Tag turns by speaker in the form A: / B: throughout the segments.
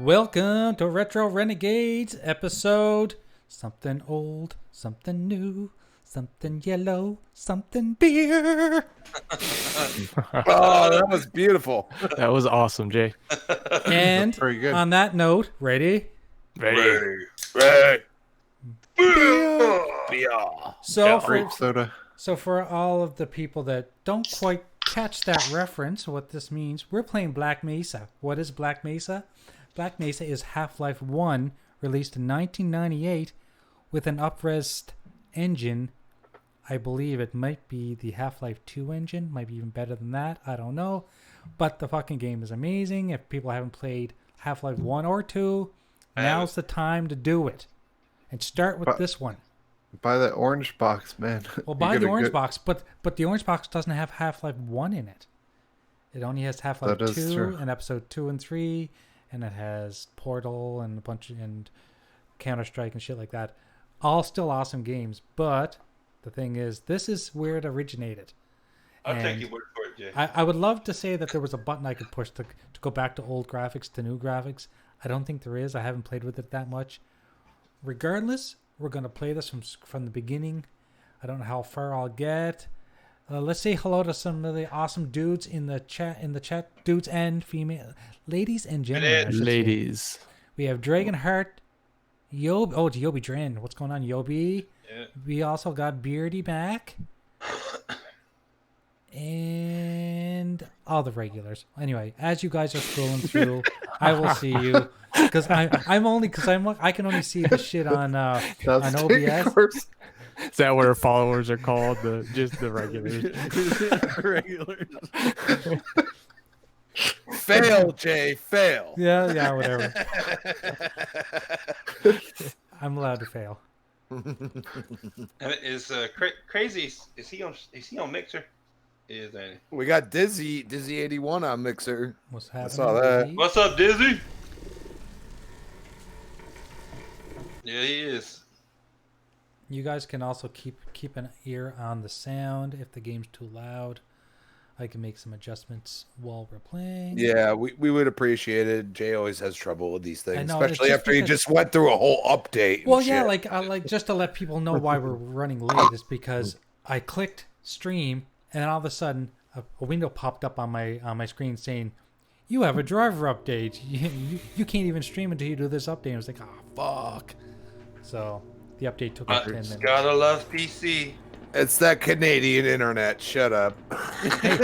A: Welcome to Retro Renegades episode something old, something new, something yellow, something beer.
B: Oh, that was beautiful.
C: That was awesome, Jay.
A: And
D: Very good.
A: on that note, ready?
B: Ready.
A: So
D: Grape soda.
A: So for all of the people that don't quite catch that reference, what this means, we're playing Black Mesa. What is Black Mesa? Black Mesa is Half-Life 1, released in 1998 with an up-resed engine. I believe it might be the Half-Life 2 engine, might be even better than that, I don't know. But the fucking game is amazing. If people haven't played Half-Life 1 or 2, now's the time to do it. And start with this one.
D: Buy that orange box, man.
A: Well, buy the orange box, but the orange box doesn't have Half-Life 1 in it. It only has Half-Life 2 and Episode 2 and 3, and it has Portal and a bunch of, and Counter-Strike and shit like that. All still awesome games, but the thing is, this is where it originated.
E: I'll take your word for it, Jay.
A: I would love to say that there was a button I could push to go back to old graphics to new graphics. I don't think there is. I haven't played with it that much. Regardless, we're going to play this from the beginning. I don't know how far I'll get. Let's say hello to some of the awesome dudes in the chat. Dudes and female, ladies and gentlemen.
C: Ladies.
A: We have Dragonheart, Yobi. Oh, it's Yobi Dren. What's going on, Yobi?
E: Yeah.
A: We also got Beardy back. And all the regulars. Anyway, as you guys are scrolling through, I will see you because I can only see the shit on OBS.
C: Is that what our followers are called? Just the regulars.
B: Regulars. Fail, Jay. Fail.
A: Yeah, whatever. I'm allowed to fail.
E: Is crazy? Is he on Mixer? Is that?
B: We got Dizzy 81 on Mixer.
A: What's happening?
B: I saw that.
A: Dizzy?
E: What's up, Dizzy? Yeah, he is.
A: You guys can also keep an ear on the sound. If the game's too loud, I can make some adjustments while we're playing.
B: Yeah, we would appreciate it. Jay always has trouble with these things,
A: know,
B: especially after he just went through a whole update. And
A: well,
B: shit.
A: yeah, like just to let people know why we're running late is because I clicked stream and all of a sudden a window popped up on my screen saying, "You have a driver update. You can't even stream until you do this update." I was like, "Oh fuck!" So the update took like 10 minutes.
E: Gotta love PC.
B: It's that Canadian internet. Shut up.
A: Hey,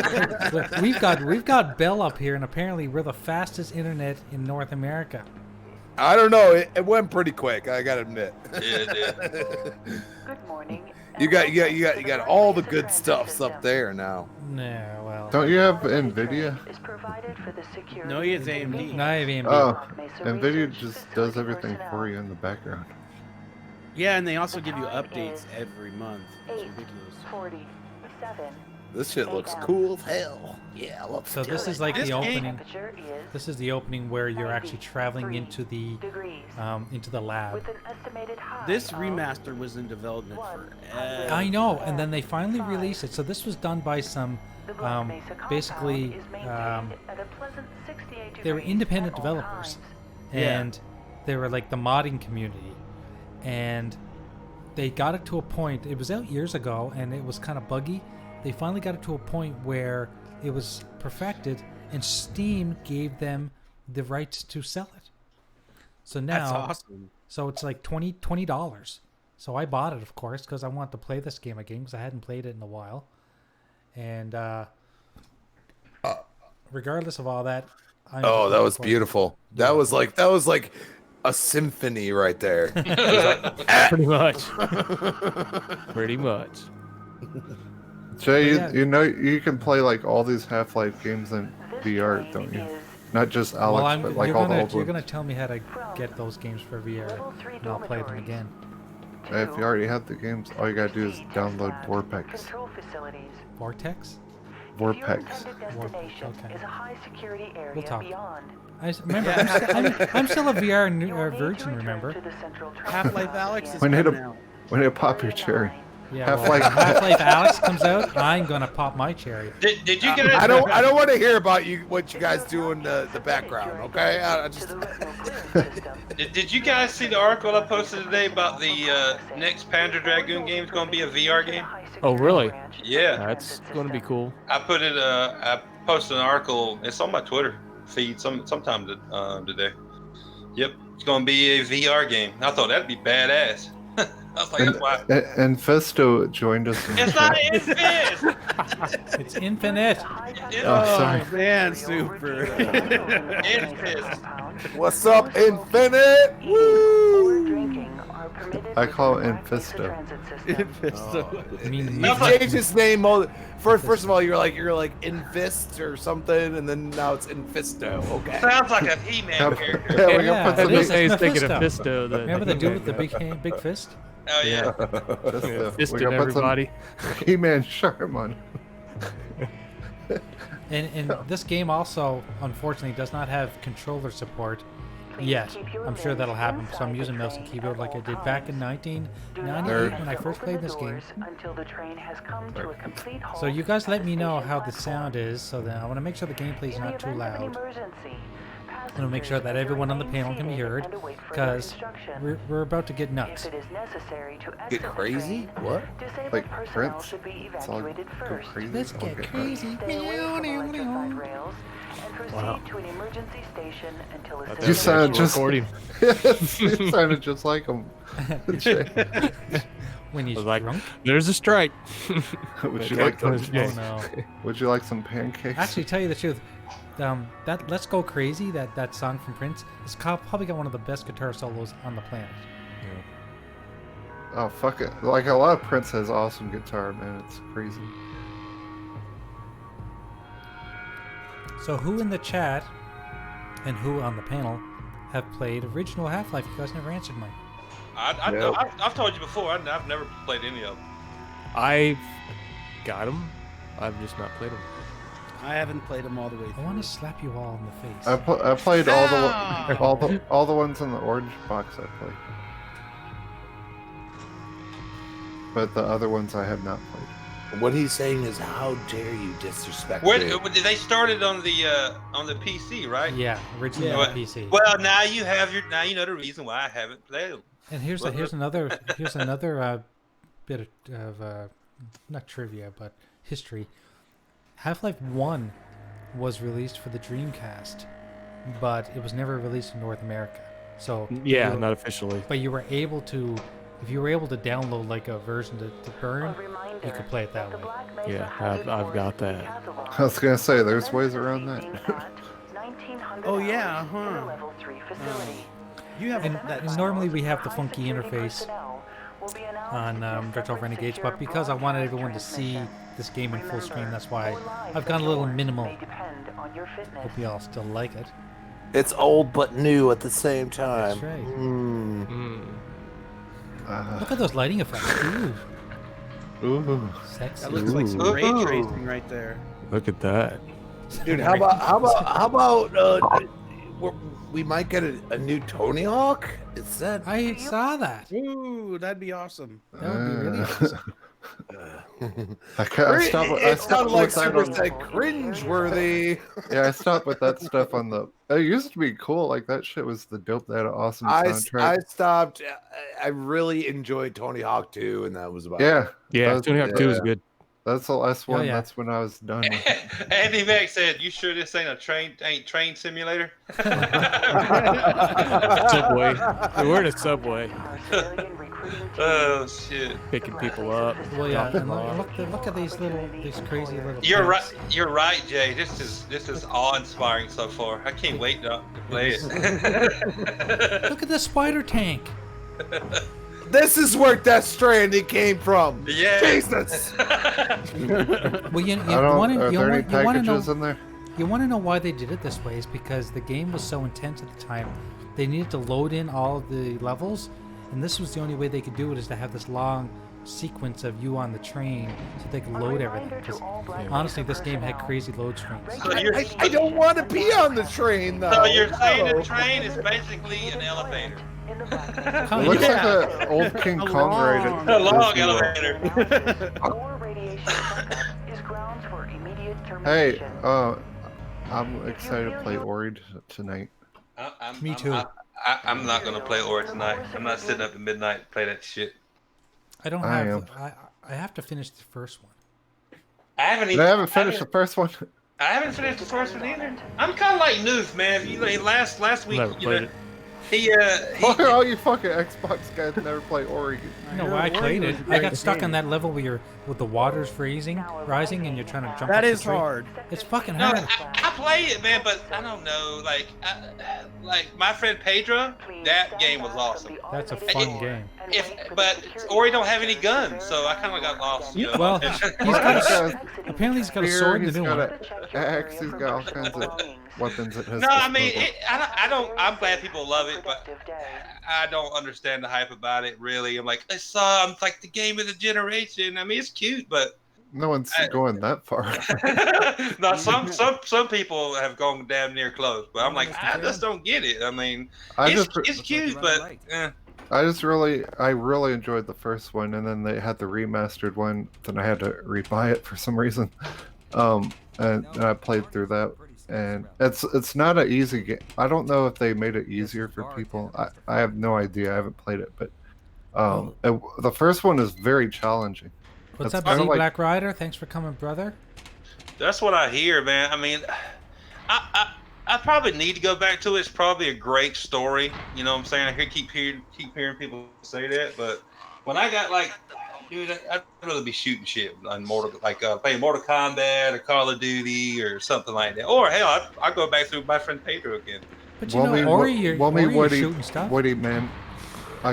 A: look, we've got Bell up here, and apparently we're the fastest internet in North America.
B: I don't know. It went pretty quick. I gotta admit.
E: Yeah, it did.
F: Good morning.
B: You got all the good stuffs up there now.
A: Nah, well.
D: Don't you have NVIDIA?
F: No,
G: he has AMD.
A: No, I have AMD.
D: Oh, NVIDIA just does everything for you in the background.
G: Yeah, and they also give you updates every month. It's ridiculous.
F: 47.
B: This shit looks cool as hell. Yeah, let's
A: So
B: do
A: this
B: it.
A: is like the opening.
F: Temperature is
A: This is the opening where you're actually traveling into the
F: degrees.
A: lab.
F: With an estimated high
G: This
F: of
G: remaster was in development forever.
A: I know, and then they finally released it. So this was done by some,
F: the Black Mesa compound
A: basically,
F: is maintained at a pleasant 68
A: they were
F: degrees
A: independent
F: at all
A: developers,
F: times.
A: and they were like the modding community, and they got it to a point. It was out years ago, and it was kind of buggy. They finally got it to a point where it was perfected, and Steam gave them the rights to sell it. So now,
G: That's awesome.
A: so it's like $20. So I bought it, of course, because I wanted to play this game again because I hadn't played it in a while. And regardless of all that, I'm
B: Oh,
A: just
B: that
A: looking
B: was
A: forward-
B: beautiful. That was like a symphony right there.
C: Pretty much. Pretty much.
D: Jay,
A: Yeah.
D: you know you can play like all these Half-Life games in VR, don't you? Not just Alex,
A: Well,
D: but like all the old
A: you're
D: ones.
A: gonna tell me how to get those games for VR, and I'll play them again.
D: If you already have the games, all you gotta do is download Vorpex.
F: Control facilities.
A: Vortex?
F: Your
D: Vorpex.
F: intended destination
A: Okay.
F: is a high security area
A: We'll talk.
F: beyond.
A: Remember, I'm still a VR
F: You will need to
A: virgin.
F: return
A: Remember?
F: to the central
G: Half-Life Alex is
D: When
G: coming
D: it
G: out.
D: When you pop your cherry.
A: Yeah, well,
D: Half-Life-
A: when Half-Life Alex comes out, I'm gonna pop my cherry.
E: Did you get
B: I
E: it?
B: don't want to hear about what you guys do in the background. Okay, I
F: To
B: just
F: the retinal clearance system.
E: Did you guys see the article I posted today about the next Panzer Dragoon game is going to be a VR game?
C: Oh, really?
E: Yeah,
C: That's going to be cool.
E: I put it. I posted an article. It's on my Twitter feed sometime today. Yep, it's going to be a VR game. I thought that'd be badass. I was like,
D: And,
E: that's why.
D: and Fisto joined us. In the
E: It's not
D: chat.
E: Infist.
A: It's infinite.
D: Oh, sorry.
G: Man, super.
E: Infist.
B: what's up, Infinite? Woo!
D: I call it Infisto.
A: I mean,
E: No,
B: You changed his name. First of all, you're like Infist or something, and then now it's Infisto. Okay.
E: Sounds like a He-Man character.
D: Yeah, we
A: Yeah,
D: can put
A: it
D: some
A: is.
C: Say he's
A: It's
C: thinking of
A: Mephisto.
C: Fisto.
A: remember the dude with the big hand, big fist?
E: Oh yeah.
D: Fisto. We
C: Fisting
D: can put some
C: everybody.
D: He-Man charm on.
A: And this game also, unfortunately, does not have controller support. Yet. I'm sure that'll happen, so I'm using mouse and keyboard like I did back in 1998 when I first played this game. So you guys let me know how the sound is, so then I want to make sure the gameplay is not too loud. I want to make sure that everyone on the panel can be heard, because we're about to get nuts.
B: Get crazy? What?
D: Like Prince? It's all go crazy.
A: Let's get
D: Okay.
A: crazy.
C: Wow.
D: You sound just
C: recording.
D: you sounded just like him.
A: When he's
C: I was like,
A: drunk?
C: There's a strike.
D: Would you like some?
A: Oh no.
D: Would you like some pancakes?
A: Actually, tell you the truth, that "Let's Go Crazy" that song from Prince is probably got one of the best guitar solos on the planet.
D: Oh fuck it! Like a lot of Prince has awesome guitar, man. It's crazy.
A: So who in the chat and who on the panel have played original Half-Life? You guys never answered mine.
E: I've told you before. I've never played any of them.
C: I've got him. I've just not played him.
G: I haven't played them all the way
A: I
G: through.
A: want to slap you all in the face.
D: I played all the ones in the orange box. I played, but the other ones I have not played.
B: What he's saying is, how dare you disrespect
E: Where
B: me?
E: they started on the PC, right?
A: Yeah, originally
E: Yeah.
A: on the PC.
E: Well, now you know the reason why I haven't played them.
A: And here's another bit of not trivia but history. Half-Life 1 was released for the Dreamcast, but it was never released in North America. So
C: Yeah,
A: you-
C: not officially.
A: But you were able to, if you were able to download like a version to burn, you could play it that way.
C: Yeah, I've got that.
D: I was gonna say there's ways around that.
G: Oh, yeah, huh. You have
A: And,
G: that.
A: and normally we have the funky interface on Retro Renegades, but because I wanted everyone to see this game in full screen, that's why I've gone a little minimal. Hope you all still like it.
B: It's old but new at the same time.
A: That's right.
B: Mm.
A: Look at those lighting effects.
D: Ooh.
A: Sexy.
G: That looks like some ray tracing right there.
C: Look at that.
B: Dude, how about we might get a new Tony Hawk? Is that?
A: I saw that.
G: Ooh, that'd be awesome.
A: That would be really awesome.
D: I stopped
B: It sounded like
D: with that
B: Super
D: on-
B: said cringeworthy.
D: Yeah, I stopped with that stuff on the. It used to be cool. Like that shit was the dope. That awesome
B: I
D: soundtrack.
B: stopped. I really enjoyed Tony Hawk 2, and that was about
D: Yeah,
C: Yeah,
D: That's-
C: Tony Hawk 2 is
D: yeah.
C: good.
D: that's the last one.
A: yeah.
D: That's when I was done. With it.
E: Andy Mack said, "You sure this ain't train simulator?"
C: Subway. We're in a subway,
E: Oh shit!
C: picking people up.
A: Well, yeah,
C: dropping
A: and
C: them off.
A: look at these crazy little.
E: You're right.
A: tanks.
E: You're right, Jay. This is awe-inspiring so far. I can't wait to play it.
A: Look at the spider tank.
B: This is where Death Stranding came from.
E: Yeah.
B: Jesus.
A: Well, you
D: I don't.
A: want
D: Are
A: to
D: there any
A: know
D: packages in there?
A: you want to know why they did it this way is because the game was so intense at the time. They needed to load in all of the levels, and this was the only way they could do it is to have this long sequence of you on the train so they could load everything. Because honestly, this game had crazy load screens.
E: So you're,
B: I don't want to be on the train though.
E: so you're saying
B: No.
E: the train is basically an elevator.
F: in the Black Mesa
D: It
A: Oh,
D: looks
G: yeah.
D: like an old King Kong ride.
G: long-
D: at
E: A long
D: Disney World.
E: elevator.
F: or radiation suckup is grounds for immediate
D: Hey,
F: termination.
D: I'm excited to play Ori tonight.
A: Me too.
E: I'm not gonna play Ori tonight. I'm not sitting up at midnight to play that shit.
A: I don't
D: I
A: have.
D: am.
A: I have to finish the first one.
E: I haven't
D: I
E: even.
D: haven't finished the first one.
E: I haven't finished the first one either. I'm kind of like Noof, man. You know, last week,
C: Never
E: you
C: played
E: know,
C: it.
D: Why are all you fucking Xbox guys never play Ori?
A: No, I played it. I got stuck on that level where with the water's freezing, rising, and you're trying to jump.
G: That
A: up the
G: is
A: tree.
G: hard.
A: It's fucking
E: No,
A: hard.
E: I played it, man, but I don't know. Like my friend Pedro, that game was awesome.
A: That's a fun game.
E: But Ori don't have any guns, so I kind of got lost. You know?
A: Well, apparently he's got a
D: Spear,
A: sword in the
D: he's
A: new
D: got
A: one.
D: an axe, he's got all kinds of weapons at his
E: no, I mean,
D: disposal.
E: I don't. I'm glad people love it, but I don't understand the hype about it. Really, I'm like, it's like the game of the generation. I mean, it's cute, but
D: No one's going that far.
E: no, some people have gone damn near close. But I'm like, I just don't get it. I mean, it's cute, but
D: I really enjoyed the first one, and then they had the remastered one. Then I had to rebuy it for some reason, and I played through that. And it's not an easy game. I don't know if they made it easier for people. I have no idea. I haven't played it, but the first one is very challenging.
A: What's
D: That's
A: up, Z
D: kinda like-
A: Black Rider? Thanks for coming, brother.
E: that's what I hear, man. I mean, I probably need to go back to it. It's probably a great story. You know what I'm saying? I keep hearing people say that, but when I got like, dude, I'd rather be shooting shit on playing Mortal Kombat or Call of Duty or something like that. Or hell, I go back through my friend Pedro again.
A: But you know, Ori, you're shooting stuff.
D: Woody, man. I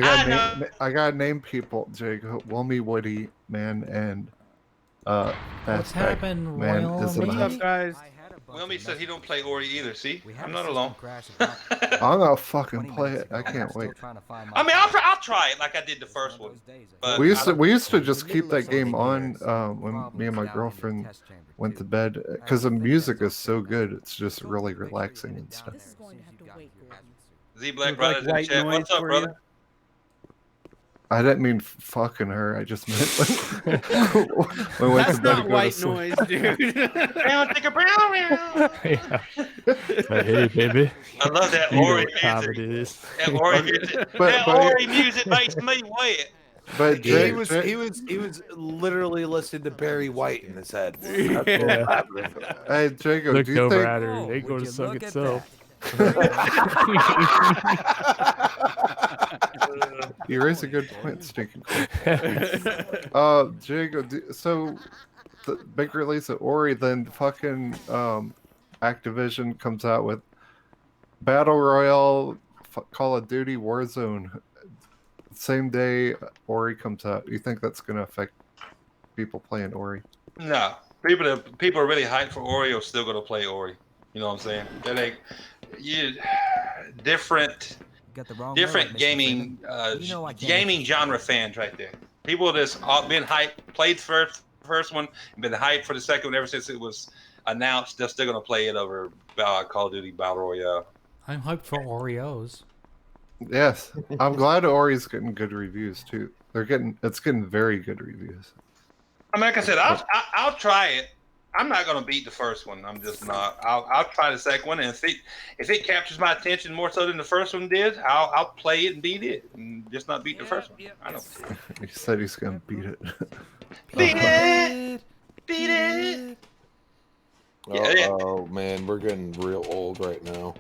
D: gotta name people, Jago. Wommy, Woody, man, and
A: What's
D: Fastback,
A: happened,
D: man,
A: Royal?
D: is the
G: What's
D: best.
G: up, guys?
E: Wilmy said he don't play Ori either. See, I'm not alone.
D: I'm gonna fucking play it. I can't wait.
E: I mean, I'll try it like I did the first one. But
D: We used to just keep that game on when me and my girlfriend went to bed because the music is so good. It's just really relaxing and stuff.
E: Z Black
G: Look like
E: Brothers in
G: white
E: chat.
G: noise
E: What's up,
G: for you?
E: brother?
D: I didn't mean fucking her. I just meant when we went
G: That's
D: to bed to
G: not
D: go to
G: white
D: sleep.
G: noise, dude.
E: Brown, take a brown, brown.
C: Yeah. But hey, baby.
E: I love that
C: You know
E: Ori
C: what time it
E: music.
C: is.
E: That Ori music.
D: But-
E: That
D: but-
E: Ori music makes me wet.
D: But
B: He was literally listening to Barry White in his head.
C: Yeah.
D: hey Jago,
C: Looked
D: do you
C: over
D: think
C: at her. They go to suck itself.
D: you raise a good point, Stinking Jago, so the big release of Ori, then fucking Activision comes out with Battle Royale, Call of Duty Warzone. Same day Ori comes out. You think that's gonna affect people playing Ori?
E: No, people are really hyped for Ori are still gonna play Ori. You know what I'm saying? That ain't different gaming gaming genre fans right there. People that's been hyped, played the first one, and been hyped for the second one ever since it was announced. They're still gonna play it over Call of Duty Battle Royale.
A: I'm hyped for Oreos.
D: Yes, I'm glad Ori's getting good reviews too. It's getting very good reviews.
E: I mean, like I said, I'll try it. I'm not gonna beat the first one. I'm just not. I'll try the second one, and if it captures my attention more so than the first one did, I'll play it and beat it, and just not beat the first one. I don't care.
D: He said he's gonna beat it.
E: Beat it, beat it.
B: Oh man, we're getting real old right now.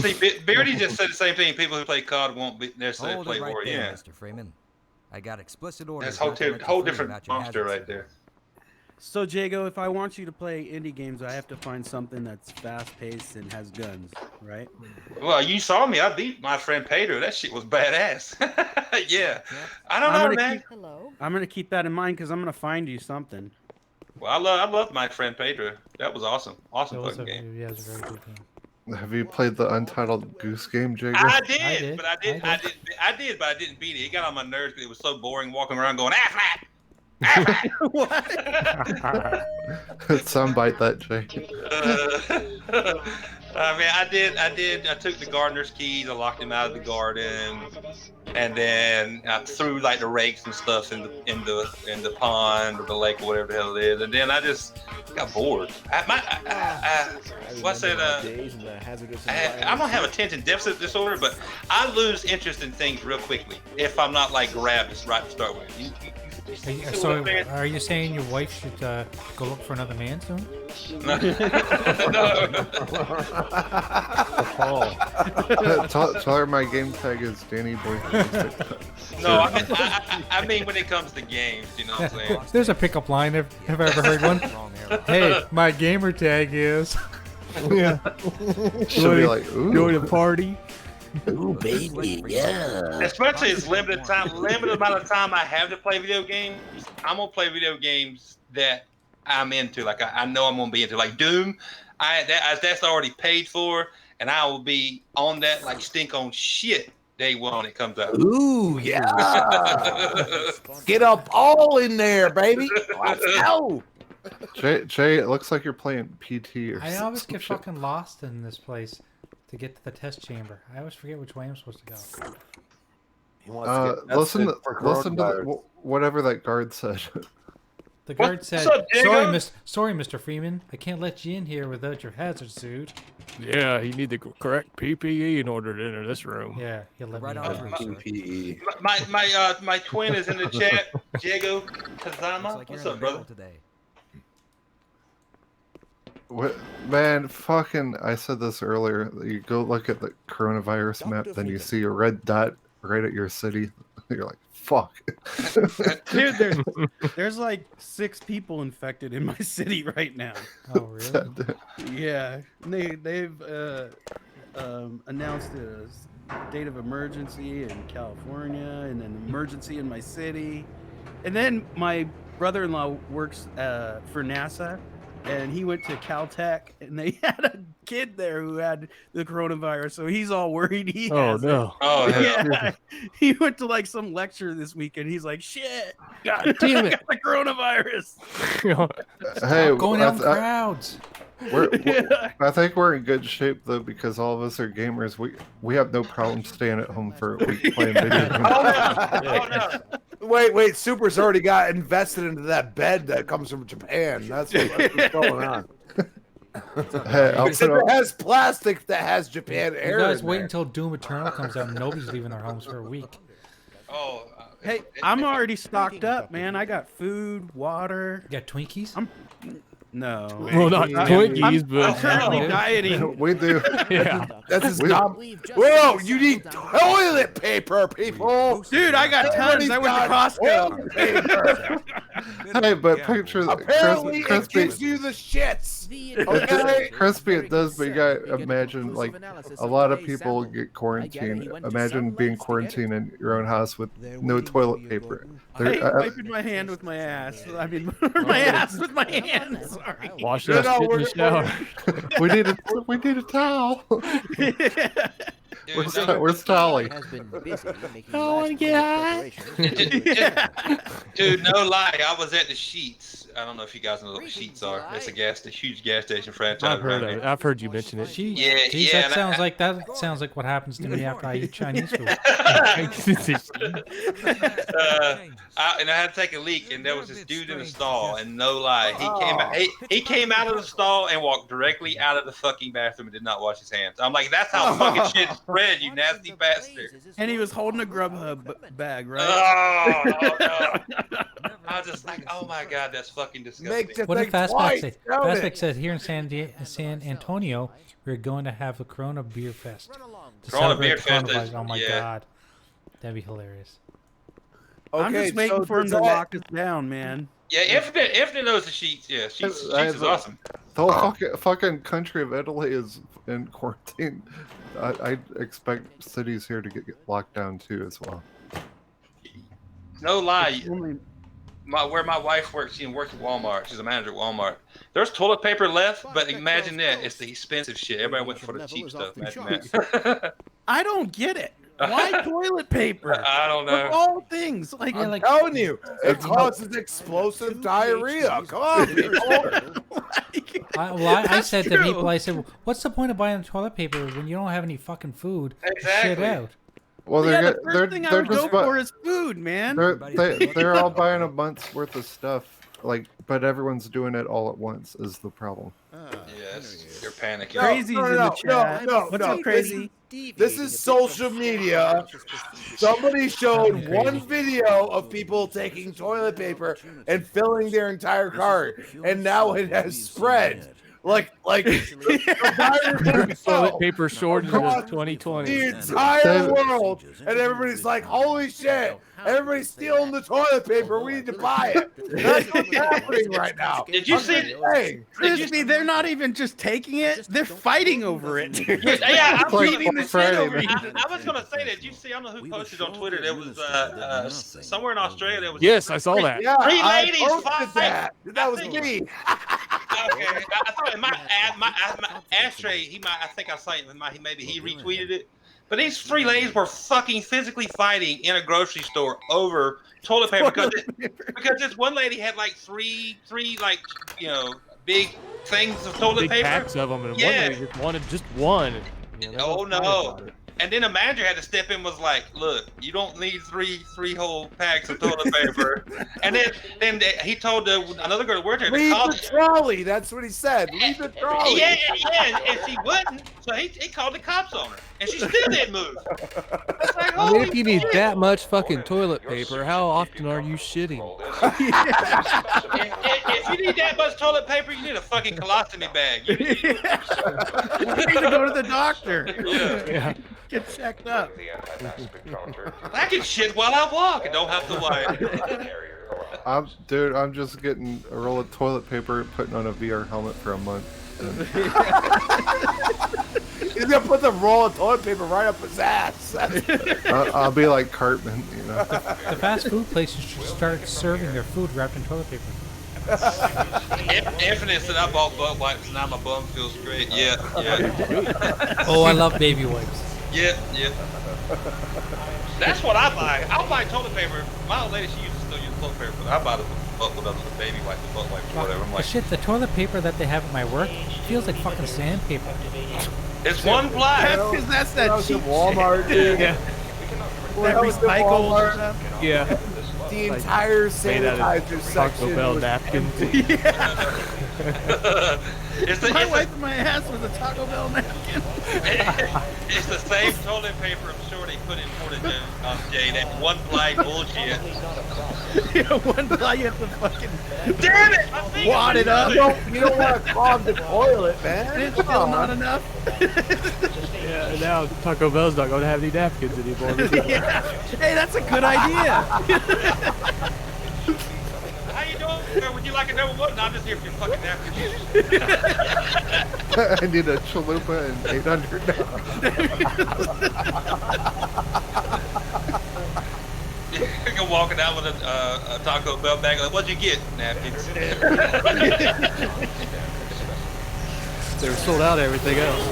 E: See, Beardy just said the same thing. People who play COD won't necessarily
H: Hold
E: play
H: it right
E: Ori.
H: there,
E: Yeah,
H: Mr. Freeman. I got explicit orders.
E: that's
H: not to let you
E: whole
H: freak
E: different
H: about your
E: monster
H: hazards.
E: right there.
G: So, Jago, if I want you to play indie games, I have to find something that's fast-paced and has guns, right?
E: Well, you saw me. I beat my friend Pedro. That shit was badass. Yeah, I don't know, man.
G: I'm gonna keep that in mind because I'm gonna find you something.
E: Well, I love my friend Pedro. That was awesome. Awesome
A: That was
E: fucking
A: a,
E: game.
A: yeah, it was a very good game.
D: Have you played the Untitled Goose Game, Jago?
E: I did,
A: did.
E: but I didn't beat it. It got on my nerves because it was so boring walking around going flat.
D: Soundbite that, Jay.
E: I mean, I took the gardener's keys, I locked him out of the garden, and then I threw like the rakes and stuff in the pond or the lake or whatever the hell it is, and then I just got bored. I don't have attention deficit disorder, but I lose interest in things real quickly if I'm not like grabbed right to start with.
A: So, are you saying your wife should go look for another man soon?
E: No.
D: Tell her my game tag is Danny Boy.
E: No, I mean when it comes to games, you know what I'm saying?
A: There's a pickup line. Have I ever heard one? Hey, my gamer tag is.
C: Yeah.
D: She'll be like, ooh.
C: Going to party.
B: Ooh, baby, yeah.
E: Especially it's limited amount of time I have to play video games. I'm gonna play video games that I'm into. Like I know I'm gonna be into. Like Doom, that's already paid for, and I will be on that like stink on shit day one when it comes out.
B: Ooh, yeah. Get up all in there, baby. Let's go.
D: Jay, it looks like you're playing PT or
A: I always get
D: shit.
A: fucking lost in this place to get to the test chamber. I always forget which way I'm supposed to go.
B: He wants to get
D: Listen
B: tested for
D: to whatever that guard said.
A: The guard said,
E: up, Jago?
A: sorry, Mr. Freeman. I can't let you in here without your hazard suit.
C: Yeah, you need the correct PPE in order to enter this room.
A: Yeah, he'll let
H: Right
A: me
H: on
A: in.
H: through, sir.
E: My twin is in the chat. Jago Kazama.
H: Looks like you're
E: What's
H: in
E: up,
H: the middle
E: brother?
H: today.
D: What, man, fucking, I said this earlier. You go look at the coronavirus map, then you see a red dot right at your city. You're like, fuck.
G: Dude, there's like 6 people infected in my city right now.
A: Oh, really?
G: Yeah, they've announced a state of emergency in California, and then emergency in my city, and then my brother-in-law works for NASA, and he went to Caltech, and they had a kid there who had the coronavirus, so he's all worried he has it.
C: no.
E: Oh, yeah.
G: Yeah, he went to like some lecture this weekend. He's like, "Shit,
C: God damn
G: I
C: it.
G: got the coronavirus."
D: Hey,
A: Going out in crowds.
D: I think we're in good shape though, because all of us are gamers. We have no problem staying at home for a week playing video games.
E: Oh, no.
B: Wait, Super's already got invested into that bed that comes from Japan. That's what's going on.
D: Hey, I'll
B: He said
D: put
B: it has plastic that has Japan
A: You
B: air
A: guys
B: in
A: wait
B: there.
A: until Doom Eternal comes out and nobody's leaving their homes for a week.
E: Oh,
G: Hey, I'm already stocked up, man. I got food, water.
A: You got Twinkies?
G: No.
C: Well, not Twinkies,
G: I'm
C: but
G: currently
A: Yeah.
G: dieting.
D: we do.
C: yeah.
B: That's his
D: We-
B: job. Whoa, you need toilet paper, people.
G: Dude, I got tons. I went to Costco.
B: Toilet paper.
D: Hey, but picture
B: Apparently, it
D: Crispy.
B: gives you the shits. Okay.
D: Crispy, it does, but you gotta imagine, like, a lot of people get quarantined. Imagine being quarantined in your own house with no toilet paper.
G: I ain't wiping my hand with my ass. I mean, my ass with my hand. Sorry.
C: Wash
B: No,
C: that
B: no,
C: shit in
B: we're-
C: the shower.
D: we need a towel.
E: dude,
D: Where's Tolly?
C: Oh, yeah.
E: Dude, no lie. I was at the Sheets. I don't know if you guys know what the Sheets are. It's a huge gas station franchise.
C: I've heard
E: around
C: of it.
E: here.
C: and I've heard you mention it.
A: Geez,
E: Yeah,
A: geez,
E: yeah,
A: that
E: and
A: sounds like what happens to me after I eat Chinese food.
E: And I had to take a leak, and there was this dude in the stall, and no lie, he came out of the stall and walked directly out of the fucking bathroom and did not wash his hands. I'm like, that's how fucking shit spread, you nasty bastard.
G: And he was holding a Grubhub bag, right?
E: Oh, no. I was just like, oh my god, that's fucking disgusting.
B: Make the
A: What did
B: thing
A: Fastback
B: twice,
A: say?
B: don't
A: Fastback
B: it?
A: said here in San Antonio, we're going to have a Corona Beer Fest to
E: Corona
A: celebrate
E: Beer
A: the
E: Fest
A: coronavirus.
E: is-
A: Oh my
E: yeah.
A: god, that'd be hilarious.
G: I'm just waiting
B: so
G: for him
B: does
G: to
B: that-
G: lock us down, man.
E: Yeah, Infinite knows the Sheets. Yeah, Sheets is awesome.
D: The whole fucking country of Italy is in quarantine. I expect cities here to get locked down too as well.
E: No lie. Where my wife works, she works at Walmart. She's a manager at Walmart. There's toilet paper left, but imagine that. It's the expensive shit. Everybody went for the cheap stuff. Imagine that.
G: I don't get it. Why toilet paper?
E: I don't
G: Of
E: know.
G: all things, like,
B: I'm telling you, it causes explosive diarrhea. Come on, people.
A: I said to
G: true.
A: people, I said, well, what's the point of buying toilet paper when you don't have any fucking food? to Shit
E: Exactly.
A: out.
D: Well,
G: yeah,
D: they're
G: the
D: get-
G: first thing I
D: they're
G: would go
D: just bu-
G: for is food, man.
D: they're all buying a month's worth of stuff, like, but everyone's doing it all at once is the problem.
E: Yes, you're panicking.
G: Crazy's in the chat. What's up, Crazy?
B: This is social media. Somebody showed one video of people taking toilet paper and filling their entire cart, and now it has spread. Like the virus
C: Toilet paper shortages of
B: across
C: 2020.
B: the entire world, and everybody's like, "Holy shit! Everybody's stealing the toilet paper. We need to buy it." That's what's happening right now.
E: Did you see?
G: Crispy, they're not even just taking it; they're fighting over it. Dude.
E: Yeah, I'm
D: Like
G: beating the shit
D: Friday,
G: over
D: man.
G: you.
E: I was gonna say that. You see, I don't know who posted on Twitter. There was somewhere in Australia. There was
C: Yes, I saw that.
B: Yeah,
E: Three
B: I
E: ladies
B: posted
E: fight.
B: that. That was
E: think-
B: me.
E: Okay, I thought my ashtray. I think I saw it. Maybe he retweeted it. But these three ladies were fucking physically fighting in a grocery store over toilet paper because this one lady had like three like big things of toilet
C: Big
E: paper.
C: packs of them, and
E: Yeah.
C: one lady just wanted just one. You know,
E: Oh,
C: they were
E: no.
C: about it.
E: And then a manager had to step in, was like, "Look, you don't need three whole packs of toilet paper." And then he told another girl to work there to
B: Leave
E: call
B: the trolley. That's what he said. Leave the trolley.
E: Yeah, and she wouldn't. So he called the cops on her, and she still didn't move. It's like,
I: I mean, if
E: holy
I: you need
E: shit.
I: that much fucking toilet paper, how often are you shitting?
E: If you need that much toilet paper, you need a fucking colostomy bag. You need-
G: You need to go to the doctor.
E: yeah.
G: Get checked up.
E: I can shit while I walk and don't have to wipe.
D: I'm just getting a roll of toilet paper and putting on a VR helmet for a month.
B: He's gonna put the roll of toilet paper right up his ass.
D: I'll be like Cartman, you know.
A: The fast food places should start serving their food wrapped in toilet paper.
E: Infinite said I bought butt wipes and now my bum feels great. Yeah.
A: Oh, I love baby wipes.
E: Yeah. That's what I buy. I'll buy toilet paper. My old lady, she used to still use toilet paper, but I buy the baby wipes, the butt wipes, or whatever. I'm
A: The
E: like,
A: shit, the toilet paper that they have at my work feels like fucking sandpaper.
E: it's one ply.
G: That's because that's
B: When I
G: that
B: was
G: cheap
B: in Walmart, dude.
C: Yeah.
B: When
G: that
B: I was in
G: recycled
B: Walmart,
G: stuff.
C: Yeah.
B: the entire
C: Made out
B: sanitizer
C: of
B: section
C: Taco Bell
B: was
C: napkins.
G: My wiping my ass with a Taco Bell napkin.
E: It's the same toilet paper I'm sure they put in Portage on Jay. That one ply bullshit.
G: One ply you have to fucking
E: Damn it! I think
G: wad it up.
B: You don't want to clog the toilet, man.
G: It's still not enough.
C: Yeah, and now Taco Bell's not going to have any napkins anymore.
G: Yeah. Hey, that's a good idea.
E: How you doing? Sir? Would you like a number one? No, I'm just here for your fucking napkins.
D: I need a chalupa and 800 now.
E: You're walking out with a Taco Bell bag. Like, what'd you get? Napkins.
I: They were sold out of everything else.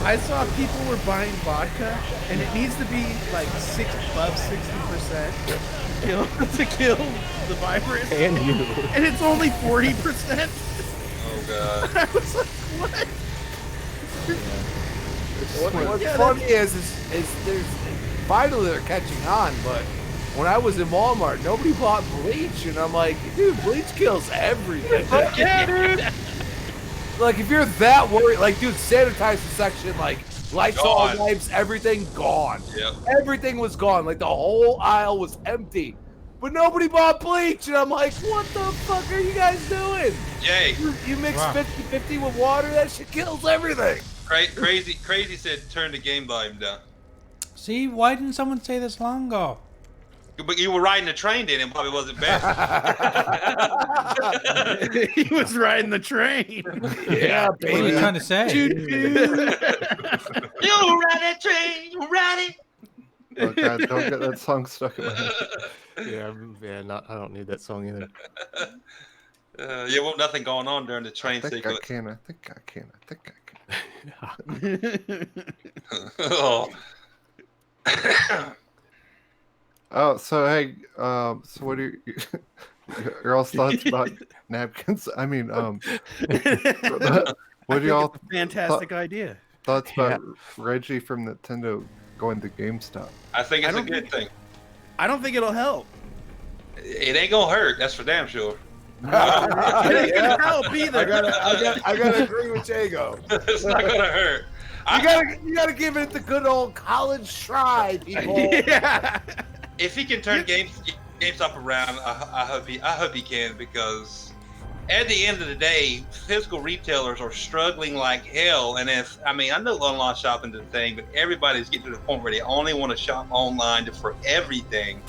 G: I saw people were buying vodka, and it needs to be like above 60% to kill the virus.
C: And you.
G: And it's only 40%.
E: Oh god.
G: I was like, what?
B: What's funny is there's finally they're catching on, but when I was in Walmart, nobody bought bleach, and I'm like, dude, bleach kills everything.
E: Yeah, dude.
B: Like, if you're that worried, like, dude, sanitizer section, like, Lysol
E: Gone.
B: wipes, everything gone.
E: Yep.
B: Everything was gone. Like, the whole aisle was empty. But nobody bought bleach, and I'm like, what the fuck are you guys doing?
E: Yay.
B: You mix
A: Wow.
B: 50-50 with water, that shit kills everything.
E: Crazy said turn the game volume down.
A: See, why didn't someone say this long ago?
E: But you were riding the train then, and probably wasn't bad.
G: He was riding the train.
B: Yeah,
A: What are you
B: baby.
A: trying to say?
E: You ride that train, you ride it.
D: Oh god, don't get that song stuck in my head.
C: Yeah, I don't need that song either.
E: Yeah, well, nothing going on during the train
D: I think I
E: sequence.
D: can.
E: Oh.
D: Oh, so hey, so what are your all's thoughts about napkins? I mean, what do y'all
G: fantastic idea?
D: thoughts about Reggie from Nintendo going to GameStop?
E: I think it's a good thing.
G: I don't think it'll help.
E: It ain't gonna hurt. That's for damn sure.
G: It ain't gonna help either.
B: I gotta agree with Jago.
E: It's not gonna hurt.
B: You gotta give it the good old college try, people.
G: Yeah.
E: If he can turn GameStop around, I hope he can, because at the end of the day, physical retailers are struggling like hell. And I know online shopping is a thing, but everybody's getting to the point where they only want to shop online for everything.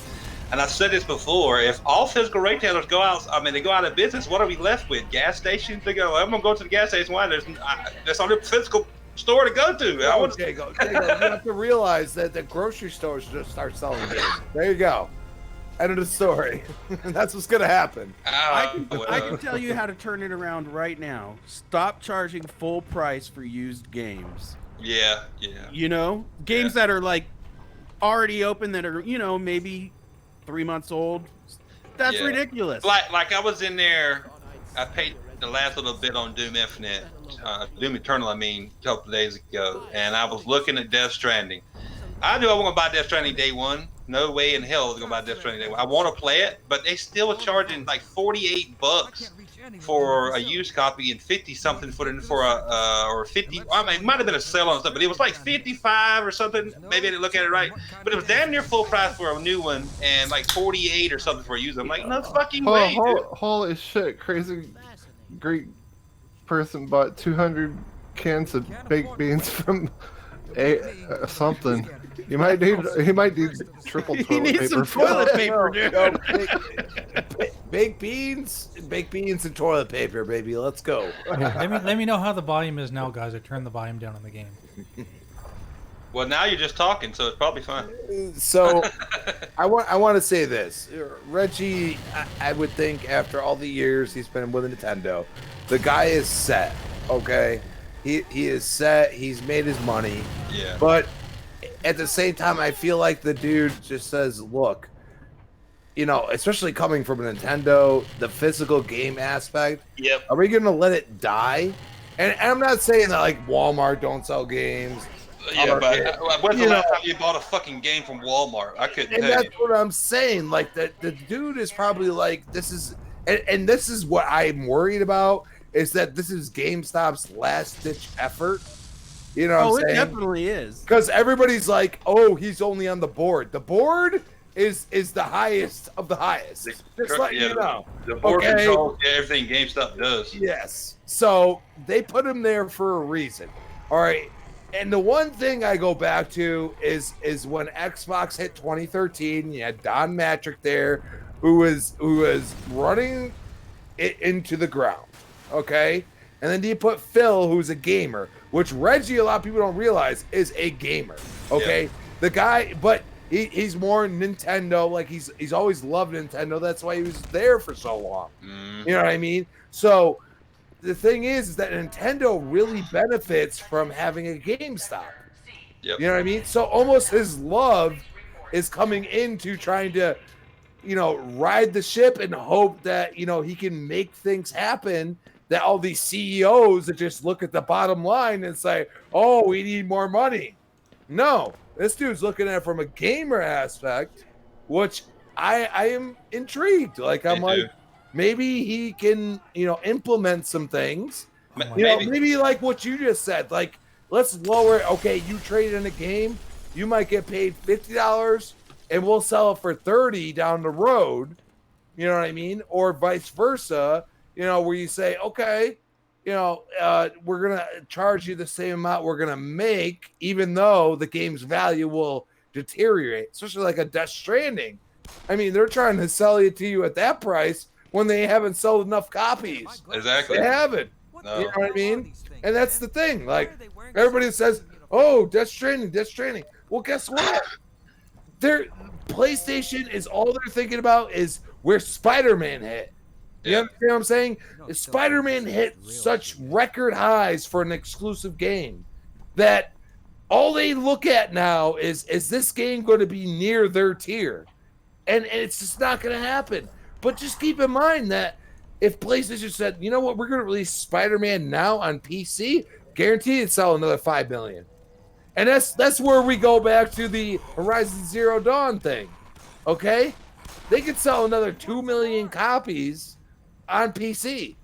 E: And I've said this before: if all physical retailers go out, they go out of business, what are we left with? Gas stations? They go, I'm gonna go to the gas station. Why? There's only physical store to go to.
B: Jago, you have to realize that the grocery stores just start selling games. There you go. End of the story. That's what's gonna happen.
G: I can tell you how to turn it around right now. Stop charging full price for used games.
E: Yeah.
G: You know, games that are like already open, that are, you know, maybe 3 months old. That's ridiculous.
E: Like I was in there, I paid the last little bit on Doom Infinite, Doom Eternal, a couple of days ago, and I was looking at Death Stranding. I knew I wasn't gonna buy Death Stranding day one. No way in hell I was gonna buy Death Stranding day one. I want to play it, but they still were charging like $48 for a used copy and 50 something for a or 50. It might have been a sale on stuff, but it was like 55 or something. Maybe I didn't look at it right, but it was damn near full price for a new one and like 48 or something for a used. I'm like, no fucking way.
D: Holy shit! Crazy Greek person bought 200 cans of baked beans from something. He might need triple toilet paper.
G: He needs some toilet paper, dude.
B: Baked beans and toilet paper, baby. Let's go.
A: Let me know how the volume is now, guys. I turned the volume down on the game.
E: Well, now you're just talking, so it's probably fine.
B: So, I want to say this, Reggie. I would think after all the years he's been with Nintendo, the guy is set. Okay, he is set. He's made his money.
E: Yeah.
B: But at the same time, I feel like the dude just says, "Look, you know, especially coming from Nintendo, the physical game aspect.
E: Yep.
B: Are we gonna let it die?" And I'm not saying that like Walmart don't sell games.
E: Yeah, but when's the last time you bought a fucking game from Walmart? I couldn't tell you.
B: And that's what I'm saying. Like, the dude is probably like, this is, and this is what I'm worried about, is that this is GameStop's last-ditch effort. You know what I'm saying?
G: It definitely is.
B: Because everybody's like, oh, he's only on the board. The board is the highest of the highest. Just like, you know.
E: The board controls everything GameStop does.
B: Yes. So they put him there for a reason. All right. And the one thing I go back to is when Xbox hit 2013, you had Don Matrick there, who was running it into the ground, okay? And then you put Phil, who's a gamer, which Reggie, a lot of people don't realize, is a gamer, okay? Yeah. The guy, but he's more Nintendo, like he's always loved Nintendo. That's why he was there for so long. Mm-hmm. You know what I mean? So the thing is that Nintendo really benefits from having a GameStop. Yep. You know what I mean? So almost his love is coming into trying to, you know, ride the ship and hope that, you know, he can make things happen, that all these CEOs that just look at the bottom line and say, oh, we need more money. No, this dude's looking at it from a gamer aspect, which I am intrigued. Like, I'm like, maybe he can, you know, implement some things. Maybe like what you just said. Like, let's lower it. Okay, you trade in a game, you might get paid $50, and we'll sell it for $30 down the road. You know what I mean? Or vice versa. You know, where you say, okay, you know, we're gonna charge you the same amount we're gonna make, even though the game's value will deteriorate. Especially like a Death Stranding. I mean, they're trying to sell it to you at that price when they haven't sold enough copies.
E: Exactly.
B: They haven't. No. You know what I mean? And that's the thing. Like, everybody says, oh, Death Stranding. Well, guess what? Their PlayStation is all they're thinking about is where Spider-Man hit. You understand what I'm saying? Spider-Man hit such record highs for an exclusive game that all they look at now is this game going to be near their tier? And it's just not going to happen. But just keep in mind that if PlayStation said, you know what, we're going to release Spider-Man now on PC, guaranteed it'd sell another 5 million. And that's where we go back to the Horizon Zero Dawn thing. Okay? They could sell another 2 million copies on PC.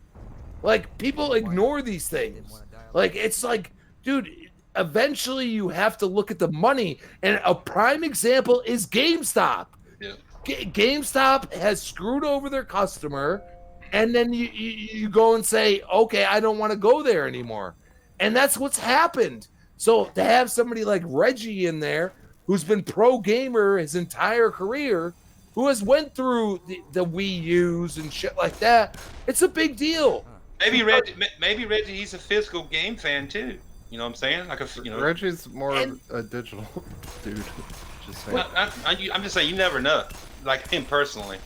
B: Like, people ignore these things. Like, it's like, dude, eventually you have to look at the money. And a prime example is GameStop.
E: Yeah.
B: GameStop has screwed over their customer, and then you go and say, okay, I don't want to go there anymore. And that's what's happened. So to have somebody like Reggie in there, who's been pro gamer his entire career, who has went through the Wii U's and shit like that, it's a big deal.
E: Maybe Reggie, he's a physical game fan too. You know what I'm saying? Like
D: Reggie's more of a digital dude. Just saying.
E: I'm just saying, you never know. Like him personally.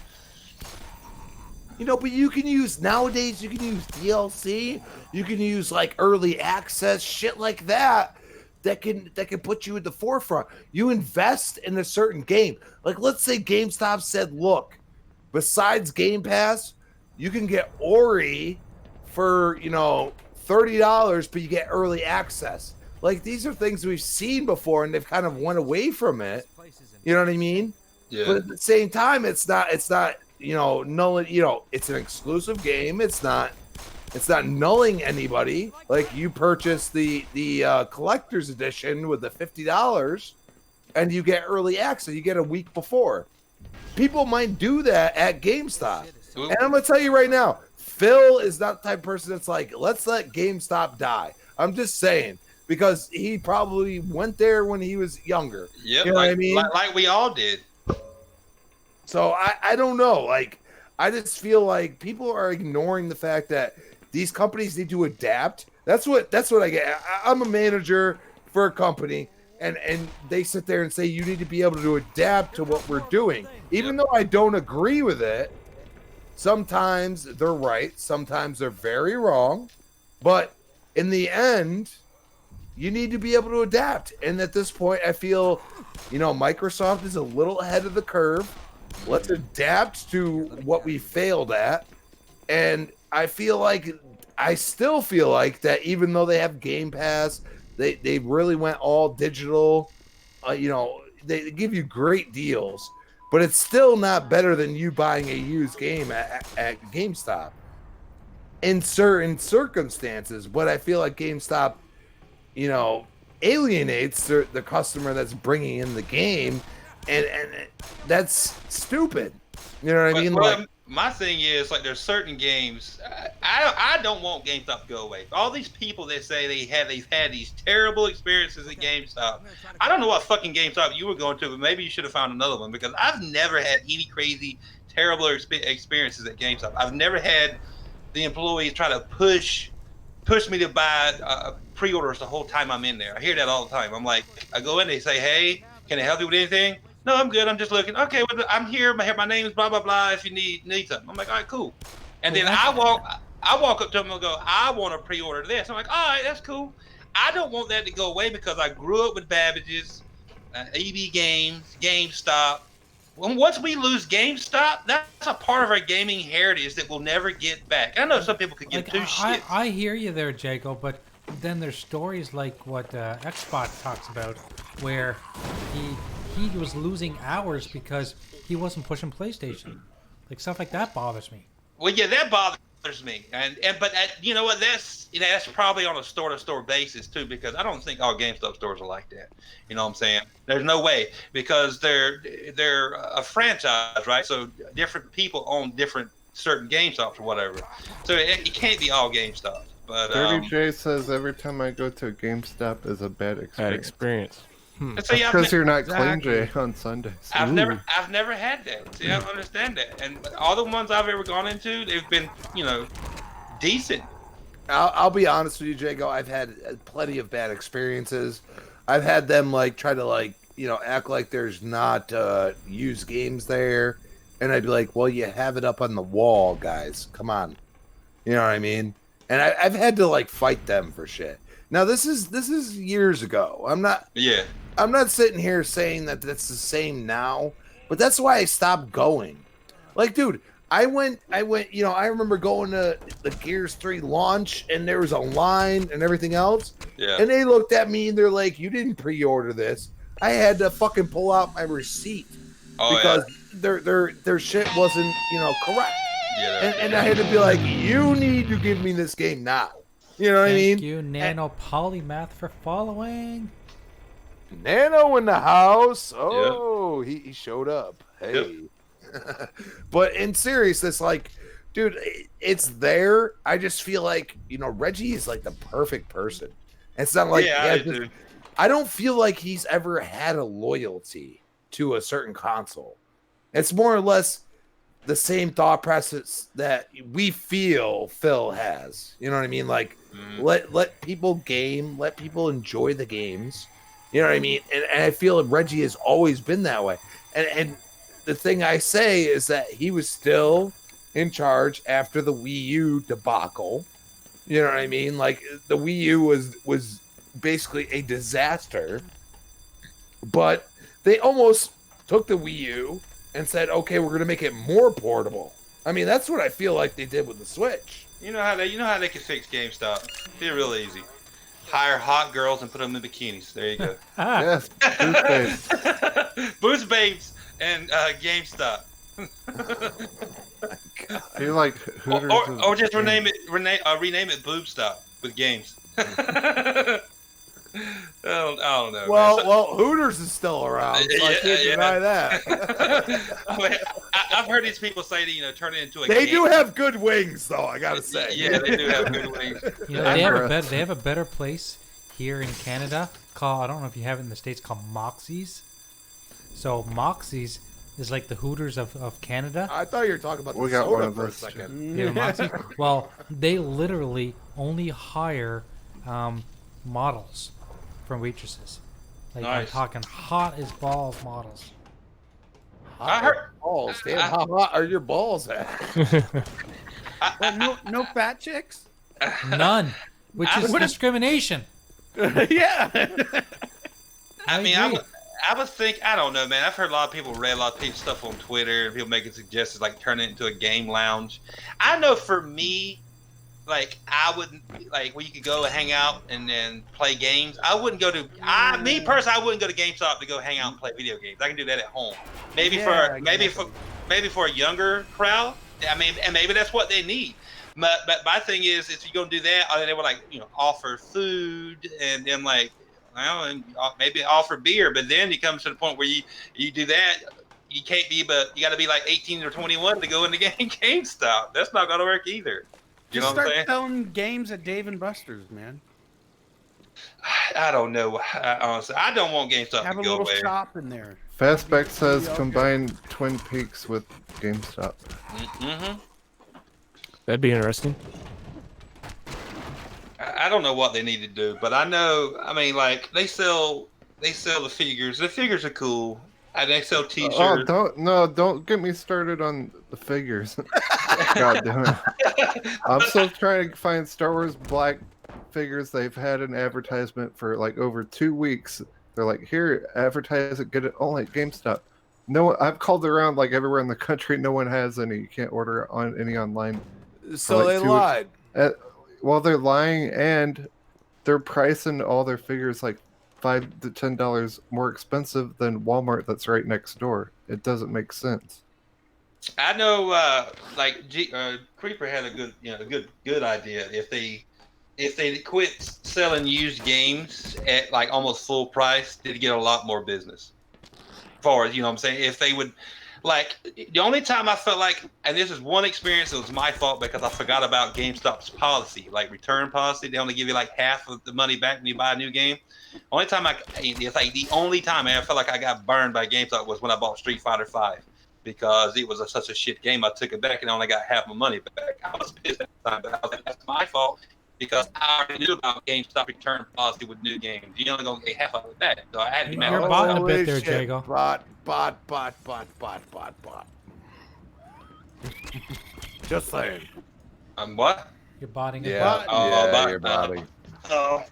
B: You know, but you can use nowadays. You can use DLC. You can use like early access shit like that. That can put you at the forefront. You invest in a certain game. Like, let's say GameStop said, look, besides Game Pass, you can get Ori for, $30, but you get early access. Like, these are things we've seen before, and they've kind of went away from it. You know what I mean?
E: Yeah.
B: But at the same time, it's not, it's an exclusive game. It's not nulling anybody. Like, you purchase the collector's edition with the $50 and you get early access. You get a week before. People might do that at GameStop. And I'm going to tell you right now, Phil is not the type of person that's like, let's let GameStop die. I'm just saying, because he probably went there when he was younger.
E: Yep,
B: you know what I mean?
E: Like we all did.
B: So I don't know. Like, I just feel like people are ignoring the fact that these companies need to adapt. That's what I get. I'm a manager for a company, and they sit there and say you need to be able to adapt to what we're doing. Even though I don't agree with it, sometimes they're right, sometimes they're very wrong. But in the end, you need to be able to adapt. And at this point, I feel, Microsoft is a little ahead of the curve. Let's adapt to what we failed at. And I still feel like that even though they have Game Pass, they really went all digital. They give you great deals, but it's still not better than you buying a used game at GameStop in certain circumstances. But I feel like GameStop, alienates the customer that's bringing in the game, and that's stupid. You know what I mean?
E: Well, my thing is, like, there's certain games. I don't want GameStop to go away. All they've say they've had these terrible experiences at GameStop. I don't know what fucking GameStop you were going to, but maybe you should have found another one, because I've never had any crazy, terrible experiences at GameStop. I've never had the employees try to push me to buy pre-orders the whole time I'm in there. I hear that all the time. I'm like, I go in, they say, hey, can I help you with anything? No, I'm good. I'm just looking. Okay, well, I'm here. My name is blah blah blah. If you need something, I'm like, all right, cool. And then I walk up to them and go, I want to pre-order this. I'm like, all right, that's cool. I don't want that to go away because I grew up with Babbage's, EB Games, GameStop. Once we lose GameStop, that's a part of our gaming heritage that we'll never get back. I know some people could give two shits.
A: I hear you there, Jago, but then there's stories like what Xbox talks about, where he was losing hours because he wasn't pushing PlayStation. Like, stuff like that bothers me.
E: Well, yeah, that bothers me, but you know what? That's probably on a store-to-store basis too, because I don't think all GameStop stores are like that. You know what I'm saying? There's no way, because they're a franchise, right? So different people own certain GameStops or whatever. So it can't be all GameStop. But
D: Dirty J says every time I go to a GameStop is a bad experience.
C: Bad experience.
E: So, yeah,
D: because you're not clean, Jay, on Sundays.
E: I've never had that. See, I don't understand that. And all the ones I've ever gone into, they've been, decent.
B: I'll be honest with you, Jago. I've had plenty of bad experiences. I've had them try to act like there's not used games there, and I'd be like, well, you have it up on the wall, guys. Come on. You know what I mean? And I've had to like fight them for shit. Now this is years ago. I'm not sitting here saying that that's the same now, but that's why I stopped going. Like, dude, I went, you know, I remember going to the Gears 3 launch and there was a line and everything else.
E: Yeah.
B: And they looked at me and they're like, you didn't pre-order this. I had to fucking pull out my receipt because their shit wasn't, you know, correct.
E: Yeah.
B: And I had to be like, you need to give me this game now. You know what I mean?
A: Thank you, Nano Polymath, for following.
B: Nano in the house. Oh, he showed up. Hey. Yep. But in seriousness, like, dude, it's there. I just feel like, you know, Reggie is like the perfect person. It's not like I don't feel like he's ever had a loyalty to a certain console. It's more or less the same thought process that we feel Phil has. You know what I mean? Like, let people game, let people enjoy the games. You know what I mean? And I feel Reggie has always been that way. And the thing I say is that he was still in charge after the Wii U debacle. You know what I mean? Like, the Wii U was basically a disaster. But they almost took the Wii U and said, okay, we're going to make it more portable. I mean, that's what I feel like they did with the Switch.
E: You know how they can fix GameStop? Be real easy. Hire hot girls and put them in bikinis. There you go.
D: Yes, Boost Babes.
E: Boost Babes and GameStop.
D: I feel like Hooters
E: or just rename it Boob Stop with games. I don't know.
B: Well, Hooters is still around, so I can't deny that.
E: I mean, I've heard these people say that, turn it into a
B: They
E: game.
B: do have good wings, though, I gotta say.
E: Yeah, they do have good wings.
A: They have a better place here in Canada called, I don't know if you have it in the States, called Moxie's. So Moxie's is like the Hooters of Canada.
B: I thought you were talking about the
D: got
B: soda
D: one of
B: for a
D: those
B: second.
A: Yeah, Moxie. Well, they literally only hire models from waitresses. Like, I'm talking hot as balls models.
E: I heard
B: balls. Damn, how hot are your balls at?
G: No fat chicks?
A: None, which is discrimination.
G: Yeah.
E: I would think, I don't know, man. I've heard a lot of people read a lot of people stuff on Twitter, and people making suggestions like turn it into a game lounge. I know for me, like, I wouldn't, like, where you could go and hang out and then play games. I wouldn't go to, me personally, I wouldn't go to GameStop to go hang out and play video games. I can do that at home. Maybe for a younger crowd. I mean, and maybe that's what they need. But my thing is, if you're gonna do that, they would offer food and then and maybe offer beer. But then you come to the point where you do that. You can't be, but you got to be like 18 or 21 to go into GameStop. That's not gonna work either. You know what I'm saying?
G: Start selling games at Dave & Buster's, man.
E: I don't know. Honestly, I don't want GameStop to go away.
G: Have a little shop in there.
D: Fastback says combine Twin Peaks with GameStop.
E: Mm-hmm.
I: That'd be interesting.
E: I don't know what they need to do, but I know. I mean, like they sell the figures. The figures are cool. And they sell T-shirts.
D: Don't get me started on the figures. God damn it! I'm still trying to find Star Wars Black figures. They've had an advertisement for like over 2 weeks. They're like, here, advertise it, get it only at GameStop. No, I've called around like everywhere in the country. No one has any. You can't order on any online.
B: So they lied.
D: Well, they're lying, and they're pricing all their figures like $5 to $10 more expensive than Walmart that's right next door. It doesn't make sense.
E: I know, Creeper had a good idea. If they quit selling used games at like almost full price, they'd get a lot more business. As far as, you know what I'm saying? If they would, like, the only time I felt like, and this is one experience, it was my fault because I forgot about GameStop's policy, like return policy. They only give you like half of the money back when you buy a new game. It's like the only time I felt like I got burned by GameStop was when I bought Street Fighter V, because it was such a shit game. I took it back and I only got half my money back. I was pissed at the time, but I was like, that's my fault because I already knew about GameStop return policy with new games. You only gonna get half of it back, so I had to be mad.
A: You're botting a bit there, Jago.
B: Bot. Just saying.
E: What?
A: You're botting it.
B: Yeah, you're botting.
E: Oh,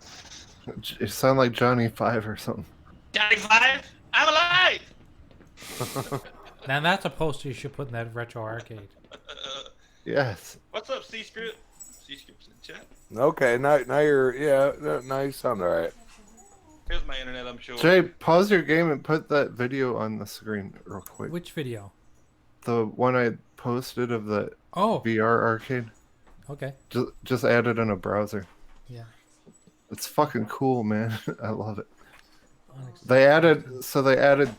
D: You sound like Johnny Five or something.
E: Johnny Five, I'm alive.
A: Now that's a poster you should put in that retro arcade.
D: Yes.
E: What's up, C-Script? C-Script's in chat.
B: Okay, now you're now you sound all right.
E: Here's my internet, I'm sure.
D: Jay, pause your game and put that video on the screen real quick.
A: Which video?
D: The one I posted of the VR arcade.
A: Okay.
D: Just add it in a browser.
A: Yeah.
D: It's fucking cool, man. I love it. They added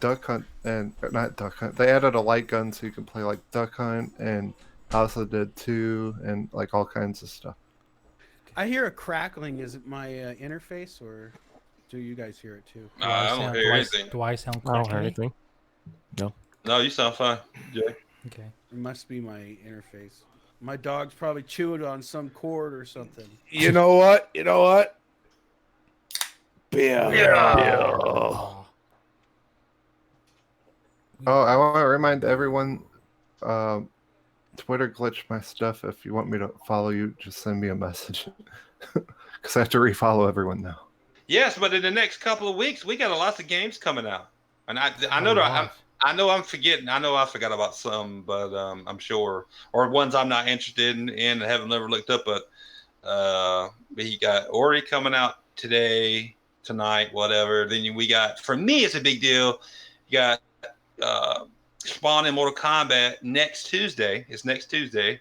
D: Duck Hunt and not Duck Hunt. They added a light gun so you can play like Duck Hunt and House of the Dead 2 and like all kinds of stuff.
G: I hear a crackling. Is it my interface or do you guys hear it too?
E: I don't hear anything.
A: Do I sound
C: I don't hear
A: crackly?
C: anything. No.
E: No, you sound fine, Jay.
A: Okay.
G: It must be my interface. My dog's probably chewing on some cord or something.
B: You know what? Bill.
A: Oh.
D: Oh, I want to remind everyone, Twitter glitched my stuff. If you want me to follow you, just send me a message. Because I have to refollow everyone now.
E: Yes, but in the next couple of weeks, we got a lot of games coming out, and I know I'm forgetting. I know I forgot about some, but I'm sure, or ones I'm not interested in and haven't never looked up. But we got Ori coming out today, tonight, whatever. Then we got, for me, it's a big deal. You got Spawn in Mortal Kombat next Tuesday. It's next Tuesday,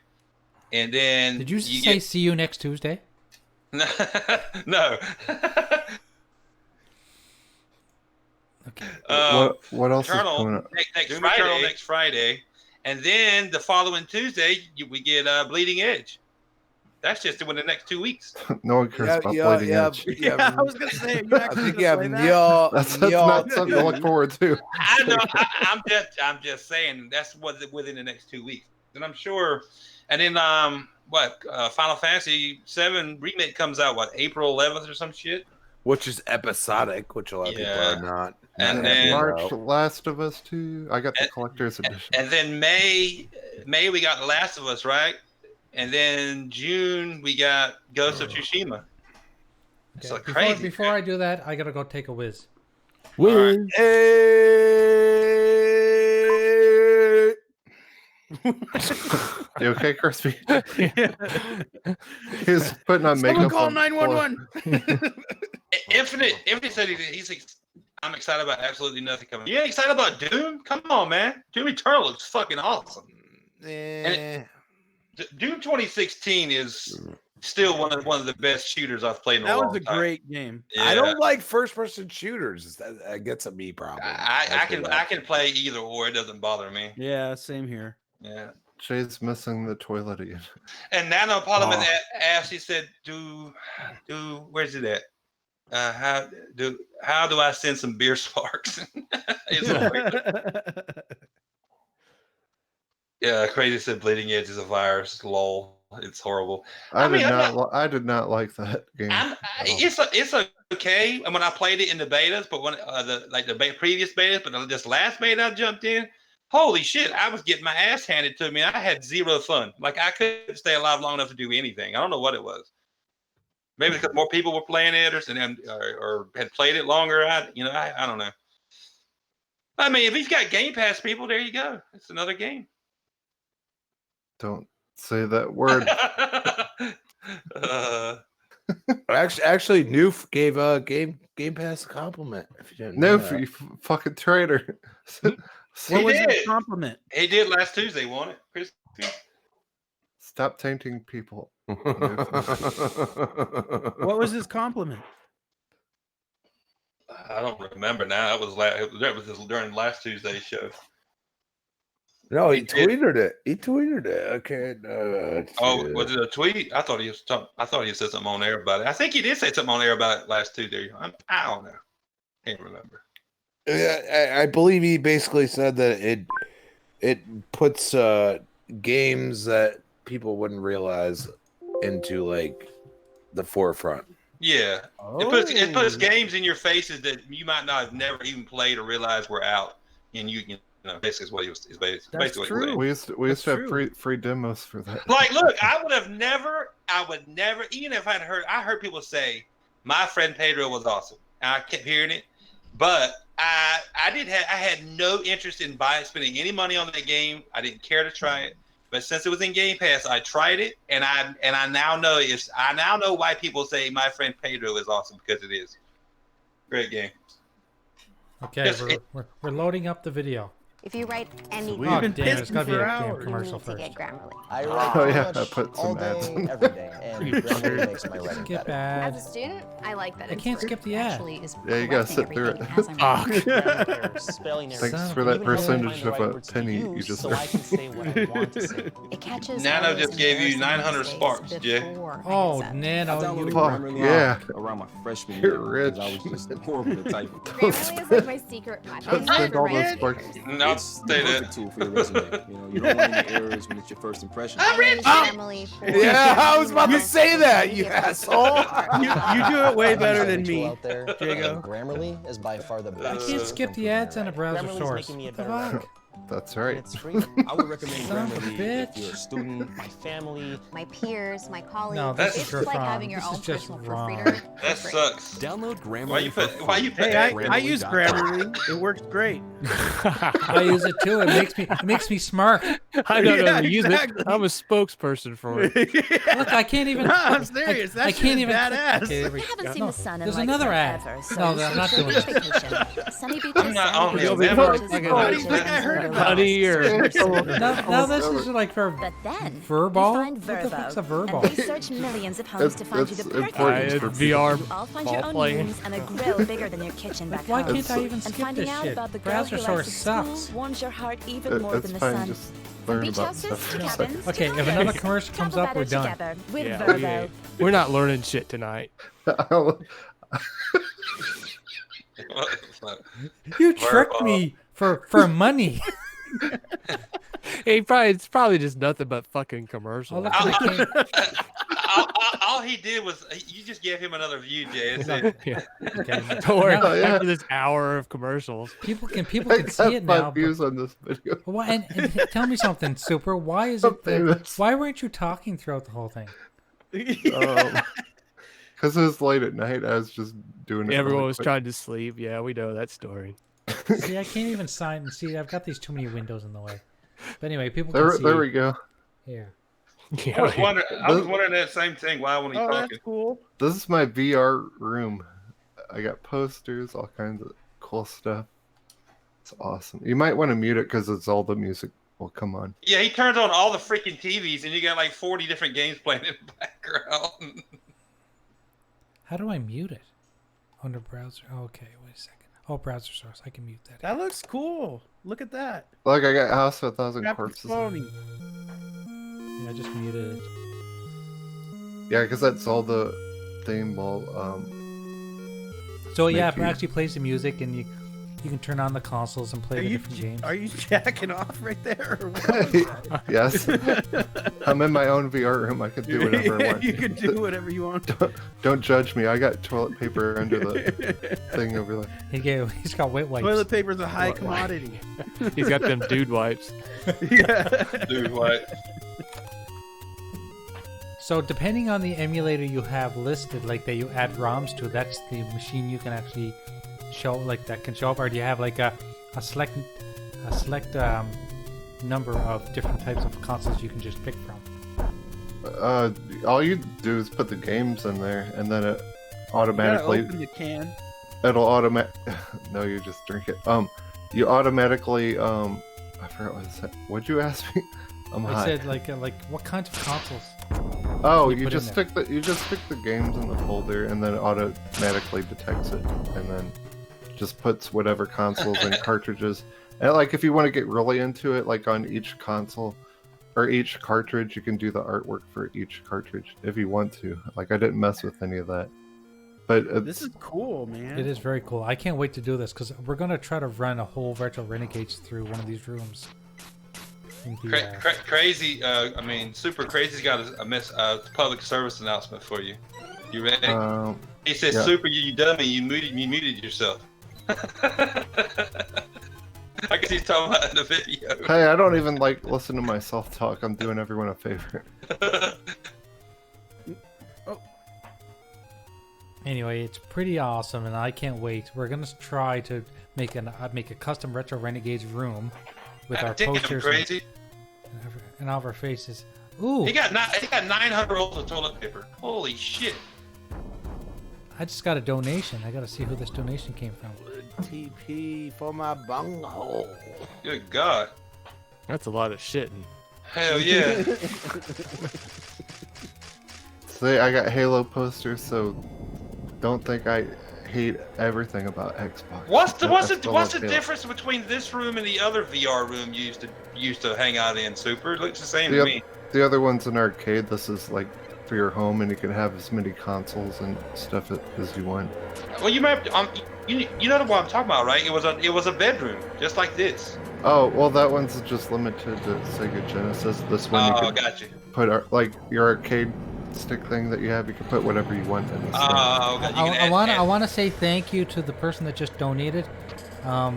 E: and then
A: Did you say see you next Tuesday?
E: No.
A: Okay.
D: What else
E: Eternal,
D: is coming up?
E: next Friday, and then the following Tuesday we get Bleeding Edge. That's just in the next 2 weeks.
D: No one cares about Bleeding Edge.
G: Yeah, I was gonna say. You
B: I think you
G: actually
B: have
G: gonna play
D: That's not something to look forward to.
E: I know. I'm just saying that's within the next 2 weeks, and I'm sure. And then Final Fantasy VII remake comes out April 11th or some shit.
B: Which is episodic, which a lot of people are not.
E: And then
D: March, Last of Us 2. I got the collector's edition.
E: And then May we got The Last of Us, right? And then June we got Ghost of Tsushima. It's
A: Okay.
E: like crazy.
A: Before I do that, I gotta go take a whiz.
B: Hey.
D: You okay, Crispy? He's putting on
G: Someone
D: makeup.
G: call
D: on
G: 911.
E: Infinite said I'm excited about absolutely nothing coming. You ain't excited about Doom? Come on, man. Doom Eternal looks fucking awesome. Doom 2016 is still one of the best shooters I've played in a long time.
G: That was a great game.
E: Yeah.
B: I don't like first-person shooters. That gets a me problem.
E: I can play either or. It doesn't bother me.
G: Yeah, same here.
E: Yeah.
D: Jay's missing the toilet again.
E: And Nano Parliament asked, he said, do where's it at? How do I send some beer sparks? Yeah, Crazy said Bleeding Edge is a virus. Lol. It's horrible.
D: I did not like that game.
E: It's okay. And when I played it in the betas, but when the previous betas, but this last beta I jumped in, holy shit! I was getting my ass handed to me. I had zero fun. Like I couldn't stay alive long enough to do anything. I don't know what it was. Maybe because more people were playing it, or had played it longer. I don't know. I mean, if you've got Game Pass people, there you go. It's another game.
D: Don't say that word.
B: Actually, Noof gave Game Pass a compliment. If you didn't know
D: Noof,
B: that.
D: you fucking traitor.
G: What was the compliment?
E: He did last Tuesday, wasn't it, Chris?
D: Stop tainting people.
G: What was his compliment?
E: I don't remember now. That was during last Tuesday's show.
B: No, he tweeted it. Okay.
E: Was it a tweet? I thought he said something on air about it. I think he did say something on air about it last Tuesday. I don't know. Can't remember.
B: I believe he basically said that it puts games that people wouldn't realize into like the forefront.
E: Yeah, it puts games in your faces that you might not have never even played or realized were out, and you can You know, basically is what he was. Is basically
G: That's
E: what he was
G: true.
E: saying.
D: We used to have
G: true.
D: free demos for that.
E: Like, look, I would never, even if I heard people say my friend Pedro was awesome, and I kept hearing it, but I had no interest in spending any money on that game. I didn't care to try it, but since it was in Game Pass, I tried it, and I now know why people say my friend Pedro is awesome, because it is. Great game.
A: Okay, we're loading up the video.
J: If you write any
G: We've been
A: damn it, it's
G: pissing
A: gotta be
G: for
A: a damn
G: hours.
A: commercial
J: you need to
A: first.
J: get Grammarly.
K: I write
D: Oh, yeah,
K: pretty
D: I
K: much
D: put
K: all
D: some ads
K: day,
D: in.
K: every day, and Grammarly makes my writing
A: Skip
K: better.
A: ad.
J: As a student, I like that.
A: I can't skip the ad.
J: Actually is
D: Yeah, you gotta
J: correcting
D: sit through it.
J: everything as I'm writing.
K: Spelling errors.
D: Thanks
A: Son
D: for
A: of
D: that
A: a-
D: percentage of a penny you just
K: so I can say what I want to say.
J: It catches
E: Nano
J: errors
E: just
J: and
E: gave you
J: errors and
E: 900
J: mistakes
E: sparks, Jay.
J: before I
A: Oh,
J: hit send.
A: Nano, you
D: Fuck, yeah.
L: around my freshman
D: You're
L: year because
D: rich.
L: I was just horrible to type.
J: Grammarly is like my secret weapon
D: Don't spend
J: for
D: all
J: writing
D: those sparks.
J: papers.
E: No,
L: It's the
E: say that.
L: perfect tool for your resume. You know, you don't want any errors when it's your first impression.
J: I use Grammarly for
B: Yeah, I was about to say that, you asshole.
G: You do it way better than
K: Tool
G: me,
K: out there,
G: Jago.
K: Grammarly is by far the
A: I
K: best.
A: can't skip the ads on a browser
K: Grammarly's
A: source.
K: making me a
A: What the
K: better
A: fuck?
D: That's
K: And
D: right.
K: it's free.
L: I would recommend
A: Son of a
L: Grammarly
A: bitch.
L: if you're a student.
K: My family.
J: my peers, my colleagues.
A: No, this
J: it's
A: is just
J: like
A: wrong.
J: having your
A: This is
J: own
A: just
J: personal
A: wrong.
J: proofreader. for
E: That
J: free.
E: sucks.
I: Download Grammarly.
E: Why you put
G: Hey,
E: that?
G: I use Grammarly. It works great.
A: I use it too. It makes me smart.
I: I don't
G: Yeah,
I: know. Use it.
G: exactly.
I: I'm a spokesperson for it.
A: Look, I can't even.
G: No, I'm serious. That
A: I
G: shit
A: can't
G: is
A: even.
G: badass.
A: Okay, there we
J: I haven't
A: go.
J: seen
A: No,
J: the sun in
A: there's
J: like
A: another ad.
J: forever, so
A: No, I'm not doing it.
J: vacation. Sunny beaches,
E: I'm not
J: sandy
E: on
J: beaches,
E: it.
I: Never-
J: beaches,
I: like a-
J: beaches,
G: How do you think I heard
J: beaches,
G: about
I: Honey,
J: beaches.
I: you're.
A: Now this is like for
J: But then
A: Verbal?
J: you find
A: What the
J: Verbo,
A: fuck's a
J: and
A: Verbal?
J: they search millions of homes to find you the
D: It's
J: perfect
D: important
I: It's
D: for
I: VR
J: You all find your
I: ball
J: own
I: playing.
J: rooms and a grill bigger than your kitchen back
A: Why
J: home.
A: can't I even
J: And
A: skip
J: finding
A: this
J: out
A: shit?
J: about the girl
A: Browser
J: who
A: source
J: likes at school
A: sucks.
J: warms your heart even more
D: It's
J: than the
D: fine.
J: sun.
D: Just
J: From
D: learn
J: beach
D: about
J: houses
D: stuff
J: to
D: for a
J: cabins
D: second.
J: to
A: Okay, if
J: condos,
A: another commercial comes
J: travel
A: up, we're
J: better
A: done.
J: together with
I: Yeah,
J: Verbo.
I: we're not learning shit tonight.
A: You tricked me for money.
I: It's probably just nothing but fucking
A: Oh,
I: commercials.
A: look, I can't-
E: All he did was you just gave him another view, Jay. That's it.
I: Yeah.
A: okay.
I: Don't worry.
D: Oh, yeah.
I: After this hour of commercials,
A: People can
D: I
A: see it
D: got
A: now.
D: 5 views on this video.
A: But why? And tell me something, Super. Why is
D: I'm
A: it?
D: famous.
A: Why weren't you talking throughout the whole thing?
D: Because it was late at night, I was just doing it.
I: everyone
D: really
I: was
D: quick.
I: trying to sleep. Yeah, we know that story.
A: See, I can't even sign. See, I've got these too many windows in the way. But anyway, people can
D: There,
A: see.
D: there we go.
A: Here.
E: I was wondering that same thing. Why when he
G: Oh,
E: talking?
G: that's cool.
D: This is my VR room. I got posters, all kinds of cool stuff. It's awesome. You might want to mute it because it's all the music will come on.
E: Yeah, he turns on all the freaking TVs, and you got like 40 different games playing in the background.
A: How do I mute it? Under browser. Okay, wait a second. Oh, browser source. I can mute that.
G: That looks cool. Look at that.
D: Look, I got House of a Thousand
G: Graphics
D: Corpses.
G: phony.
A: Yeah, I just muted it.
D: Yeah, because that's all the theme will.
A: So yeah,
D: Make
A: it
D: you-
A: actually plays the music, and you can turn on the consoles and play
G: Are
A: the
G: you,
A: different games.
G: are you jacking off right there? Or what?
D: Yes. I'm in my own VR room. I can do whatever I want.
G: You can do whatever you want.
D: Don't judge me. I got toilet paper under the thing over there.
A: He's got wet wipes.
G: Toilet paper's a high commodity.
I: He's got them dude wipes.
G: Yeah.
E: Dude, what?
A: So depending on the emulator you have listed, like that you add ROMs to, that's the machine you can actually show, like that can show up. Or do you have like a select number of different types of consoles you can just pick from?
D: All you do is put the games in there, and then it
G: You gotta
D: automatically
G: open the can.
D: it'll automatic. No, you just drink it. You automatically I forgot what I said. What'd you ask me? I'm
A: I
D: high.
A: said like what kinds of consoles?
D: Oh,
A: you
D: you
A: put
D: just
A: in there?
D: stick the games in the folder, and then it automatically detects it, and then just puts whatever consoles and cartridges. And like if you want to get really into it, like on each console or each cartridge, you can do the artwork for each cartridge if you want to. Like I didn't mess with any of that. But
G: This is cool, man.
A: It is very cool. I can't wait to do this because we're gonna try to run a whole Retro Renegades through one of these rooms. In VR.
E: Crazy. I mean, Super Crazy's got a public service announcement for you. You ready? He says,
D: yeah.
E: "Super, you dummy! You muted yourself." I guess he's talking about in the video.
D: Hey, I don't even like listen to myself talk. I'm doing everyone a favor.
A: Anyway, it's pretty awesome, and I can't wait. We're gonna try to make a custom Retro Renegades room with our posters
E: crazy.
A: and all of our faces. Ooh!
E: He got 900 rolls of toilet paper. Holy shit!
A: I just got a donation. I gotta see who this donation came from.
B: TP for my bunghole.
E: Good God!
I: That's a lot of shitting.
E: Hell yeah!
D: See, I got Halo posters, so don't think I hate everything about Xbox.
E: What's the difference between this room and the other VR room you used to hang out in? Super, it looks the same to me.
D: The other one's an arcade. This is like for your home, and you can have as many consoles and stuff as you want.
E: Well, you might you know what I'm talking about, right? It was a bedroom just like this.
D: Oh well, that one's just limited to Sega Genesis. This one you can
E: got you.
D: put like your arcade stick thing that you have. You can put whatever you want in.
A: I want to say thank you to the person that just donated. I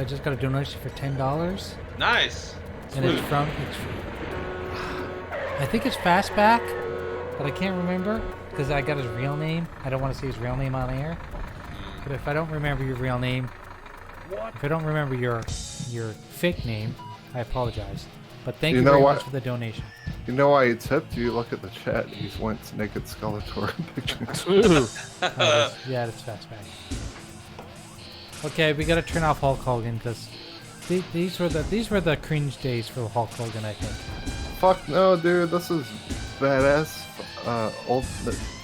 A: just got a donation for $10.
E: Nice.
A: And it's from I think it's Fastback, but I can't remember because I got his real name. I don't want to say his real name on air. But if I don't remember your real name, if I don't remember your fake name, I apologize. But thank you very much for the donation.
D: You know why he tipped you? Look at the chat. He's wants naked Skeletor pictures.
A: Yeah, that's Fastback. Okay, we gotta turn off Hulk Hogan because these were the cringe days for Hulk Hogan, I think.
D: Fuck no, dude. This is badass.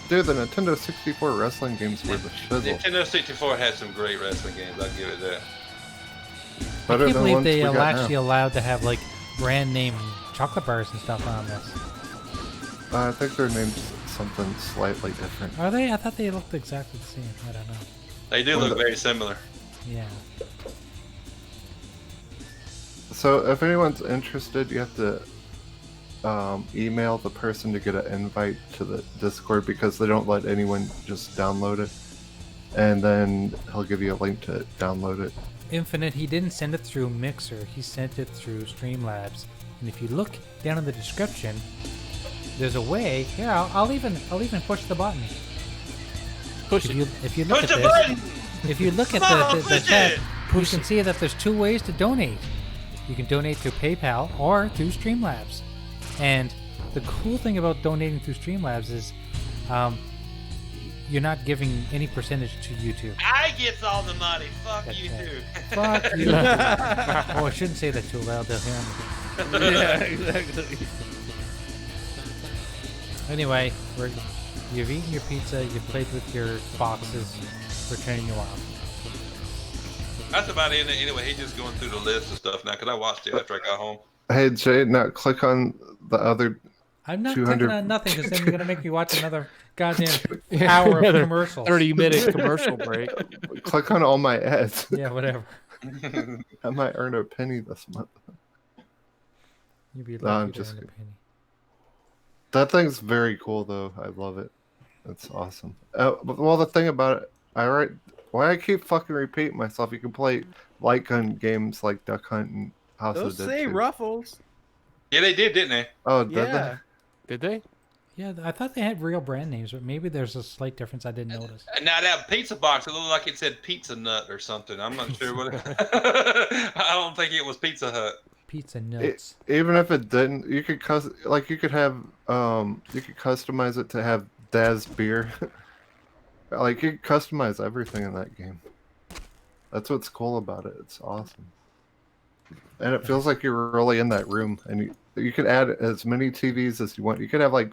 D: Dude, the Nintendo 64 wrestling games were the shizzle.
E: Nintendo 64 had some great wrestling games. I'll give it that.
A: I can't believe they actually allowed to have like brand name chocolate bars and stuff on this.
D: I think their name's something slightly different.
A: Are they? I thought they looked exactly the same. I don't know.
E: They do look very similar.
A: Yeah.
D: So if anyone's interested, you have to email the person to get an invite to the Discord because they don't let anyone just download it. And then he'll give you a link to download it.
A: Infinite, he didn't send it through Mixer. He sent it through Streamlabs. And if you look down in the description, there's a way. Here, I'll even push the button. If you look at this, if you look at the chat, you can see that there's two ways to donate. You can donate through PayPal or through Streamlabs. And the cool thing about donating through Streamlabs is you're not giving any percentage to YouTube.
E: I gets all the money. Fuck you too.
A: Fuck you. Oh, I shouldn't say that too loud. They'll hear me.
G: Yeah, exactly.
A: Anyway, you've eaten your pizza. You've played with your boxes. We're turning you off.
E: That's about it. Anyway, he's just going through the list of stuff now because I watched it after I got home.
D: Hey Jay, now click on the other.
A: I'm not clicking on nothing because then you're gonna make me watch another goddamn hour of commercials.
I: 30-minute commercial break.
D: Click on all my ads.
A: Yeah, whatever.
D: I might earn a penny this month.
A: You'd be
D: No, I'm
A: lucky to
D: just
A: earn a
D: kidding.
A: penny.
D: That thing's very cool though. I love it. It's awesome. Well, the thing about it, why I keep fucking repeating myself. You can play light gun games like Duck Hunt and House of the Dead.
G: Those say Ruffles.
E: Yeah, they did, didn't they?
D: Oh, did
G: Yeah.
I: Did they?
A: Yeah, I thought they had real brand names, but maybe there's a slight difference I didn't notice.
E: Now that pizza box, it looked like it said Pizza Nut or something. I'm not sure what. I don't think it was Pizza Hut.
A: Pizza Nuts.
D: Even if it didn't, you could have you could customize it to have Daz beer. Like you could customize everything in that game. That's what's cool about it. It's awesome. And it feels like you're really in that room, and you could add as many TVs as you want. You could have like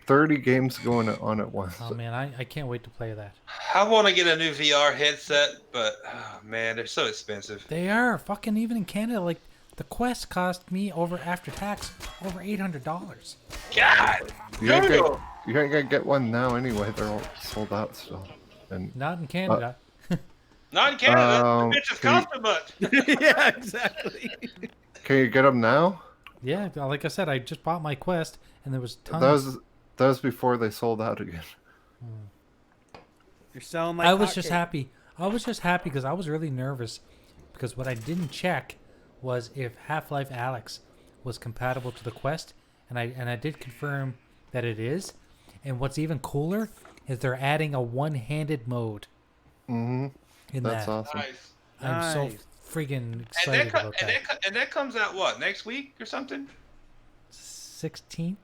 D: 30 games going on at once.
A: Oh man, I can't wait to play that.
E: I want to get a new VR headset, but oh, man, they're so expensive.
A: They are fucking even in Canada. Like the Quest cost me after tax over $800.
E: God,
D: You ain't gonna get one now anyway. They're all sold out still. And
A: Not in Canada.
E: Not in Canada. The bitches cost too much.
G: Yeah, exactly.
D: Can you get them now?
A: Yeah, like I said, I just bought my Quest, and there was tons.
D: That was before they sold out again.
G: You're selling like
A: I was just happy. I was just happy because I was really nervous because what I didn't check was if Half-Life Alyx was compatible to the Quest, and I did confirm that it is. And what's even cooler is they're adding a one-handed mode.
D: Mm-hmm. That's
A: that.
D: awesome.
E: Nice.
A: I'm so freaking excited about that.
E: And that comes out what, next week or something?
A: 16th?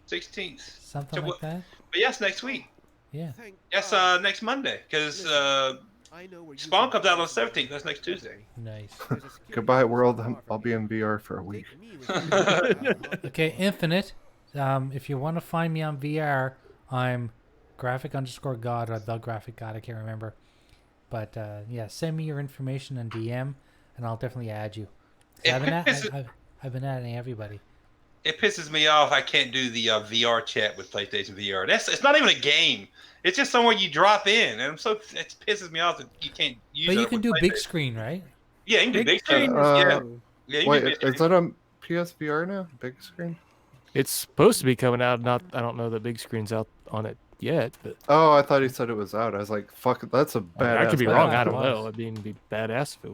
E: 16th.
A: Something like that.
E: But yes, next week.
A: Yeah.
E: Yes, next Monday, because Spawn comes out on the 17th. That's next Tuesday.
A: Nice.
D: Goodbye, world. I'll be in VR for a week.
A: Okay, Infinite. If you want to find me on VR, I'm graphic_god or the graphic god. I can't remember. But yeah, send me your information on DM, and I'll definitely add you. I've been adding everybody.
E: It pisses me off. I can't do the VR chat with PlayStation VR. It's not even a game. It's just somewhere you drop in, and it pisses me off that you can't use it.
A: But you can do big screen, right?
E: Yeah, you can do big screen.
D: Wait, is that on PSVR now? Big screen?
C: It's supposed to be coming out. I don't know the big screen's out on it yet. But
D: Oh, I thought he said it was out. I was like, fuck, that's a badass.
C: I could be wrong. I don't
A: was.
C: know. It'd be badass if it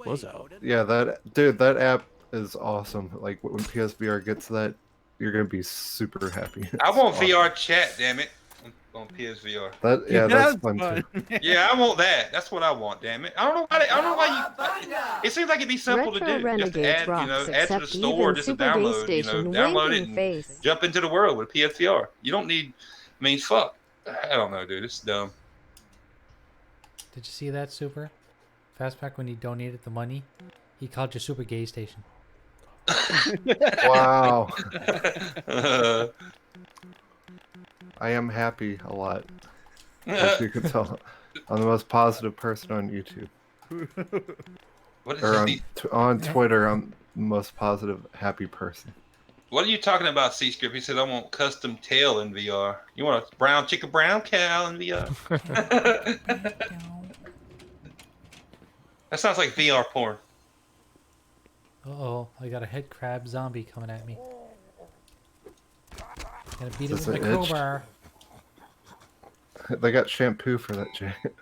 C: was out.
D: Yeah, that app is awesome. Like when PSVR gets that, you're gonna be super happy.
E: I want VR chat, damn it, on PSVR.
D: That's fun too.
E: Yeah, I want that. That's what I want, damn it. I don't know why you. It seems like it'd be simple to
M: Retro
E: do. Just to
M: Renegades
E: add to the store, just to download, download it and jump into the world with PSVR. You don't need. I mean, fuck. I don't know, dude. It's dumb.
A: Did you see that, Super? Fastback, when he donated the money, he called your Super Gay Station.
D: Wow. I am happy a lot. As you can tell, I'm the most positive person on YouTube. On Twitter, I'm the most positive, happy person.
E: What are you talking about, C-Script? He said, I want custom tail in VR. You want a brown cow in VR? That sounds like VR porn.
A: Uh-oh, I got a head crab zombie coming at me. Gotta beat it
D: Does
A: with my
D: it itch?
A: crowbar.
D: They got shampoo for that jacket.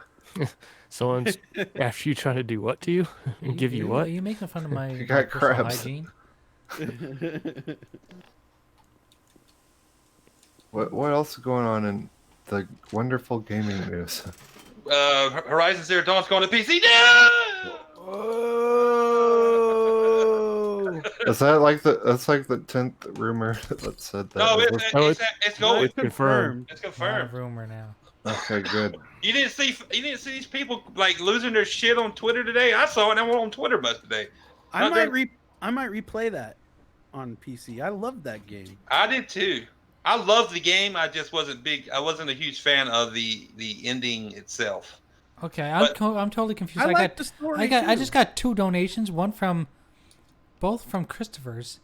C: Someone's after you trying to do what to you? And give you what?
A: Are you making fun of my
D: You got
A: personal
D: crabs.
A: hygiene?
D: What else is going on in the wonderful gaming news?
E: Horizon Zero Dawn's going to PC.
D: Is that like that's like the 10th rumor that said that?
E: No, it's going.
C: It's confirmed.
E: It's confirmed.
A: Not a rumor now.
D: Okay, good.
E: You didn't see these people like losing their shit on Twitter today. I saw it. I went on Twitter bus today.
G: I might replay that on PC. I loved that game.
E: I did too. I loved the game. I just wasn't big. I wasn't a huge fan of the ending itself.
A: Okay, I'm totally confused.
G: I like the story
A: I
G: too.
A: just got 2 donations. Both from Christopher's.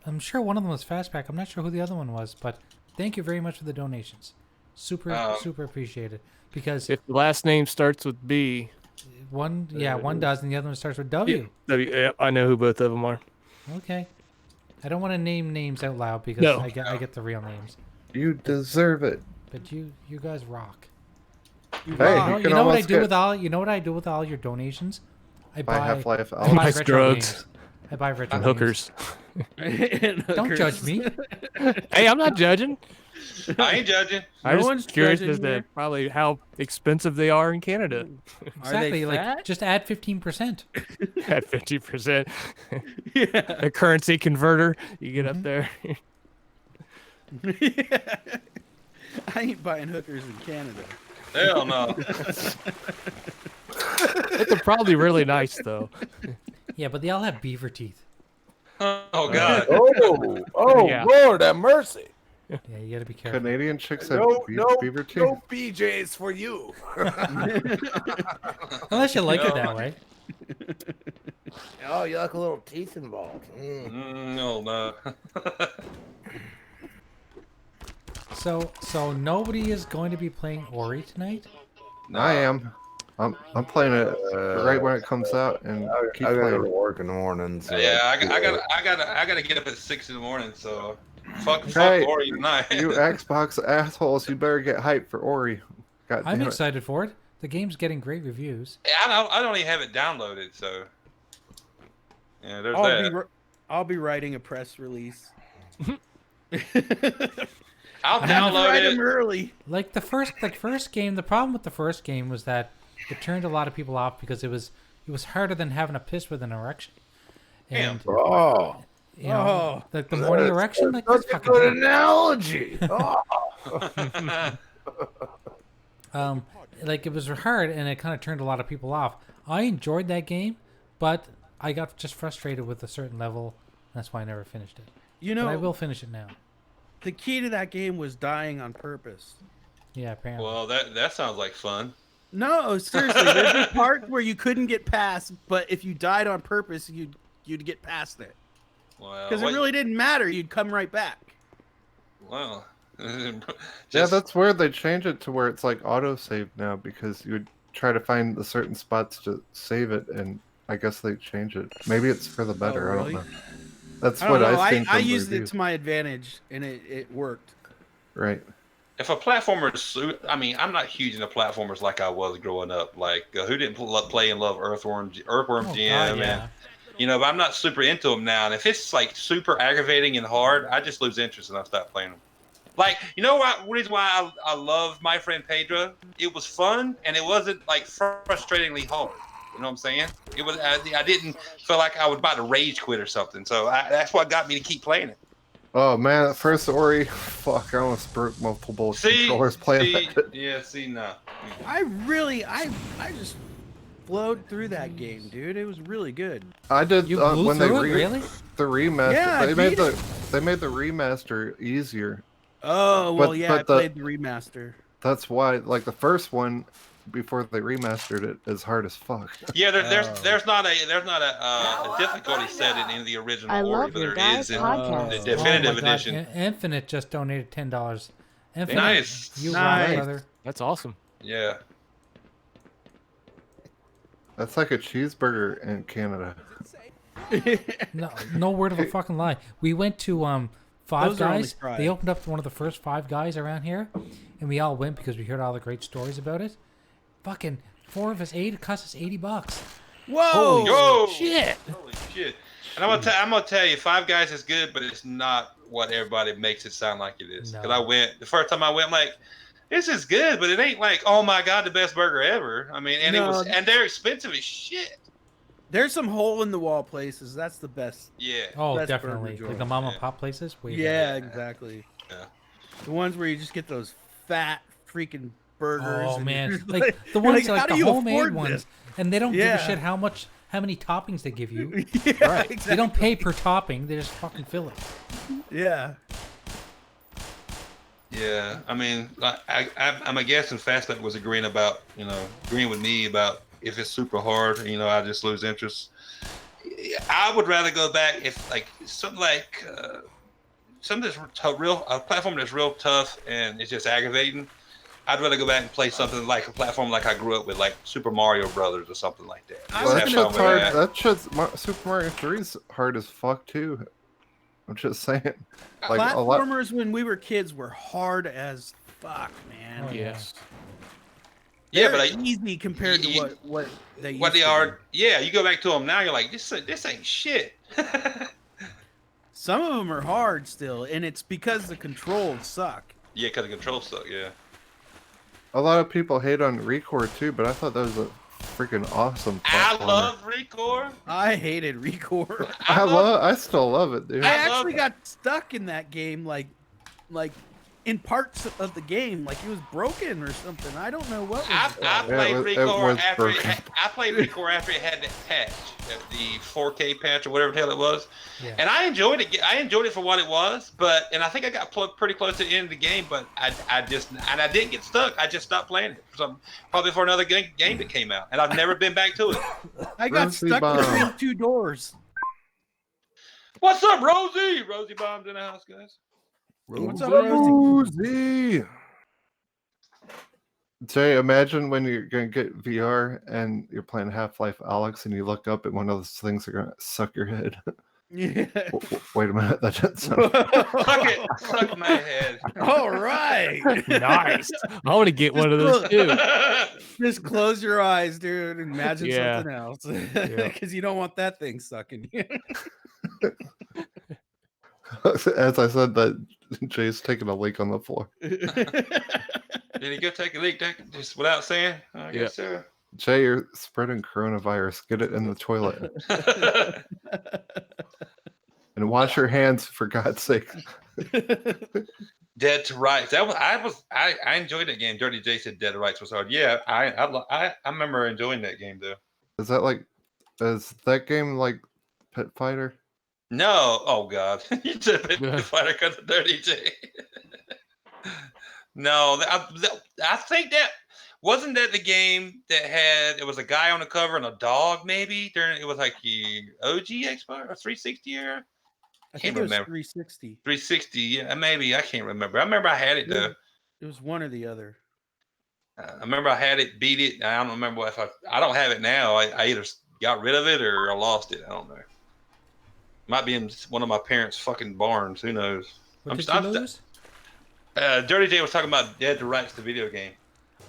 A: I'm sure one of them was Fastback. I'm not sure who the other one was, but thank you very much for the donations. Super appreciated. Because
C: if the last name starts with B,
A: one does, and the other one starts with W.
C: Yeah, I know who both of them are.
A: Okay. I don't want to name names out loud because I get the real names.
D: You deserve it.
A: But you guys rock.
D: You
A: know what I do with all your donations? I buy
D: Half-Life.
A: I buy retro
C: drugs.
A: games. I buy retro
C: And hookers.
A: Don't judge me.
C: Hey, I'm not judging.
E: I ain't judging.
C: I'm
G: one's
C: just curious
G: judging
C: as to
G: here.
C: probably how expensive they are in Canada.
A: Exactly. Like
G: fat?
A: just add 15%.
C: At 50%. Yeah. A currency converter. You get up there.
G: I ain't buying hookers in Canada.
E: Hell no.
C: They're probably really nice though.
A: Yeah, but they all have beaver teeth.
E: Oh God.
C: Yeah.
B: Lord have mercy.
A: Yeah, you gotta be careful.
D: Canadian chicks have beaver teeth.
B: No BJ's for you.
A: Unless you like it that way.
B: Oh, you like a little teeth involved.
E: No.
A: So nobody is going to be playing Ori tonight?
D: I am. I'm playing it right when it comes out, and keep
B: I gotta
D: playing.
B: go to work in the morning. So
E: Yeah, I gotta get up at 6 in the morning. So fuck
D: Hey,
E: Ori tonight.
D: you Xbox assholes! You better get hyped for Ori. God
A: I'm
D: damn it.
A: excited for it. The game's getting great reviews.
E: I don't even have it downloaded, so yeah, there's that.
G: I'll be writing a press release.
E: I'll download it
G: early.
A: Like the first game, the problem with the first game was that it turned a lot of people off because it was harder than having a piss with an erection. And you know, the morning erection, like that's
B: a good analogy.
A: Like it was hard and it kind of turned a lot of people off. I enjoyed that game, but I got just frustrated with a certain level. That's why I never finished it.
G: You know,
A: but I will finish it now.
G: The key to that game was dying on purpose.
A: Yeah, apparently.
E: Well, that sounds like fun.
G: No, seriously, there's a part where you couldn't get past, but if you died on purpose, you'd get past it. Because it really didn't matter. You'd come right back.
E: Wow.
D: Yeah, that's where they change it to where it's like auto-save now, because you would try to find the certain spots to save it, and I guess they change it. Maybe it's for the better.
G: Really?
D: I don't know. That's
G: I
D: what
G: don't know.
D: I think.
G: I used it to my advantage, and it worked.
D: Right.
E: If a platformer is, I mean, I'm not huge into platformers like I was growing up. Like, who didn't play and love Earthworm Jim?
A: God, yeah.
E: And, you know, but I'm not super into them now. And if it's like super aggravating and hard, I just lose interest and I stop playing them. Like, you know what? Reason why I love My Friend Pedro? It was fun and it wasn't like frustratingly hard. You know what I'm saying? It was. I didn't feel like I was about to rage quit or something. So that's what got me to keep playing it.
D: Oh man, at first Ori, fuck, I almost broke multiple controllers playing that.
E: Yeah, no.
G: I just flowed through that game, dude. It was really good.
D: I did when they
A: really?
D: The remaster.
G: Yeah,
D: they made the remaster easier.
G: Oh well, I played the remaster.
D: That's why, like the first one, before they remastered it, is hard as fuck.
E: Yeah, there's not a difficulty setting in the original Ori, but there is in the definitive edition.
A: Infinite just donated $10. Infinite,
E: nice.
A: You rock, brother.
I: That's awesome.
E: Yeah.
D: That's like a cheeseburger in Canada.
A: No word of a fucking lie. We went to Five Guys. They opened up one of the first Five Guys around here, and we all went because we heard all the great stories about it. Fucking 4 of us ate. It cost us $80.
G: Whoa!
E: Holy
A: shit!
E: Holy shit! And I'm gonna tell you, Five Guys is good, but it's not what everybody makes it sound like it is. Because I went the first time I went, I'm like, this is good, but it ain't like, oh my god, the best burger ever. I mean, and they're expensive as shit.
G: There's some hole in the wall places. That's the best.
E: Yeah.
A: Oh,
G: best
A: definitely. Like the mom and pop places.
G: Yeah, exactly.
E: Yeah.
G: The ones where you just get those fat freaking burgers.
A: Oh
G: and
A: man, like the ones like the homemade ones, and they don't give a
G: Yeah.
A: shit how many toppings they give you.
G: Yeah,
A: right?
G: exactly.
A: They don't pay per topping. They just fucking fill it.
G: Yeah.
E: Yeah, I mean, I'm guessing Fastback was agreeing with me about if it's super hard, I just lose interest. I would rather go back if like something like something that's a platform that's real tough and it's just aggravating. I'd rather go back and play something like a platform like I grew up with, like Super Mario Brothers or something like that.
D: Well, that shit's hard. That shit's Super Mario 3's hard as fuck too. I'm just saying. Like
G: platformers when we were kids were hard as fuck, man.
A: Oh, yes.
E: Yeah,
G: They're
E: but
G: easy compared to what they used
E: what they
G: to
E: are.
G: be.
E: Yeah, you go back to them now, you're like, this ain't shit.
G: Some of them are hard still, and it's because the controls suck.
E: Yeah, because the controls suck. Yeah.
D: A lot of people hate on Recore too, but I thought that was a freaking awesome platformer.
E: I love Recore.
G: I hated Recore.
D: I still love it, dude.
G: I actually got stuck in that game, like in parts of the game, like it was broken or something. I don't know what.
E: I played Recore after it had that patch, the 4K patch or whatever the hell it was, and I enjoyed it. I enjoyed it for what it was, and I think I got pretty close to the end of the game, but I didn't get stuck. I just stopped playing it. Probably for another game that came out, and I've never been back to it.
G: I got stuck between two doors.
E: What's up, Rosie? Rosie Bomb's in the house, guys.
G: What's up, Rosie?
D: Jay, imagine when you're gonna get VR and you're playing Half-Life Alyx and you look up and one of those things are gonna suck your head.
G: Yeah.
D: Wait a minute, that didn't sound.
E: Suck my head.
G: All right.
C: Nice. I want to get one of those too.
G: Just close your eyes, dude, and imagine
C: Yeah.
G: something else. Because you don't want that thing sucking you.
D: As I said, that Jay's taking a leak on the floor.
E: Did he go take a leak just without saying? I guess so.
D: Jay, you're spreading coronavirus. Get it in the toilet. And wash your hands, for God's sake.
E: Dead to Rights. I enjoyed that game. Dirty J said Dead to Rights was hard. Yeah, I remember enjoying that game though.
D: Is that game like Pit Fighter?
E: No, oh God, you said Pit Fighter because of Dirty J. No, I think that wasn't that the game that had it was a guy on the cover and a dog maybe during it was like the OG Xbox or 360 era.
G: I think it was 360.
E: 360, yeah, maybe I can't remember. I remember I had it though.
G: It was one or the other.
E: I remember I had it, beat it. I don't remember if I don't have it now. I either got rid of it or I lost it. I don't know. Might be in one of my parents' fucking barns. Who knows?
A: What did you lose?
E: Dirty J was talking about Dead to Rights, the video game.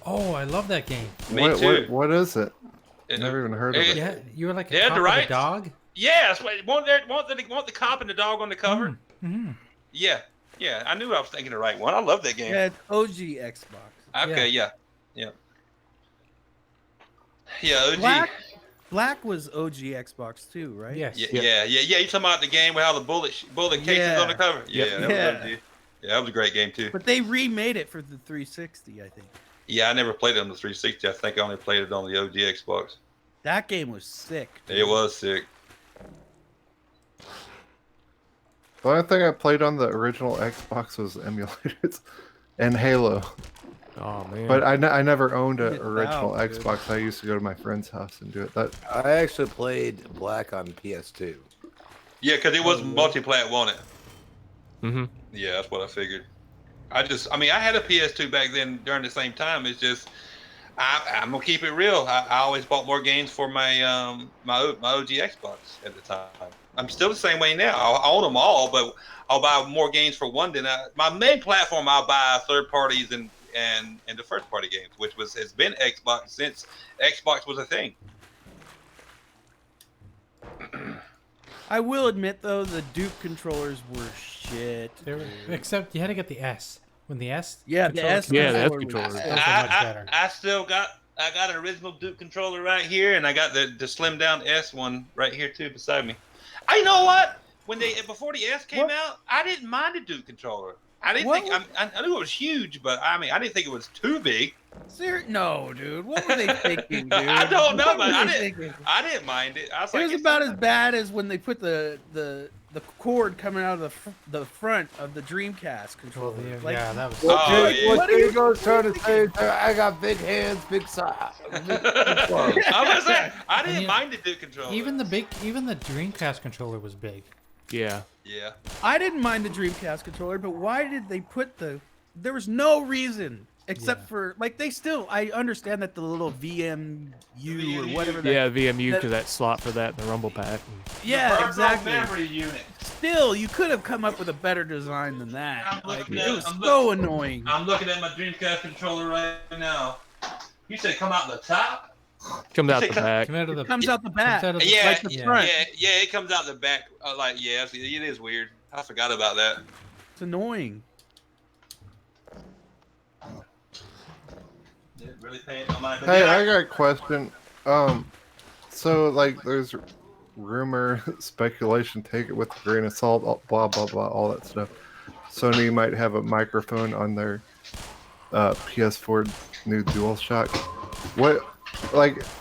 A: Oh, I love that game.
E: Me too.
D: What is it? Never even heard of it.
A: Yeah, you were like a
E: Dead
A: cop
E: to
A: with a
E: Rights?
A: dog.
E: Yes, want the cop and the dog on the cover?
A: Mm-hmm.
E: Yeah, I knew I was thinking the right one. I love that game.
G: Yeah, it's OG Xbox.
E: Okay, yeah. OG.
G: Black was OG Xbox too, right?
A: Yes.
E: Yeah. You talking about the game with how the bullet cases on the cover? Yeah, that was OG. Yeah, that was a great game too.
G: But they remade it for the 360, I think.
E: Yeah, I never played it on the 360. I think I only played it on the OG Xbox.
G: That game was sick. Dude.
E: It was sick.
D: The only thing I played on the original Xbox was emulators and Halo.
C: Oh man!
D: But I never owned an original Xbox. I used to go to my friend's house and do it.
B: I actually played Black on PS2.
E: Yeah, because it was multi-plat, wasn't it?
C: Mm-hmm.
E: Yeah, that's what I figured. I had a PS2 back then during the same time. It's just, I'm gonna keep it real. I always bought more games for my my OG Xbox at the time. I'm still the same way now. I own them all, but I'll buy more games for one than my main platform. I'll buy third parties and the first party games, which has been Xbox since Xbox was a thing.
G: I will admit though, the Duke controllers were shit.
A: Except you had to get the S. When the S.
G: The S.
C: Yeah, the S controller.
E: I got an original Duke controller right here, and I got the slim down S one right here too beside me. You know what? Before the S came out, I didn't mind the Duke controller. I didn't think I knew it was huge, but I didn't think it was too big.
G: No, dude. What were they thinking, dude?
E: I don't know, but I didn't mind it. I was
G: it was about as bad as when they put the cord coming out of the front of the Dreamcast controller.
A: Yeah, that was.
B: What Jago's trying to say is I got big hands, big size.
E: I didn't mind the Duke controller.
A: Even the Dreamcast controller was big.
C: Yeah.
E: Yeah.
G: I didn't mind the Dreamcast controller, but why did they put there was no reason except for I understand that the little VMU or whatever.
C: Yeah, VMU to that slot for that, the Rumble Pack.
G: Yeah, exactly.
E: Memory unit.
G: Still, you could have come up with a better design than that. It was so annoying.
E: I'm looking at my Dreamcast controller right now. You said come out the top?
C: Comes out the back.
G: Comes out the back.
E: Front.
G: Yeah,
E: it comes out the back. It is weird. I forgot about that.
G: It's annoying.
E: Really paying no mind.
D: Hey, I got a question. So there's rumor, speculation, take it with a grain of salt, blah blah blah, all that stuff. Sony might have a microphone on their PS4 new DualShock. What?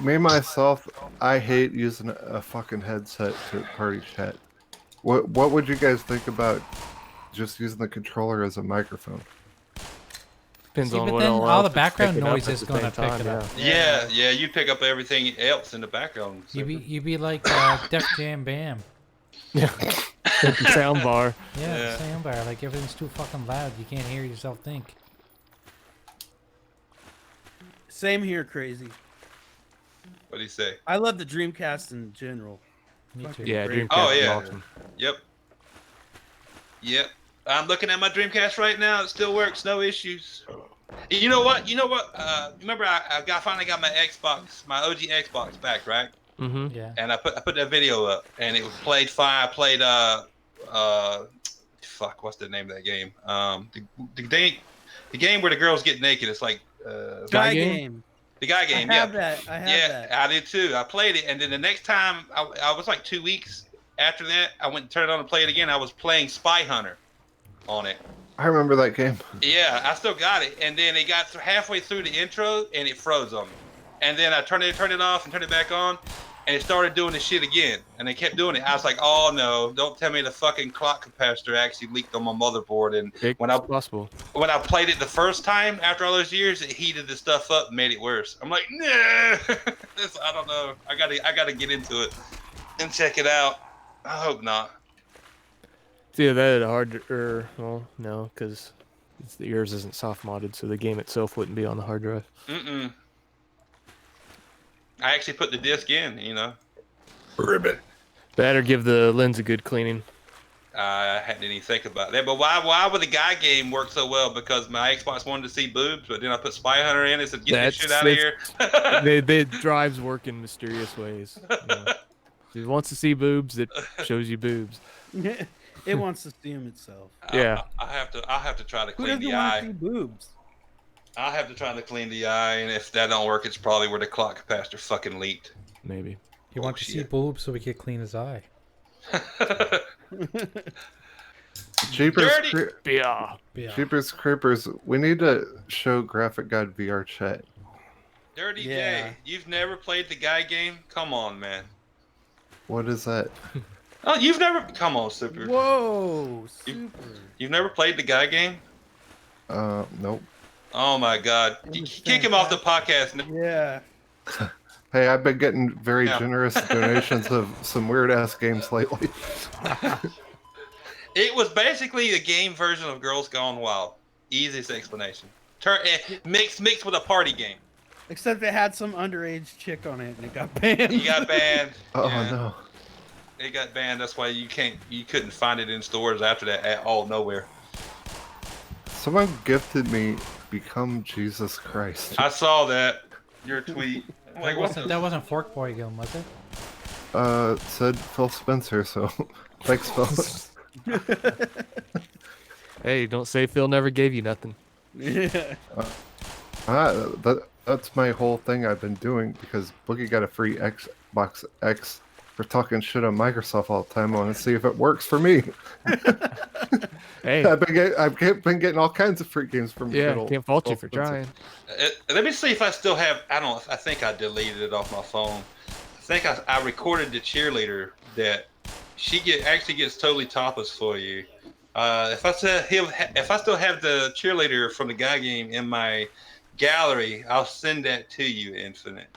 D: Me myself, I hate using a fucking headset to party chat. What would you guys think about just using the controller as a microphone?
C: Depends on
A: but
C: what
A: then all the
C: else
A: background
C: it's picking
A: noise
C: up
A: is
C: at the
A: going to
C: same
A: pick it
C: time,
A: up.
E: Yeah, you pick up everything else in the background. So.
A: You be like Def Jam Bam.
C: Yeah. Sound bar.
A: Yeah, sound bar. Like everything's too fucking loud. You can't hear yourself think.
G: Same here, crazy.
E: What do you say?
G: I love the Dreamcast in general.
A: Me too.
C: Yeah, Dreamcast
E: Oh
C: is
E: yeah.
C: awesome.
E: Yep. I'm looking at my Dreamcast right now. It still works, no issues. You know what? Remember I finally got my Xbox, my OG Xbox back, right?
C: Mm-hmm.
A: Yeah.
E: And I put that video up, and it played fine. I played fuck, what's the name of that game? The game where the girls get naked. It's like
G: Guy game.
E: The guy game.
G: I have that. I have that.
E: I did too. I played it, and then the next time I was like 2 weeks after that, I went and turned it on and played it again. I was playing Spy Hunter on it.
D: I remember that game.
E: Yeah, I still got it. And then it got halfway through the intro and it froze on me. And then I turned it off and turned it back on, and it started doing the shit again. And they kept doing it. I was like, oh no, don't tell me the fucking clock capacitor actually leaked on my motherboard. And when I played it the first time after all those years, it heated the stuff up and made it worse. I'm like, nah, I don't know. I gotta get into it and check it out. I hope not.
C: It's either that or hard, well, no, because yours isn't soft modded, so the game itself wouldn't be on the hard drive.
E: Mm-mm. I actually put the disc in, you know.
B: Ribbit.
C: That or give the lens a good cleaning.
E: I hadn't even think about that. But why would the guy game work so well? Because my Xbox wanted to see boobs, but then I put Spy Hunter in and said, get this shit out of here.
C: They drives work in mysterious ways. You know. If it wants to see boobs, it shows you boobs.
G: It wants to see them itself.
C: Yeah.
E: I'll have to try to
G: Who
E: clean
G: doesn't
E: the
G: want
E: eye.
G: to see boobs?
E: I'll have to try to clean the eye, and if that don't work, it's probably where the clock capacitor fucking leaked.
C: Maybe.
A: You want to see boobs so we can clean his eye.
D: Jeepers Creepers, we need to show Graphic Guide VR chat.
E: Dirty J, you've never played the guy game? Come on, man.
D: What is that?
E: Oh, you've never... Come on, Super.
G: Whoa, Super.
E: You've never played the guy game?
D: Nope.
E: Oh my God. You kick him off the podcast.
G: Yeah.
D: Hey, I've been getting very generous donations of some weird-ass games lately.
E: It was basically a game version of Girls Gone Wild. Easiest explanation. Mixed with a party game.
G: Except it had some underage chick on it and it got banned.
E: You got banned.
D: Oh
E: Yeah.
D: no.
E: It got banned. That's why you couldn't find it in stores after that at all, nowhere.
D: Someone gifted me Become Jesus Christ.
E: I saw that. Your tweet. I'm like, what?
A: That wasn't Fork Boy Game, was it?
D: It said Phil Spencer, so thanks, Phil.
C: Hey, don't say Phil never gave you nothing.
G: Yeah.
D: That's my whole thing I've been doing because Boogie got a free Xbox X for talking shit on Microsoft all the time. I want to see if it works for me.
C: Hey,
D: I've been getting all kinds of free games from.
C: Yeah, can't fault you for trying.
E: Let me see if I still have. I think I deleted it off my phone. I think I recorded the cheerleader that she actually gets totally topless for you. If I still have the cheerleader from the guy game in my gallery, I'll send that to you, Infinite.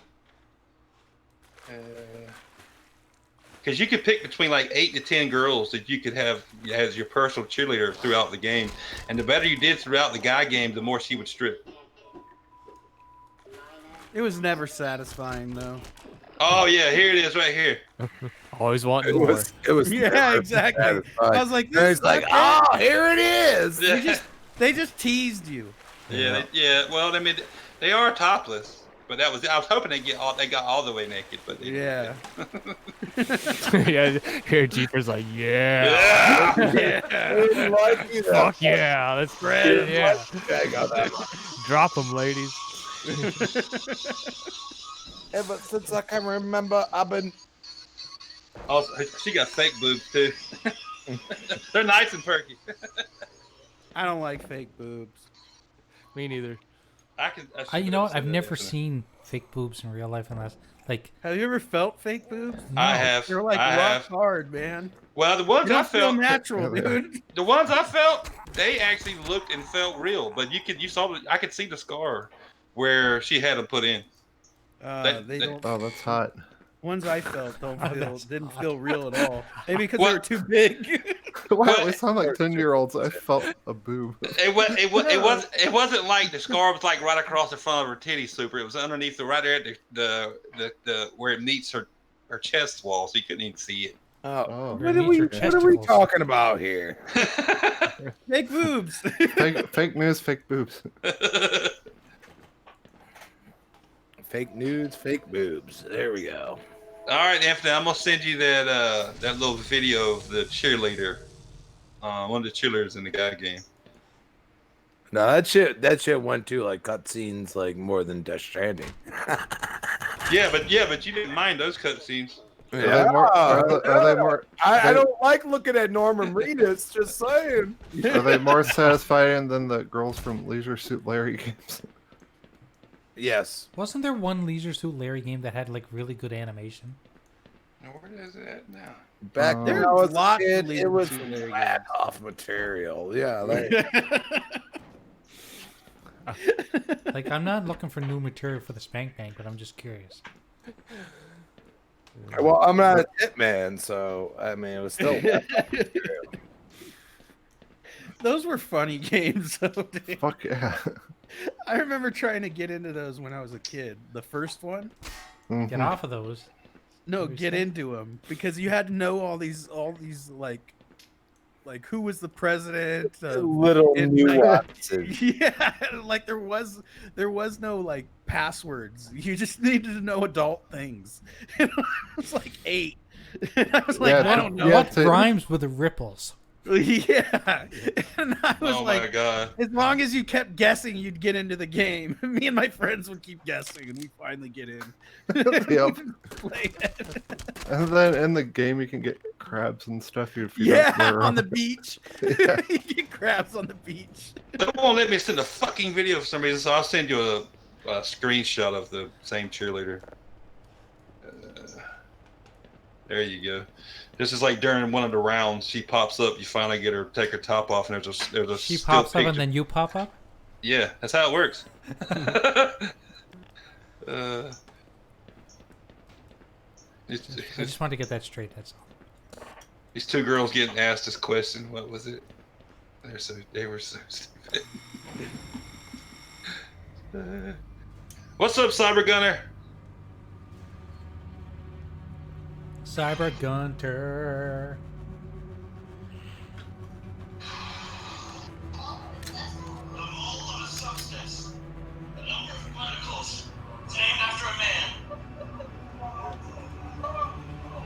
E: Because you could pick between like 8 to 10 girls that you could have as your personal cheerleader throughout the game, and the better you did throughout the guy game, the more she would strip.
G: It was never satisfying though.
E: Oh yeah, here it is, right here.
C: Always wanting
B: It
C: more.
B: was
G: Yeah, exactly. I was like, this
B: it's like, oh, here it is.
G: They just teased you.
E: Yeah. Well, I mean, they are topless, but I was hoping they got all the way naked, but they
G: Yeah.
C: Yeah, here Jeepers like, yeah. Fuck yeah, that's great. Yeah. Drop them, ladies.
B: Ever since I can remember, I've been.
E: Oh, she got fake boobs too. They're nice and perky.
G: I don't like fake boobs.
C: Me neither.
A: You know what? I've never seen fake boobs in real life unless, like.
G: Have you ever felt fake boobs?
A: No.
E: I have.
G: They're like rock hard, man.
E: Well, the ones
G: They
E: I
G: don't feel
E: felt
G: natural, dude.
E: The ones I felt, they actually looked and felt real. But I could see the scar where she had them put in.
G: They don't.
D: Oh, that's hot.
G: Ones I felt didn't feel real at all. Maybe because they were too big.
D: Wow, we sound like 10-year-olds. I felt a boob.
E: It wasn't like the scar was like right across the front of her titty, Super. It was underneath right there at the where it meets her her chest wall, so you couldn't even see it.
B: Oh,
A: Underneath
B: what are we
A: her chesticles.
B: talking about here?
G: Fake boobs.
D: Fake news, fake boobs.
B: Fake nudes, fake boobs. There we go.
E: All right, Anthony, I'm gonna send you that that little video of the cheerleader, one of the cheerleaders in the guy game.
B: No, that shit went to like cutscenes like more than Death Stranding.
E: Yeah, but you didn't mind those cutscenes.
B: Yeah,
D: Are they more?
B: I don't like looking at Norman Reedus. Just saying.
D: Are they more satisfying than the girls from Leisure Suit Larry games?
B: Yes.
A: Wasn't there one Leisure Suit Larry game that had like really good animation?
E: Where is it at now?
B: Back then,
G: There's
B: I was a
G: lots of
B: kid,
G: Leisure
B: it was
G: Suit Larry
B: flat
G: games.
B: off material. Yeah.
A: Like, I'm not looking for new material for the Spank Bank, but I'm just curious.
B: Well, I'm not a tip man, so I mean, it was still.
G: Those were funny games. Though, dude.
D: Fuck yeah.
G: I remember trying to get into those when I was a kid. The first one.
A: Get off of those.
G: No, get into them because you had to know all these like who was the president.
B: Little nuances.
G: Yeah, like there was no like passwords. You just needed to know adult things. And I was like 8. And I was like,
D: Yeah,
G: I don't know.
A: What rhymes with the ripples?
G: Yeah, and I was
E: Oh
G: like,
E: my god!
G: as long as you kept guessing, you'd get into the game. Me and my friends would keep guessing, and we finally get in.
D: Yep.
G: Play it.
D: And then in the game, you can get crabs and stuff. If you
G: Yeah,
D: don't
G: on the beach.
D: Yeah.
G: You get crabs on the beach.
E: They won't let me send a fucking video for some reason, so I'll send you a screenshot of the same cheerleader. There you go. This is like during one of the rounds, she pops up. You finally get her take her top off, and there's a
A: She
E: still
A: pops up
E: picture.
A: and then you pop up?
E: Yeah, that's how it works.
A: I just wanted to get that straight, that's all.
E: These two girls getting asked this question. What was it? They were so stupid. What's up, Cyber Gunner?
A: Cyber Gunter.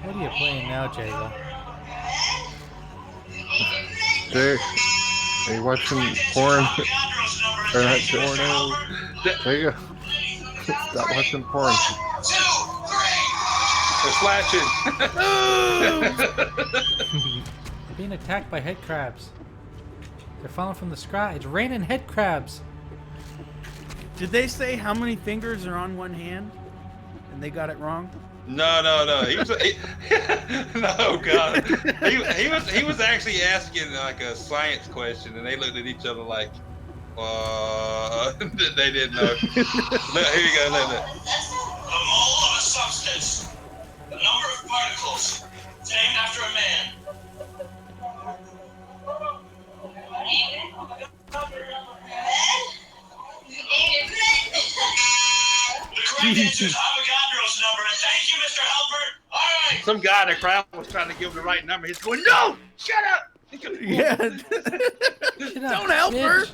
A: What are you playing now, Jago?
D: Are you watching porn? Or not porno? There you go. Stop watching porn.
E: They're flashing.
A: They're being attacked by head crabs. They're falling from the sky. It's raining head crabs.
G: Did they say how many fingers are on one hand? And they got it wrong?
E: No. He was no God. He was actually asking like a science question, and they looked at each other like, they didn't know. Look, here you go. Look.
M: The mole of a substance. The number of particles. It's named after a man. The correct answer is Avogadro's number. And thank you, Mr. Helper. All right.
E: Some guy in the crowd was trying to give him the right number. He's going, no, shut up.
G: Yeah. Don't help her.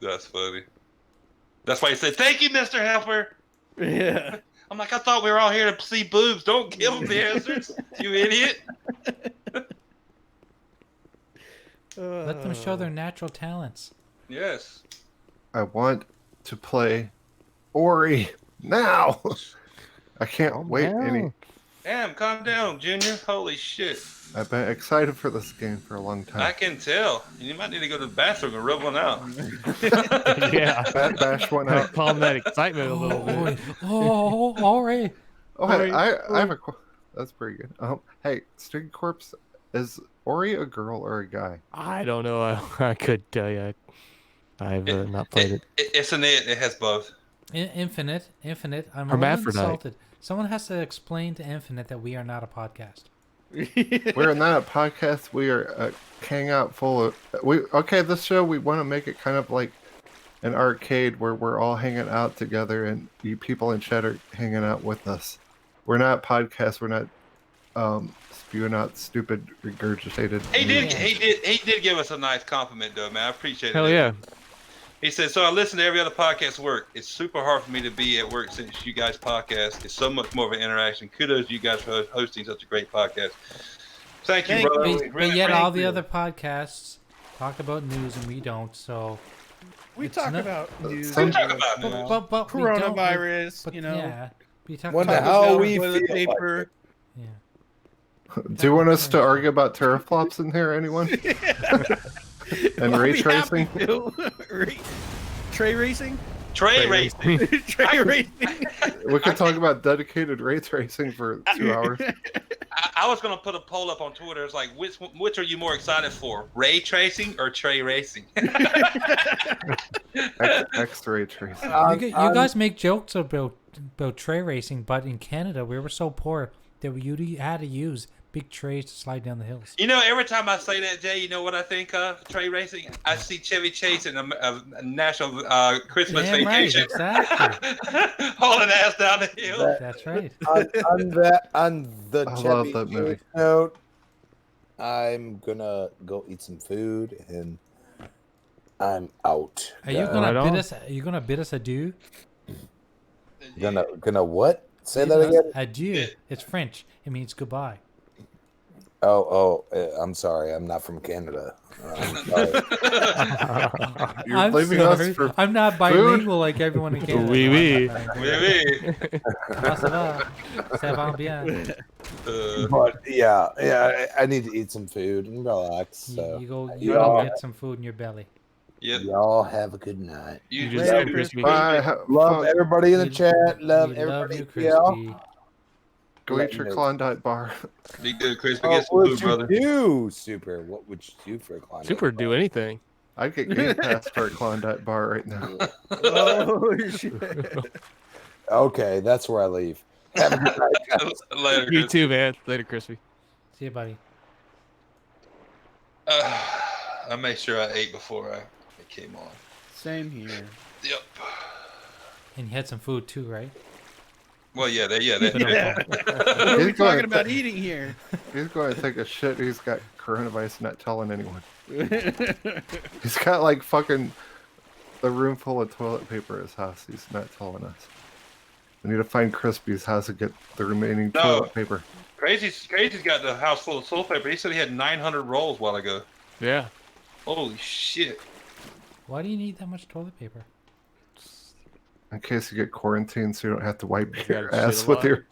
E: That's funny. That's why he said, thank you, Mr. Helper.
G: Yeah.
E: I'm like, I thought we were all here to see boobs. Don't give them the answers, you idiot.
A: Let them show their natural talents.
E: Yes.
D: I want to play Ori now. I can't wait any.
E: Damn, calm down, Junior. Holy shit.
D: I've been excited for this game for a long time.
E: I can tell. You might need to go to the bathroom and rub one out.
C: Yeah.
D: Bash one out.
C: Calm that excitement a little bit.
A: Oh, Ori.
D: Oh, hey, I have a. That's pretty good. Hey, Stinky Corpse, is Ori a girl or a guy?
C: I don't know. I could tell you. I've not played it.
E: It's an it. It has both.
A: Infinite. I'm a little
C: Hermaphrodite.
A: insulted. Someone has to explain to Infinite that we are not a podcast.
D: We're not a podcast. We are a hangout full of. Okay, this show we want to make it kind of like an arcade where we're all hanging out together, and you people in chat are hanging out with us. We're not podcasts. We're not spewing out stupid regurgitated.
E: He
D: news.
E: did give us a nice compliment though, man. I appreciate it.
C: Hell yeah.
E: He said, so I listen to every other podcast at work. It's super hard for me to be at work since you guys podcast. It's so much more of an interaction. Kudos to you guys for hosting such a great podcast. Thank you, brother.
A: But yet all the other podcasts talk about news and we don't, so...
G: We talk about news.
E: We talk about news.
A: But we don't,
G: coronavirus,
A: but,
G: you know.
A: Yeah. We talk
B: Wonder
A: about
B: how
G: about
B: we
G: toilet
B: feel
G: paper.
D: Do you want us to argue about teraflops in here, anyone? And
G: I'll
D: ray
G: be
D: tracing?
G: happy to. Tray racing?
E: Tray racing.
G: Tray racing.
D: We could talk about dedicated ray tracing for 2 hours.
E: I was gonna put a poll up on Twitter. It's like, which are you more excited for, ray tracing or tray racing?
D: X-ray tracing.
A: You guys make jokes about tray racing, but in Canada we were so poor that you had to use big trays to slide down the hills.
E: You know, every time I say that, Jay, you know what I think of tray racing? I see Chevy Chase in a national Christmas
A: Damn right,
E: vacation,
A: exactly.
E: hauling ass down the hill.
A: That's right.
B: On the
D: I love
B: Chevy
D: that movie.
B: Chase note, I'm gonna go eat some food and I'm out.
A: Are you gonna bid us? Are you gonna bid us adieu?
B: Gonna what? Say that again.
A: Adieu. It's French. It means goodbye.
B: I'm sorry. I'm not from Canada.
D: You're leaving us for
A: I'm not bilingual like everyone in Canada.
C: Oui, oui.
A: Ça va? Ça va bien.
B: But yeah, I need to eat some food and relax. So
A: You go
B: y'all,
A: get some food in your belly.
E: Yep.
B: y'all have a good night.
E: You
C: just said crispy.
B: Love everybody in the chat. Love
A: We
B: everybody.
A: you,
B: Yeah.
A: Crispy.
D: Go eat your Klondike bar.
E: Be good, Crispy.
B: What
E: Get some
B: would
E: food,
B: you
E: brother.
B: do, Super? What would you do for a Klondike?
C: Super do anything.
D: I'd get Game Pass for a Klondike bar right now.
G: Oh, shit.
B: Okay, that's where I leave. Have a good night, guys.
E: Later,
C: You
E: Chris.
C: too, man. Later, Crispy.
A: See you, buddy.
E: I made sure I ate before it came on.
G: Same here.
E: Yep.
A: And you had some food too, right?
E: Well, yeah.
G: What are we
D: He's going
G: talking
D: to-
G: about eating here?
D: He's going to take a shit. He's got coronavirus, not telling anyone. He's got like fucking a room full of toilet paper at his house. He's not telling us. We need to find Crispy's house and get the remaining toilet paper.
E: Crazy's got the house full of toilet paper. He said he had 900 rolls a while ago.
C: Yeah.
E: Holy shit.
A: Why do you need that much toilet paper?
D: In case you get quarantined, so you don't have to wipe
C: You
D: your
C: gotta
D: ass
C: shit a
D: with
C: lot.
D: your.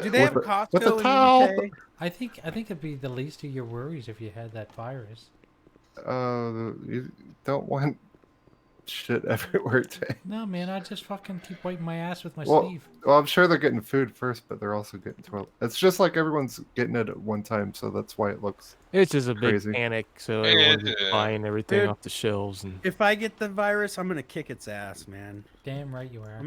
G: Do they have
D: with
G: Costco
D: with a
G: in
D: towel.
G: the UK?
A: I think it'd be the least of your worries if you had that virus.
D: You don't want shit everywhere, Jay.
A: No, man, I just fucking keep wiping my ass with my
D: Well,
A: sleeve.
D: well, I'm sure they're getting food first, but they're also getting toilet. It's just like everyone's getting it at one time, so that's why it looks.
C: It's just a big
D: Crazy.
C: panic, so everyone's just buying everything
G: Dude.
C: off the shelves. And
G: If I get the virus, I'm gonna kick its ass, man.
A: Damn right you are.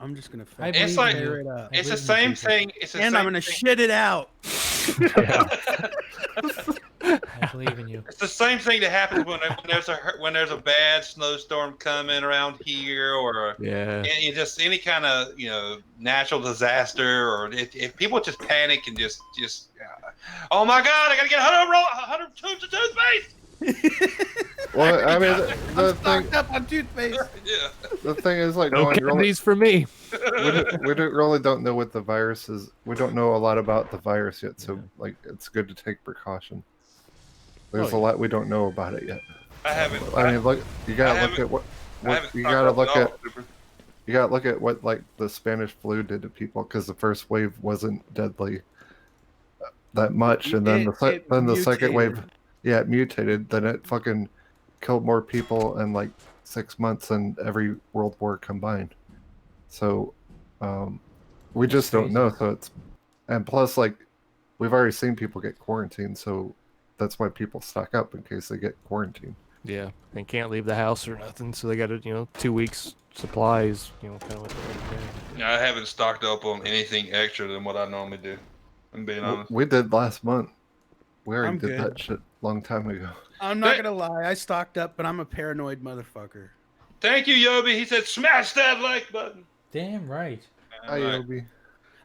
G: I'm just gonna
A: I
E: It's
A: believe
E: like
A: in you.
G: tear it up.
E: it's the
A: believe in
E: same
A: people.
E: thing. It's the
G: And
E: same
G: I'm gonna
E: thing.
G: shit it out.
A: I believe in you.
E: It's the same thing that happens when there's a bad snowstorm coming around here, or
C: yeah,
E: just any kind of natural disaster, or if people just panic and just oh my god, I gotta get 100 tubes of toothpaste.
D: Well, I mean, the
G: I'm
D: thing,
G: stocked up on toothpaste.
E: Yeah.
D: the thing is, like,
C: no
D: no one really,
C: candies for me.
D: we really don't know what the virus is. We don't know a lot about the virus yet, so like, it's good to take precaution. There's a lot we don't know about it yet.
E: I haven't.
D: I mean, look, you gotta
E: I
D: look at what
E: haven't
D: you
E: stocked
D: gotta
E: up
D: look
E: at
D: at.
E: all, Super.
D: You gotta look at what like the Spanish flu did to people, because the first wave wasn't deadly that much, and then the second wave, yeah, it mutated. Then it fucking killed more people in like 6 months than every world war combined. So we just don't know. So it's, and plus, like, we've already seen people get quarantined, so that's why people stock up in case they get quarantined.
C: Yeah, they can't leave the house or nothing, so they got to 2 weeks supplies. Kind of what they're
E: I haven't stocked up on anything extra than what I normally do. I'm being honest.
D: We did last month. We already
G: I'm
D: did
G: good.
D: that shit a long time ago.
G: I'm not gonna lie, I stocked up, but I'm a paranoid motherfucker.
E: Thank you, Yobi. He said, smash that like button.
A: Damn right.
D: Hi, Yobi.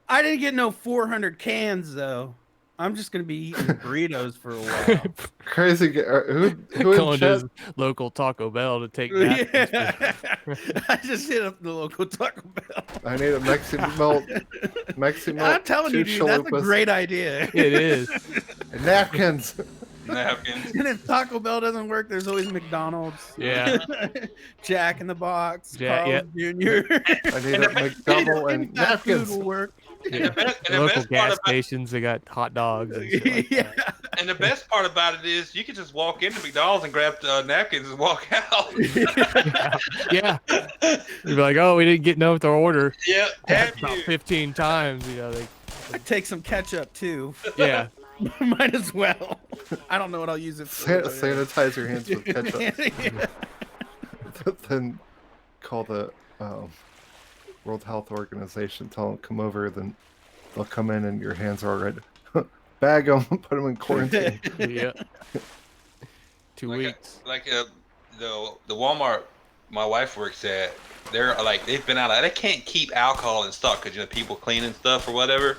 G: I didn't get no 400 cans though. I'm just gonna be eating burritos for a while.
D: Crazy. Who
C: Going
D: in
C: to
D: chat?
C: his local Taco Bell to take napkins.
G: Yeah. I just hit up the local Taco Bell.
D: I need a Mexican melt. Mexican melt.
G: I'm telling you, dude, that's a great idea.
C: It is.
D: Napkins.
E: Napkins.
G: And if Taco Bell doesn't work, there's always McDonald's.
C: Yeah.
G: Jack in the Box.
C: Jack,
G: Carl's Jr.
D: I need a McDouble and napkins.
G: Food will work.
E: And the
C: Local
E: best part
C: gas
E: about
C: stations, they got hot dogs. And shit like
G: Yeah.
E: and the best part about it is you can just walk into McDonald's and grab napkins and walk out.
C: yeah. You'd be like, oh, we didn't get no with our order.
E: Yeah, damn
C: About
E: you.
C: 15 times, you know.
G: Take some ketchup too.
C: Yeah.
G: Might as well. I don't know what I'll use it for.
D: Sanitize your hands with ketchup.
G: Yeah.
D: Then call the World Health Organization. Tell them come over. Then they'll come in and your hands are already bag them, put them in quarantine.
C: Yeah. 2 weeks.
E: The Walmart my wife works at, they're like they've been out. They can't keep alcohol in stock because people cleaning stuff or whatever,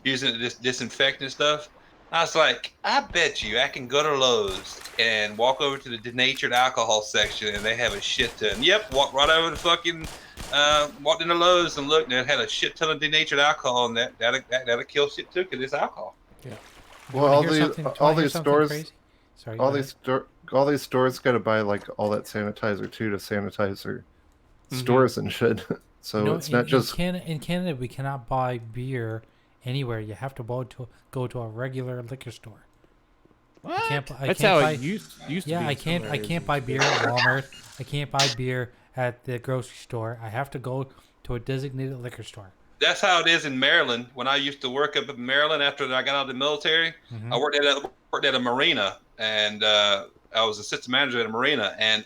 E: using this disinfectant stuff. I was like, I bet you I can go to Lowe's and walk over to the denatured alcohol section and they have a shit ton. Yep, walk right over the fucking, walked into Lowe's and looked and it had a shit ton of denatured alcohol and that'll kill shit too because it's alcohol.
A: Yeah.
D: Well, all these stores,
A: Sorry,
D: all these stores got to buy like all that sanitizer too to sanitize their stores and shit. So it's not just
A: in Canada. We cannot buy beer anywhere. You have to go to a regular liquor store.
G: What?
C: That's how it used to be.
A: Yeah, I can't buy beer at Walmart. I can't buy beer at the grocery store. I have to go to a designated liquor store.
E: That's how it is in Maryland. When I used to work up in Maryland after I got out of the military, I worked at a marina, and I was assistant manager at a marina. And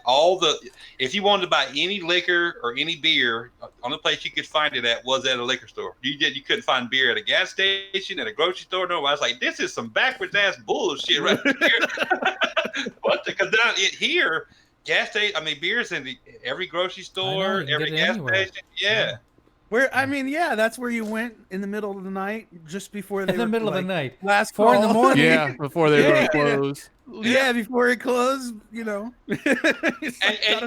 E: if you wanted to buy any liquor or any beer, only place you could find it at was at a liquor store. You couldn't find beer at a gas station, at a grocery store. No, I was like, this is some backwards ass bullshit right here. Because down here, beer's in every grocery store, every gas station. Yeah.
G: That's where you went in the middle of the night, just before they
A: in the middle of the night,
G: last
A: 4 in the morning.
C: Yeah, before they were closed.
G: Yeah, before it closed, and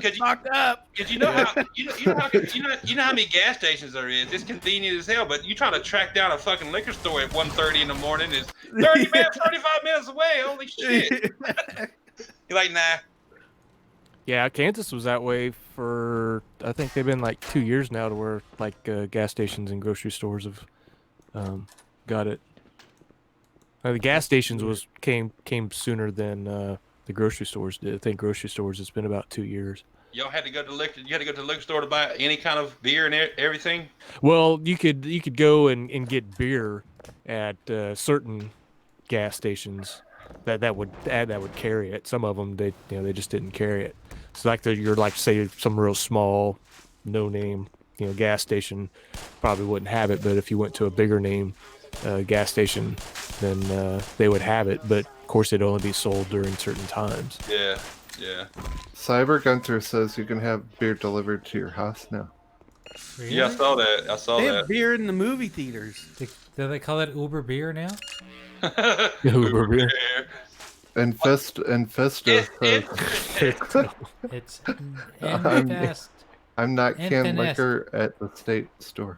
E: could
G: stocked up.
E: Because you know how many gas stations there is. It's convenient as hell, but you try to track down a fucking liquor store at 1:30 in the morning is 35 minutes away. Holy shit! You're like, nah.
C: Yeah, Kansas was that way for, I think they've been like 2 years now to where like gas stations and grocery stores have got it. The gas stations came sooner than the grocery stores did. I think grocery stores, it's been about 2 years.
E: Y'all had to go to you had to go to the liquor store to buy any kind of beer and everything?
C: Well, you could go and get beer at certain gas stations that would carry it. Some of them they just didn't carry it. So you're like say some real small, no name gas station probably wouldn't have it. But if you went to a bigger name gas station, then they would have it. But of course, it'd only be sold during certain times.
E: Yeah.
D: Cyber Gunter says you can have beer delivered to your house now.
A: Really?
E: Yeah, I saw that.
G: They have beer in the movie theaters.
A: Do they call it Uber beer now?
C: Uber beer.
D: And Fista.
A: It's
D: I'm not canned
A: Infest.
D: liquor at the state store.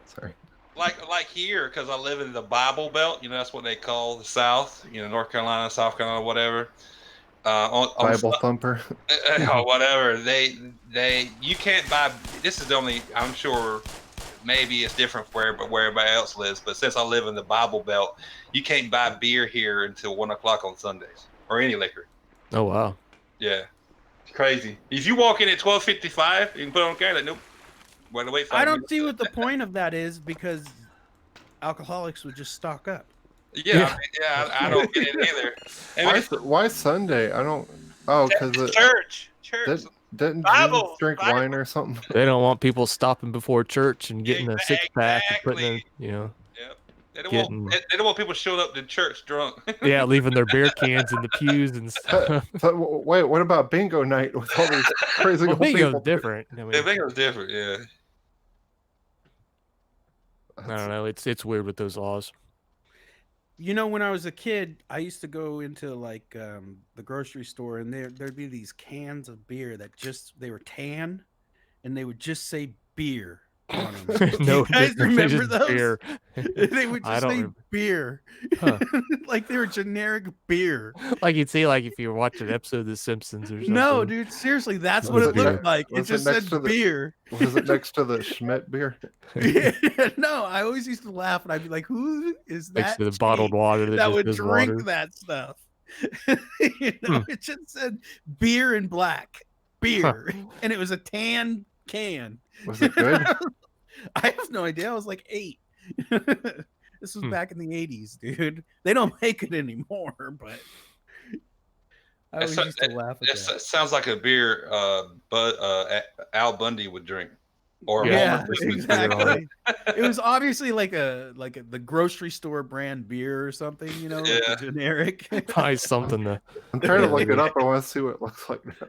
D: Sorry.
E: Like here, because I live in the Bible Belt. That's what they call the South. North Carolina, South Carolina, whatever.
D: Bible thumper.
E: Whatever. You can't buy. This is the only. I'm sure. Maybe it's different where everybody else lives, but since I live in the Bible Belt, you can't buy beer here until 1 o'clock on Sundays or any liquor.
C: Oh wow.
E: Yeah, it's crazy. If you walk in at 12:55, you can put on camera. Like, nope. Wait.
G: I don't see what the point of that is because alcoholics would just stock up.
E: Yeah. I don't get it either.
D: Why Sunday? I don't. Oh, because
E: church.
D: Didn't
E: Bible,
D: Jesus drink wine or something?
C: They don't want people stopping before church and getting a 6-pack and putting in,
E: Yep.
C: getting
E: they don't want people showing up to church drunk.
C: yeah, leaving their beer cans in the pews and stuff.
D: Wait, what about bingo night with all these crazy
C: Well,
D: old people?
C: bingo's different. I mean,
E: Yeah, bingo's different. Yeah.
C: I don't know. It's weird with those laws.
G: You know, when I was a kid, I used to go into like the grocery store, and there'd be these cans of beer that they were tan, and they would just say beer on them.
C: No,
G: you guys remember those?
C: Beer.
G: They would
C: I
G: just
C: don't
G: say
C: remember.
G: beer,
C: Huh.
G: like they were generic beer.
C: Like you'd see, like if you were watching an episode of The Simpsons or something.
G: No, dude, seriously, that's
D: Was
G: what it
D: it
G: looked like. It
D: was
G: just
D: next
G: said
D: to the-
G: beer.
D: Was it next to the Schmidt beer?
G: Yeah, no, I always used to laugh, and I'd be like, "Who is
C: Next
G: that?"
C: to the bottled
G: cheap
C: water that just
G: would
C: is
G: drink
C: water.
G: that stuff. You know, it just said beer in black, beer, and it was a tan can.
D: Was it good?
G: I have no idea. I was like 8. This was back in the 80s, dude. They don't make it anymore, but I always used to laugh at that.
E: It sounds like a beer Al Bundy would drink. Or
G: Yeah,
E: Homer Christmas beer.
G: exactly. It was obviously like the grocery store brand beer or something, you know, like
E: Yeah.
G: a generic.
C: Probably something to
D: I'm trying to look it up. I want to see what it looks like now.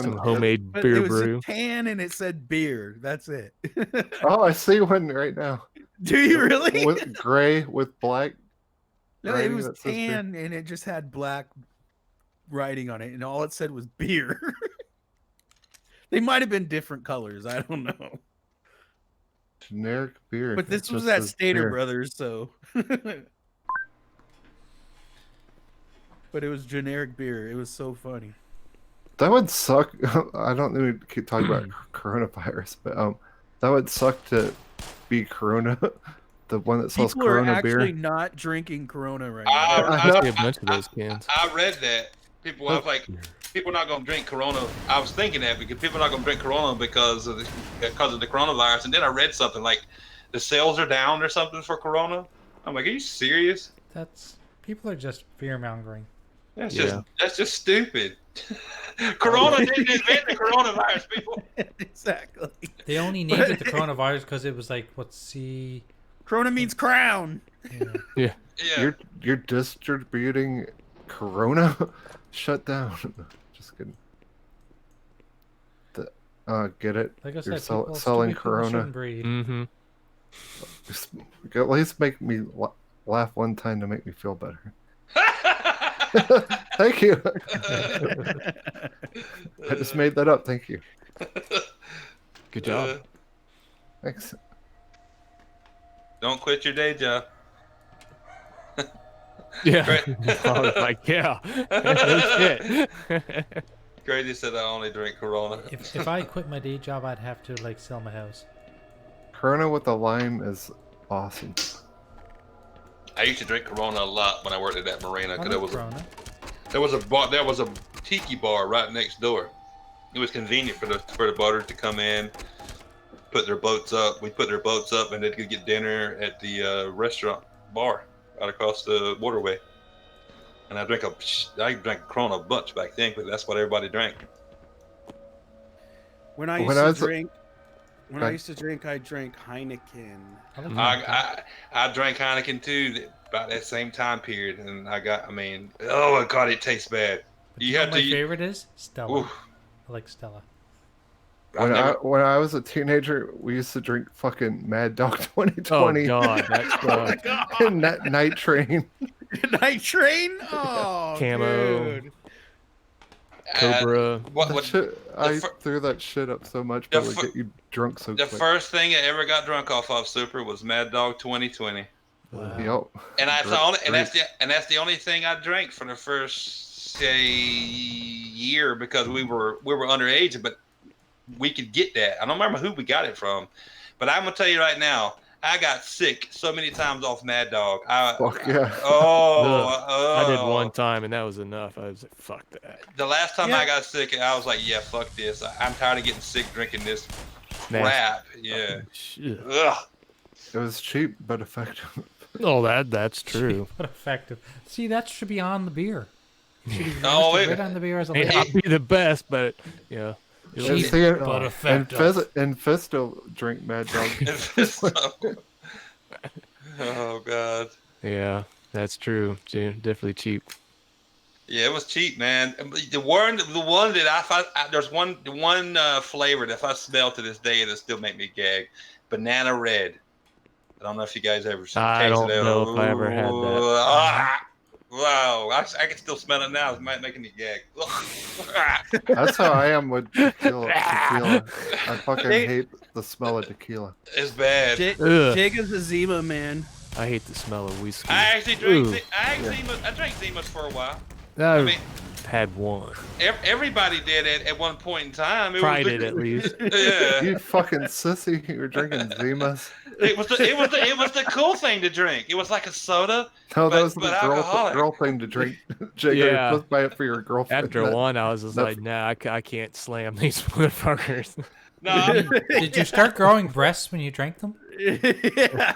C: some homemade
G: But
C: beer
G: it was
C: brew.
G: a tan and it said beer. That's it.
D: Oh, I see one right now.
G: Do you really?
D: With gray with black.
G: No, it
D: writing
G: was
D: that says beer.
G: tan and it just had black writing on it, and all it said was beer. They might have been different colors. I don't know.
D: Generic beer.
G: But this
D: It
G: was
D: just
G: at
D: says
G: Stater
D: beer.
G: Brothers, so. But it was generic beer. It was so funny.
D: That would suck. I don't know. We keep talking about coronavirus, but that would suck to be Corona, the one that sells
G: People are
D: Corona
G: actually
D: beer.
G: not drinking Corona right
C: I see a bunch of those cans.
E: I read that. I was like, people are not going to drink Corona. I was thinking that because people are not going to drink Corona because of the coronavirus. And then I read something like the sales are down or something for Corona. I'm like, are you serious?
A: People are just fear mongering.
E: That's just stupid. Corona didn't invent the coronavirus, people.
G: Exactly.
A: They only named it the coronavirus because it was like,
G: Corona means crown.
C: Yeah.
D: You're distributing Corona. Shut down. Just kidding. Get it?
A: Like I
D: You're
A: said, people,
D: selling
A: stupid people
D: Corona.
A: shouldn't breed.
C: Mm-hmm.
D: Just, at least make me laugh one time to make me feel better. Thank you. I just made that up. Thank you.
C: Good job.
D: Thanks.
E: Don't quit your day job.
C: Yeah.
E: Great.
C: I was like, yeah. No shit.
E: Grady said I only drink Corona.
A: If I quit my day job, I'd have to sell my house.
D: Corona with a lime is awesome.
E: I used to drink Corona a lot when I worked at that marina because
A: Corona.
E: there was a tiki bar right next door. It was convenient for the boaters to come in, put their boats up. We put their boats up, and they could get dinner at the restaurant bar right across the waterway. And I drank Corona a bunch back then, but that's what everybody drank.
G: When I used to drink, I drank Heineken.
E: I drank Heineken too about that same time period, and oh my god, it tastes bad.
A: My favorite is Stella.
E: Oof.
A: I like Stella.
D: When I was a teenager, we used to drink fucking Mad Dog 2020.
C: Oh god, that's
D: and Night Train.
G: Night Train? Oh,
C: Camo.
G: dude.
C: Cobra.
D: I threw that shit up so much, but it would get you drunk so
E: The
D: quick.
E: first thing I ever got drunk off of Super was Mad Dog 2020.
D: Wow. Yep.
E: And that's the only thing I drank for the first year because we were underage, but we could get that. I don't remember who we got it from, but I'm gonna tell you right now, I got sick so many times off Mad Dog.
D: Fuck yeah.
C: I did one time and that was enough. I was like, fuck that.
E: The last time I got sick, I was like, yeah, fuck this. I'm tired of getting sick drinking this crap. Yeah. Ugh.
D: It was cheap but effective.
C: Oh, that's true.
A: But effective. See, that should be on the beer. It should be right on the beer as a
C: may
A: label.
C: not be the best, but yeah.
A: Cheap, but effective.
D: And Fisto drink Mad Dog.
E: Oh God.
C: Yeah, that's true. Definitely cheap.
E: Yeah, it was cheap, man. The one that I thought there's one flavor that if I smell to this day, it'll still make me gag. Banana red. I don't know if you guys ever
C: I
E: tasted it.
C: don't know if I ever had that.
E: Wow, I can still smell it now. It's making me gag.
D: That's how I am with tequila. I fucking hate the smell of tequila.
E: It's bad.
G: Jago's a Zima man.
C: I hate the smell of whiskey.
E: I actually drank. I drank Zimas for a while.
C: I had one.
E: Everybody did it at one point in time.
C: Tried it at least.
E: Yeah.
D: You fucking sissy! You were drinking Zimas.
E: It was the cool thing to drink. It was like a soda.
D: No, that was
E: but
D: the girl thing to drink. Jago, you're supposed to buy it for your girlfriend.
C: After one, I was just like, nah, I can't slam these motherfuckers.
E: No.
A: Did you start growing breasts when you drank them?
G: Yeah.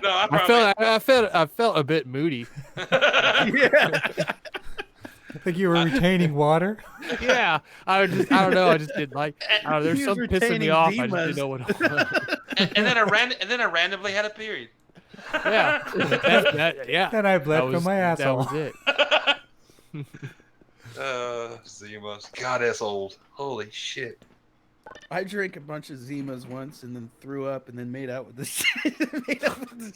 E: No,
C: I felt a bit moody.
G: Yeah.
A: Like you were retaining water?
C: Yeah, I don't know. I just didn't like. There's something pissing me off. I just didn't know what it was.
E: and then I randomly had a period.
C: Yeah, yeah.
A: And I bled from my asshole.
C: That was it.
E: Zimas. God, that's old. Holy shit.
G: I drank a bunch of Zimas once and then threw up and then made out with this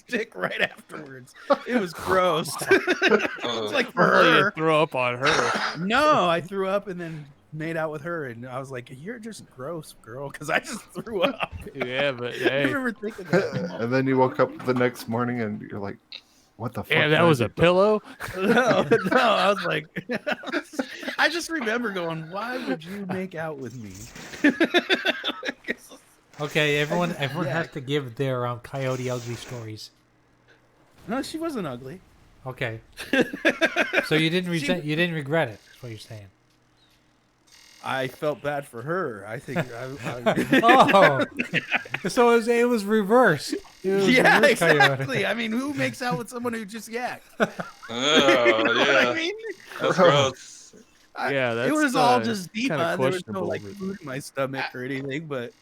G: chick right afterwards. It was gross. It was like for her.
C: Throw up on her.
G: No, I threw up and then made out with her, and I was like, "You're just gross, girl," because I just threw up.
C: Yeah, but
G: I
C: hey.
G: remember thinking that.
D: And then you woke up the next morning and you're like, "What the fuck?"
C: Yeah, that was a pillow.
G: No, I was like, I just remember going, "Why would you make out with me?"
A: Okay, everyone has to give their coyote ugly stories.
G: No, she wasn't ugly.
A: Okay. So you didn't regret it. That's what you're saying.
G: I felt bad for her. I think.
A: Oh, so it was reversed. It was
G: yeah,
A: reverse
G: exactly.
A: coyote.
G: I mean, who makes out with someone who just yacked?
E: Oh, yeah.
G: I mean,
E: That's gross.
C: Yeah, that's
G: it was all just deep.
C: kinda
G: There was no like
C: questionable,
G: food in my stomach or anything, but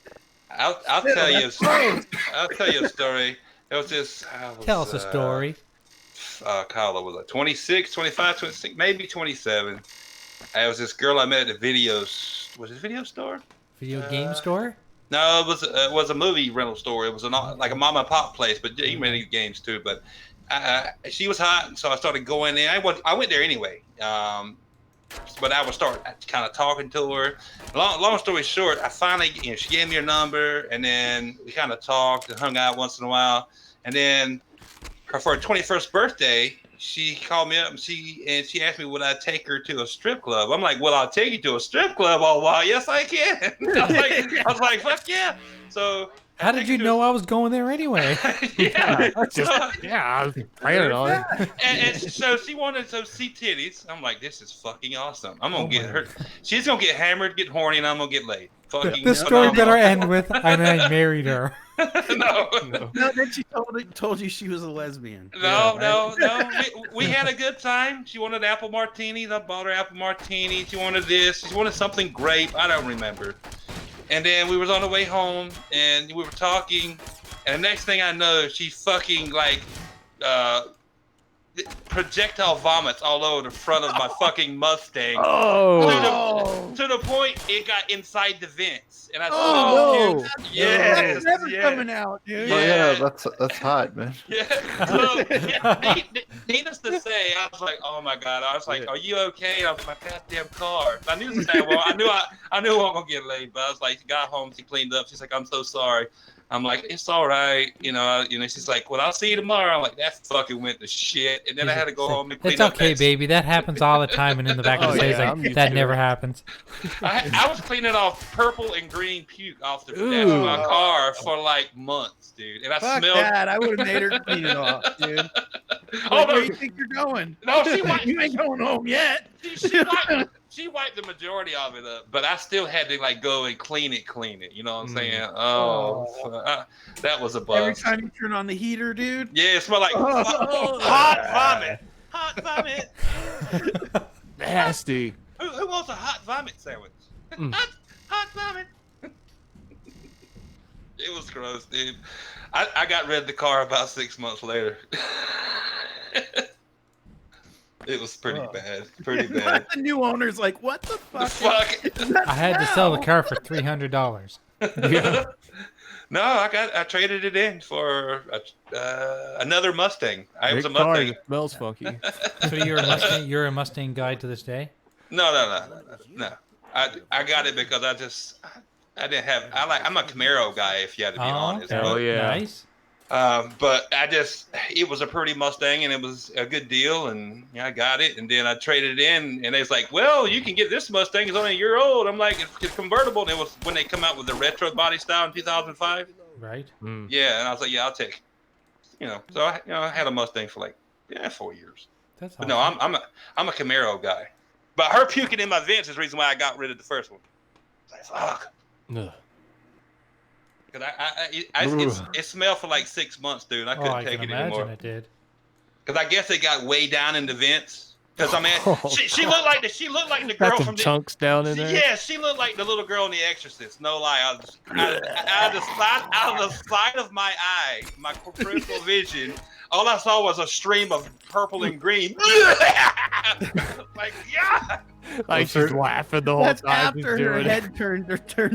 E: I'll tell you a story. I'll tell you a story. It was this.
A: Tell us a story.
E: Kyle was like 26, 25, 26, maybe 27. It was this girl I met at the video store?
A: Video game store?
E: No, it was a movie rental store. It was like a mom and pop place, but you rented games too. But she was hot, and so I started going in. I went there anyway. But I would start kind of talking to her. Long story short, I finally, she gave me her number, and then we kind of talked and hung out once in a while. And then for her 21st birthday, she called me up and she asked me would I take her to a strip club. I'm like, well, I'll take you to a strip club all while. Yes, I can. I was like, fuck yeah. So
A: how did you know I was going there anyway?
E: Yeah.
C: I was planning on it.
E: And so she wanted to see titties. I'm like, this is fucking awesome. I'm gonna get her. She's gonna get hammered, get horny, and I'm gonna get laid. Fucking
A: the story better end with, and I married her.
E: No.
G: Then she told you she was a lesbian.
E: No. We had a good time. She wanted apple martinis. I bought her apple martini. She wanted this. She wanted something grape. I don't remember. And then we was on the way home, and we were talking, and the next thing I know, she fucking like projectile vomits all over the front of my fucking Mustang.
C: Oh!
E: To the point it got inside the vents, and I
G: no!
E: Yes,
G: That's never coming out, dude.
D: Oh, yeah, that's hot, man.
E: Yeah. So, needless to say, I was like, oh my god. I was like, are you okay? I was like, goddamn car. I knew this was well. I knew I wasn't gonna get laid, but I was like, she got home, she cleaned up. She's like, I'm so sorry. I'm like, it's all right, you know. She's like, well, I'll see you tomorrow. I'm like, that fucking went to shit. And then I had to go home and clean up.
A: It's okay, baby. That happens all the time, and in the back of the day, like, that never happens.
E: I was cleaning off purple and green puke off the dash of my car for like months, dude. And I
G: Fuck
E: smelled
G: that. I would have made her clean it off, dude.
E: Oh,
G: Where do you think you're going?
E: No,
G: you ain't going home yet.
E: She wiped the majority of it up, but I still had to like go and clean it. You know what I'm saying? That was a bust.
G: Every time you turn on the heater, dude.
E: Yeah, it smelled like hot vomit.
C: Nasty.
E: Who wants a hot vomit sandwich? Hot vomit. It was gross, dude. I got rid of the car about 6 months later. It was pretty bad. Pretty bad.
G: The new owner's like, what the fuck?
A: I had to sell the car for $300.
C: Yeah.
E: No, I traded it in for another Mustang. It was a
C: Car
E: Mustang.
C: that smells funky.
A: So you're a Mustang. You're a Mustang guy to this day.
E: No. I got it because I didn't have. I'm a Camaro guy, if you had to be honest.
C: Hell yeah.
A: Nice.
E: But it was a pretty Mustang and it was a good deal, and I got it, and then I traded it in, and they was like, well, you can get this Mustang, it's only a year old. I'm like, it's convertible. And it was when they come out with the retro body style in 2005.
A: Right.
E: Yeah, and I was like, yeah, I'll take. So I had a Mustang for like 4 years.
A: That's
E: but
A: awesome.
E: no, I'm a Camaro guy. But her puking in my vents is the reason why I got rid of the first one. It's like, fuck.
C: No.
E: Cause it smelled for like 6 months, dude. I couldn't take it anymore.
A: It did.
E: Cause I guess it got way down in the vents. Cause I mean, she looked like the girl
C: Got
E: from
C: some chunks down in there.
E: Yeah, she looked like the little girl in The Exorcist. No lie, out of the side of my eye, my peripheral vision, all I saw was a stream of purple and green. Like, yeah.
C: Like she's laughing the whole
G: That's
C: time.
G: after her head turned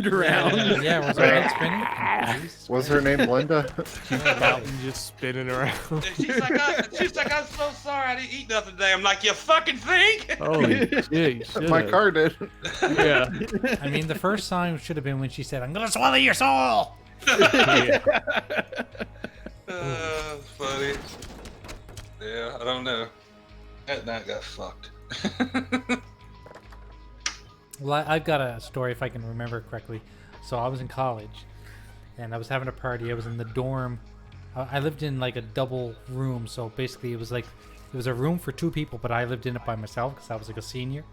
G: around.
A: Yeah, was her head spinning?
D: Was her name Linda?
C: Mountain just spinning around.
E: She's like, I'm so sorry, I didn't eat nothing today. I'm like, you fucking think?
C: Holy shit!
D: My car did.
C: Yeah.
A: I mean, the first sign should have been when she said, "I'm gonna swallow your soul."
E: Funny. Yeah, I don't know. That night got fucked.
A: Well, I've got a story if I can remember correctly. So I was in college, and I was having a party. I was in the dorm. I lived in like a double room, so basically it was a room for 2 people, but I lived in it by myself because I was like a senior.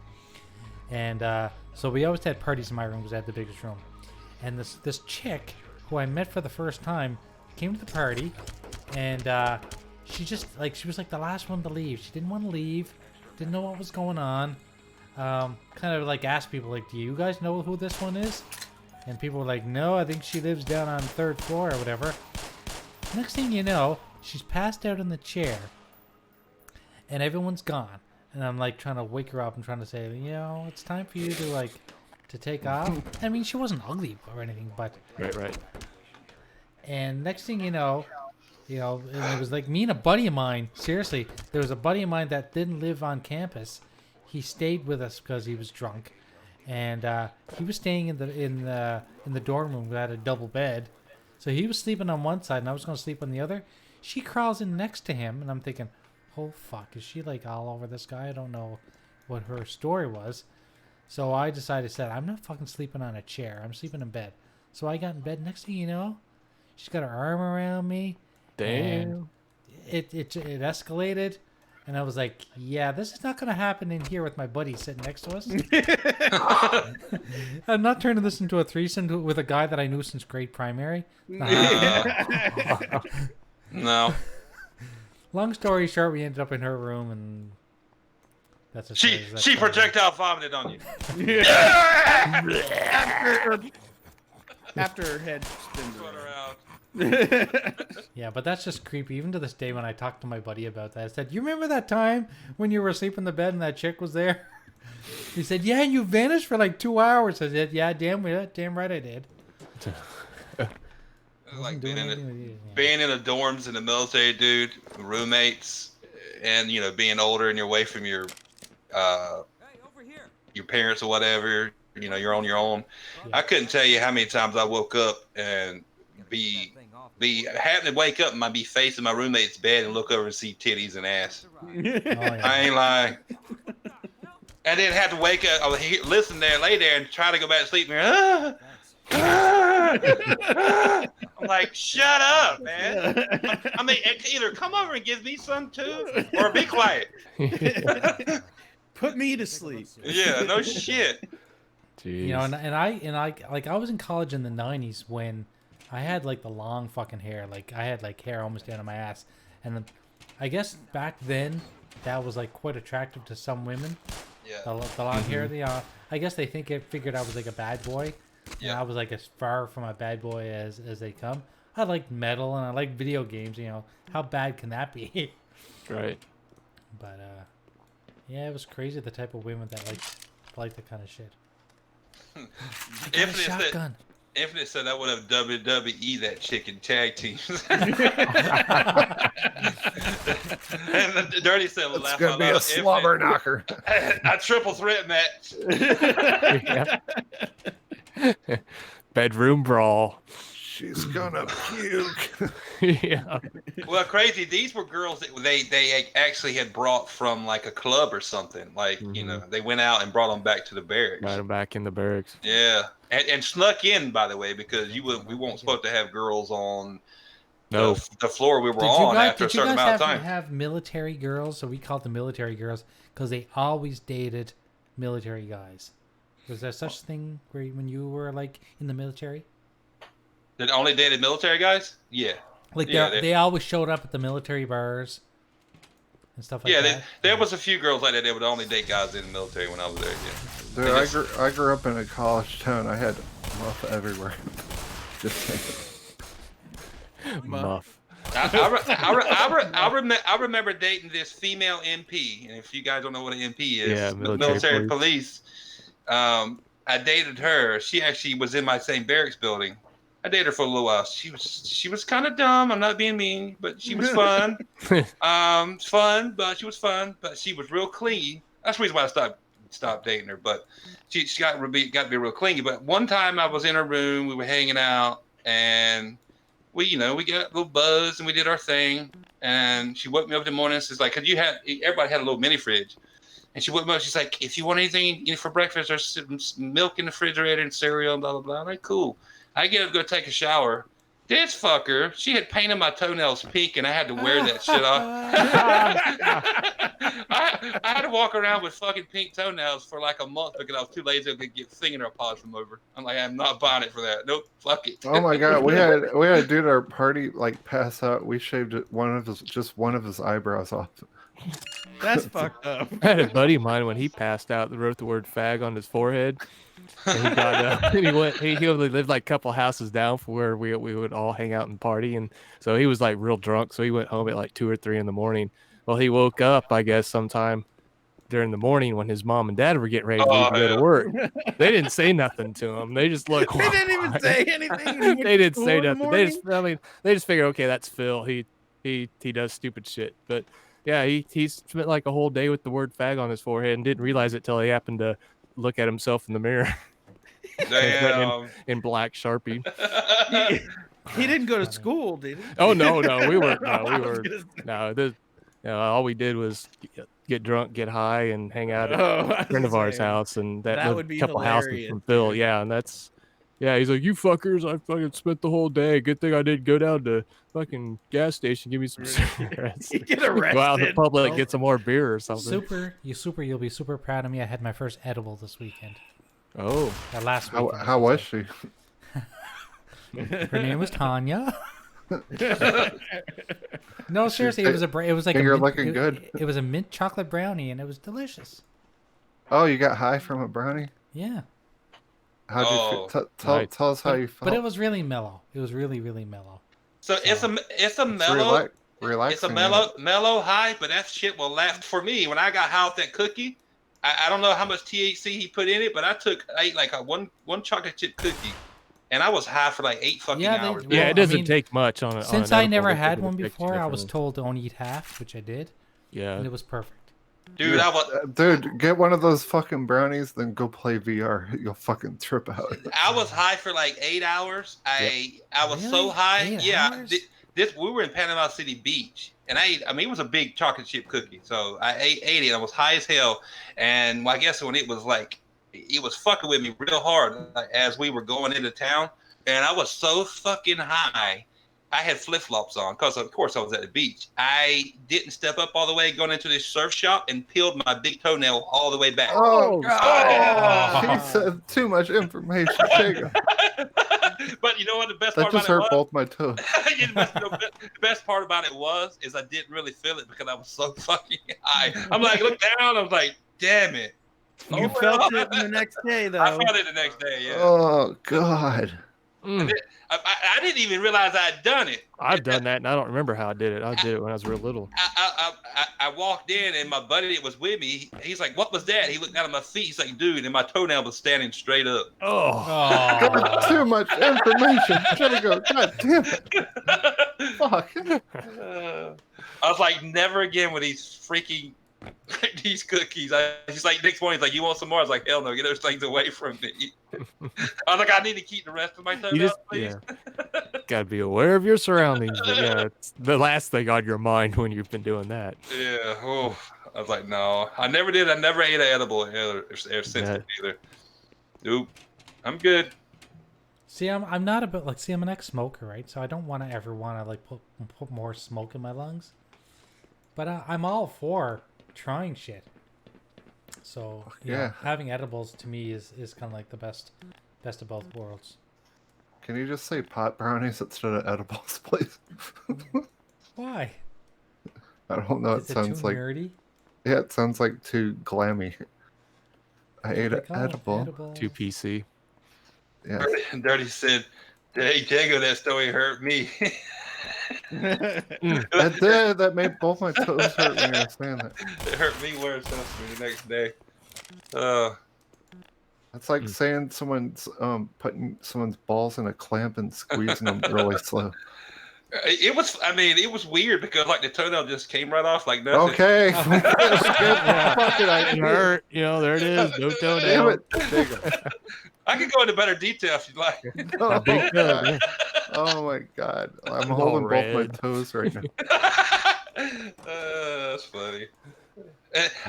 A: And so we always had parties in my room because I had the biggest room. And this chick who I met for the first time came to the party, and she was like the last one to leave. She didn't want to leave, didn't know what was going on. Kind of like asked people like, do you guys know who this one is? And people were like, no, I think she lives down on 3rd floor or whatever. Next thing you know, she's passed out in the chair, and everyone's gone. And I'm like trying to wake her up and trying to say, it's time for you to take off. I mean, she wasn't ugly or anything, but
C: Right.
A: And next thing you know, and it was like me and a buddy of mine. Seriously, there was a buddy of mine that didn't live on campus. He stayed with us because he was drunk, and he was staying in the dorm room. We had a double bed, so he was sleeping on one side, and I was going to sleep on the other. She crawls in next to him, and I'm thinking, oh fuck, is she like all over this guy? I don't know what her story was. So I said, I'm not fucking sleeping on a chair. I'm sleeping in bed. So I got in bed. Next thing you know, she's got her arm around me.
C: Damn.
A: It escalated, and I was like, yeah, this is not going to happen in here with my buddy sitting next to us. I'm not turning this into a threesome with a guy that I knew since grade primary.
E: No.
A: Long story short, we ended up in her room, and that's a
E: she projectile vomited on you.
G: After her head spins
E: around.
A: Yeah, but that's just creepy. Even to this day, when I talked to my buddy about that, I said, "You remember that time when you were asleep in the bed and that chick was there?" He said, "Yeah, you vanished for like 2 hours." I said, "Yeah, damn right I did."
E: Like being in the dorms in the military, dude, roommates, and being older and you're away from your parents or whatever. You're on your own. Yeah. I couldn't tell you how many times I woke up and be having to wake up and I'd be facing my roommate's bed and look over and see titties and ass.
A: Oh, yeah.
E: I ain't lying. And then have to wake up, listen there, lay there, and try to go back to sleep. I'm like, shut up, man. I mean, either come over and give me some too, or be quiet.
G: Put me to sleep.
E: Yeah, no shit.
A: Jeez. I was in college in the 90s when I had like the long fucking hair. Like I had like hair almost down to my ass, and I guess back then that was like quite attractive to some women.
E: Yeah.
A: The long hair. I guess they figured I was like a bad boy. And I was like as far from a bad boy as they come. I like metal and I like video games. You know, how bad can that be?
C: Right.
A: But yeah, it was crazy the type of women that like that kind of shit.
E: Infinite said I would have WWE that chick in tag teams. And Dirty said, well,
D: It's gonna be a slobber knocker.
E: A triple threat match.
C: Bedroom brawl.
D: She's gonna puke.
C: Yeah.
E: Well, crazy. These were girls that they actually had brought from like a club or something. Like, you know, they went out and brought them back to the barracks.
C: Got them back in the barracks.
E: Yeah, and snuck in, by the way, because we weren't supposed to have girls on the floor we were on after a certain amount of time.
A: Did you guys have military girls? So we called them military girls because they always dated military guys. Was there such thing where when you were like in the military?
E: That only dated military guys? Yeah.
A: Like they always showed up at the military bars and stuff like that.
E: Yeah, there was a few girls like that. They would only date guys in the military when I was there. Yeah.
D: Dude, I grew up in a college town. I had muff everywhere. Just saying.
C: Muff.
E: I remember dating this female MP, and if you guys don't know what an MP is, military police. I dated her. She actually was in my same barracks building. I dated her for a little while. She was kind of dumb. I'm not being mean, but she was fun. But she was fun. But she was real clingy. That's the reason why I stopped dating her. But she got to be real clingy. But one time I was in her room. We were hanging out, and we got a little buzz, and we did our thing. And she woke me up in the morning. She's like, "Cause everybody had a little mini fridge." And she woke me up. She's like, "If you want anything for breakfast, there's some milk in the refrigerator and cereal and blah blah blah." I'm like, "Cool." I get up to go take a shower. This fucker, she had painted my toenails pink, and I had to wear that shit off. I had to walk around with fucking pink toenails for like a month because I was too lazy to get fingernail polish from over. I'm like, I'm not buying it for that. Nope, fuck it.
D: Oh my god, we had a dude at our party like pass out. We shaved one of his eyebrows off.
G: That's fucked up.
C: I had a buddy of mine when he passed out that wrote the word fag on his forehead. And he got he only lived like a couple houses down from where we would all hang out and party, and so he was like real drunk, so he went home at like 2 or 3 in the morning. Well, he woke up, I guess, sometime during the morning when his mom and dad were getting ready to leave to go to work. They didn't say nothing to him. They just looked.
G: They didn't even say anything.
C: They didn't say nothing. They just figured, okay, that's Phil. He does stupid shit. But yeah, he spent like a whole day with the word fag on his forehead and didn't realize it till he happened to look at himself in the mirror.
E: Damn.
C: in black Sharpie.
G: He didn't go to school, did he?
C: Oh no, we were all we did was get drunk, get high, and hang out at a friend of ours' house, and that
G: would be
C: a couple
G: hilarious.
C: houses from Phil. Yeah, and he's like, you fuckers, I fucking spent the whole day. Good thing I did go down to fucking gas station, give me some cigarettes.
G: Get arrested.
C: Go out in the public, get some more beer or something.
A: You'll be super proud of me. I had my first edible this weekend.
C: Oh,
A: last week.
D: How was she?
A: Her name was Tanya. No, seriously, it was like
D: you're looking good.
A: It was a mint chocolate brownie, and it was delicious.
D: Oh, you got high from a brownie?
A: Yeah.
D: How'd you feel? Tell us how you felt.
A: But it was really mellow. It was really, really mellow.
E: So it's a mellow.
D: Relaxing.
E: It's a mellow high, but that shit will last. For me, when I got high off that cookie, I don't know how much THC he put in it, but I ate like one chocolate chip cookie, and I was high for like 8 fucking hours.
C: Yeah, it doesn't take much on it.
A: Since I never had one before, I was told to only eat half, which I did.
C: Yeah.
A: And it was perfect.
E: Dude,
D: dude, get one of those fucking brownies, then go play VR. You'll fucking trip out.
E: I was high for like 8 hours. I was so high.
A: 8
E: Yeah. We were in Panama City Beach, and it was a big chocolate chip cookie. So I ate it. I was high as hell, and I guess when it was like, it was fucking with me real hard as we were going into town, and I was so fucking high. I had flip-flops on because, of course, I was at the beach. I didn't step up all the way going into this surf shop and peeled my big toenail all the way back.
D: Oh, God. He said too much information.
E: But you know what the best
D: that
E: part
D: just
E: about
D: hurt
E: it
D: both my toes.
E: The best part about it is I didn't really feel it because I was so fucking high. I'm like, look down. I was like, damn it.
G: You felt it the next day, though.
E: I felt it the next day. Yeah.
D: Oh God.
E: And then, I didn't even realize I'd done it.
C: I've done that, and I don't remember how I did it. I did it when I was real little.
E: I walked in, and my buddy that was with me, he's like, "What was that?" He looked down at my feet. He's like, "Dude," and my toenail was standing straight up.
D: That's too much information. Should go. God damn it. Fuck.
E: I was like, never again with these freaking these cookies. He's like, next morning, he's like, "You want some more?" I was like, "Hell no, get those things away from me." I was like, "I need to keep the rest of my toenails, please."
C: Gotta be aware of your surroundings. But yeah, it's the last thing on your mind when you've been doing that.
E: Yeah. Oh, I was like, no, I never did. I never ate an edible ever since either. Nope. I'm good.
A: See, I'm not a bit like. See, I'm an ex-smoker, right? So I don't want to ever want to like put more smoke in my lungs. But I'm all for trying shit. So yeah, having edibles to me is kind of like the best of both worlds.
D: Can you just say pot brownies instead of edibles, please?
A: Why?
D: I don't know.
A: Is
D: It sounds
A: too
D: like
A: nerdy?
D: Yeah, it sounds like too glammy. I ate an edible.
C: Too PC.
D: Yeah.
E: Dirty said, "Hey, Jago, that story hurt me."
D: That did. That made both my toes hurt when you were saying that.
E: It hurt me worse the next day.
D: That's like saying someone's putting someone's balls in a clamp and squeezing them really slow.
E: It was. I mean, it was weird because like the toenail just came right off like nothing.
D: Okay.
C: It hurt. You know, there it is. No toenail.
D: Damn it.
E: I can go into better detail if you'd like.
D: Oh, oh my god. I'm holding both my toes right now.
E: That's funny.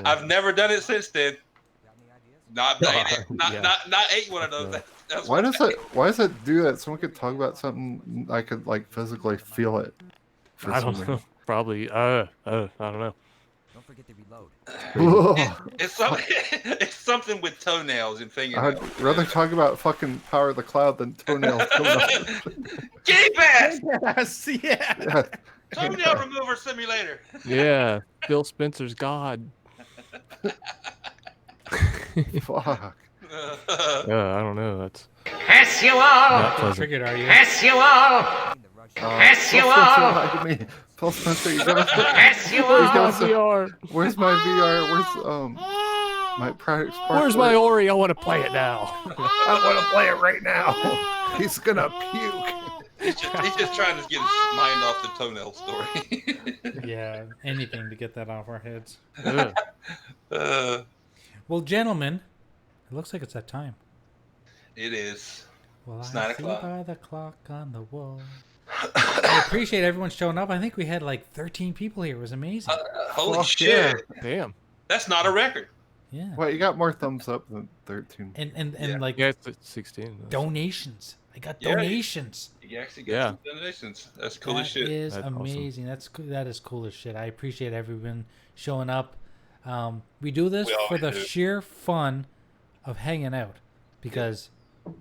E: I've never done it since then. Not ate one of those.
D: Why does it do that? Someone could talk about something I could like physically feel it.
C: I don't know. Probably. I don't know.
H: Don't forget to reload.
E: It's something with toenails and fingernails.
D: I'd rather talk about fucking Power of the Cloud than toenails.
E: Keep it!
G: Yes, yeah.
E: Toenail remover simulator.
C: Yeah, Phil Spencer's God.
D: Fuck.
C: I don't know. That's.
N: Yes, you all.
A: Triggered, are you?
N: Yes, you all. Yes, you all.
D: Phil Spencer, you gotta.
N: Yes, you all.
D: Where's my VR? Where's my product?
C: Where's my Ori? I want to play it now.
D: I want to play it right now. He's gonna puke.
E: He's just trying to get his mind off the toenail story.
A: Yeah, anything to get that off our heads. Well, gentlemen, it looks like it's that time.
E: It is.
A: Well,
E: it's
A: I
E: 9
A: see
E: o'clock.
A: by the clock on the wall. I appreciate everyone showing up. I think we had like 13 people here. It was amazing.
E: Holy shit!
C: Yeah. Damn.
E: That's not a record.
A: Yeah.
D: Well, you got more thumbs up than 13.
A: And like
C: it's 16.
A: donations. I got donations.
E: You actually got some donations. That's cool as shit.
A: That is
C: That's
A: amazing.
C: awesome.
A: That is cool as shit. I appreciate everyone showing up. We do this for the sheer fun of hanging out because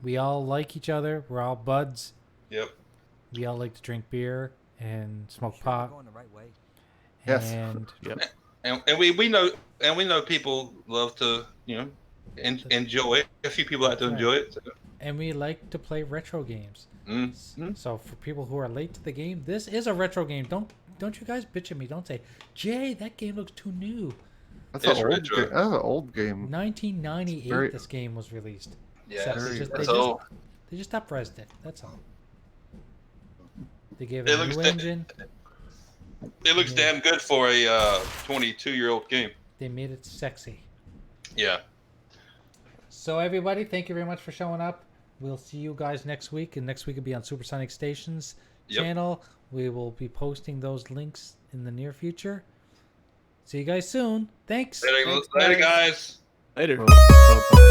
A: we all like each other. We're all buds.
E: Yep.
A: We all like to drink beer and smoke pot.
H: Going the right way.
D: Yes.
A: And
E: And we know people love to enjoy it. A few people like to enjoy it. So.
A: And we like to play retro games.
E: Mm-hmm.
A: So for people who are late to the game, this is a retro game. Don't you guys bitch at me. Don't say, Jay, that game looks too new.
D: That's an old game. That's an old game.
A: 1998 this game was released.
E: Yeah,
A: So they just up-resed it. That's all. They gave it a new engine.
E: It looks damn good for a 22-year-old game.
A: They made it sexy.
E: Yeah.
A: So everybody, thank you very much for showing up. We'll see you guys next week, and next week will be on Supersonic Station's channel. We will be posting those links in the near future. See you guys soon. Thanks.
E: Later guys.
C: Later.
D: Bye-bye.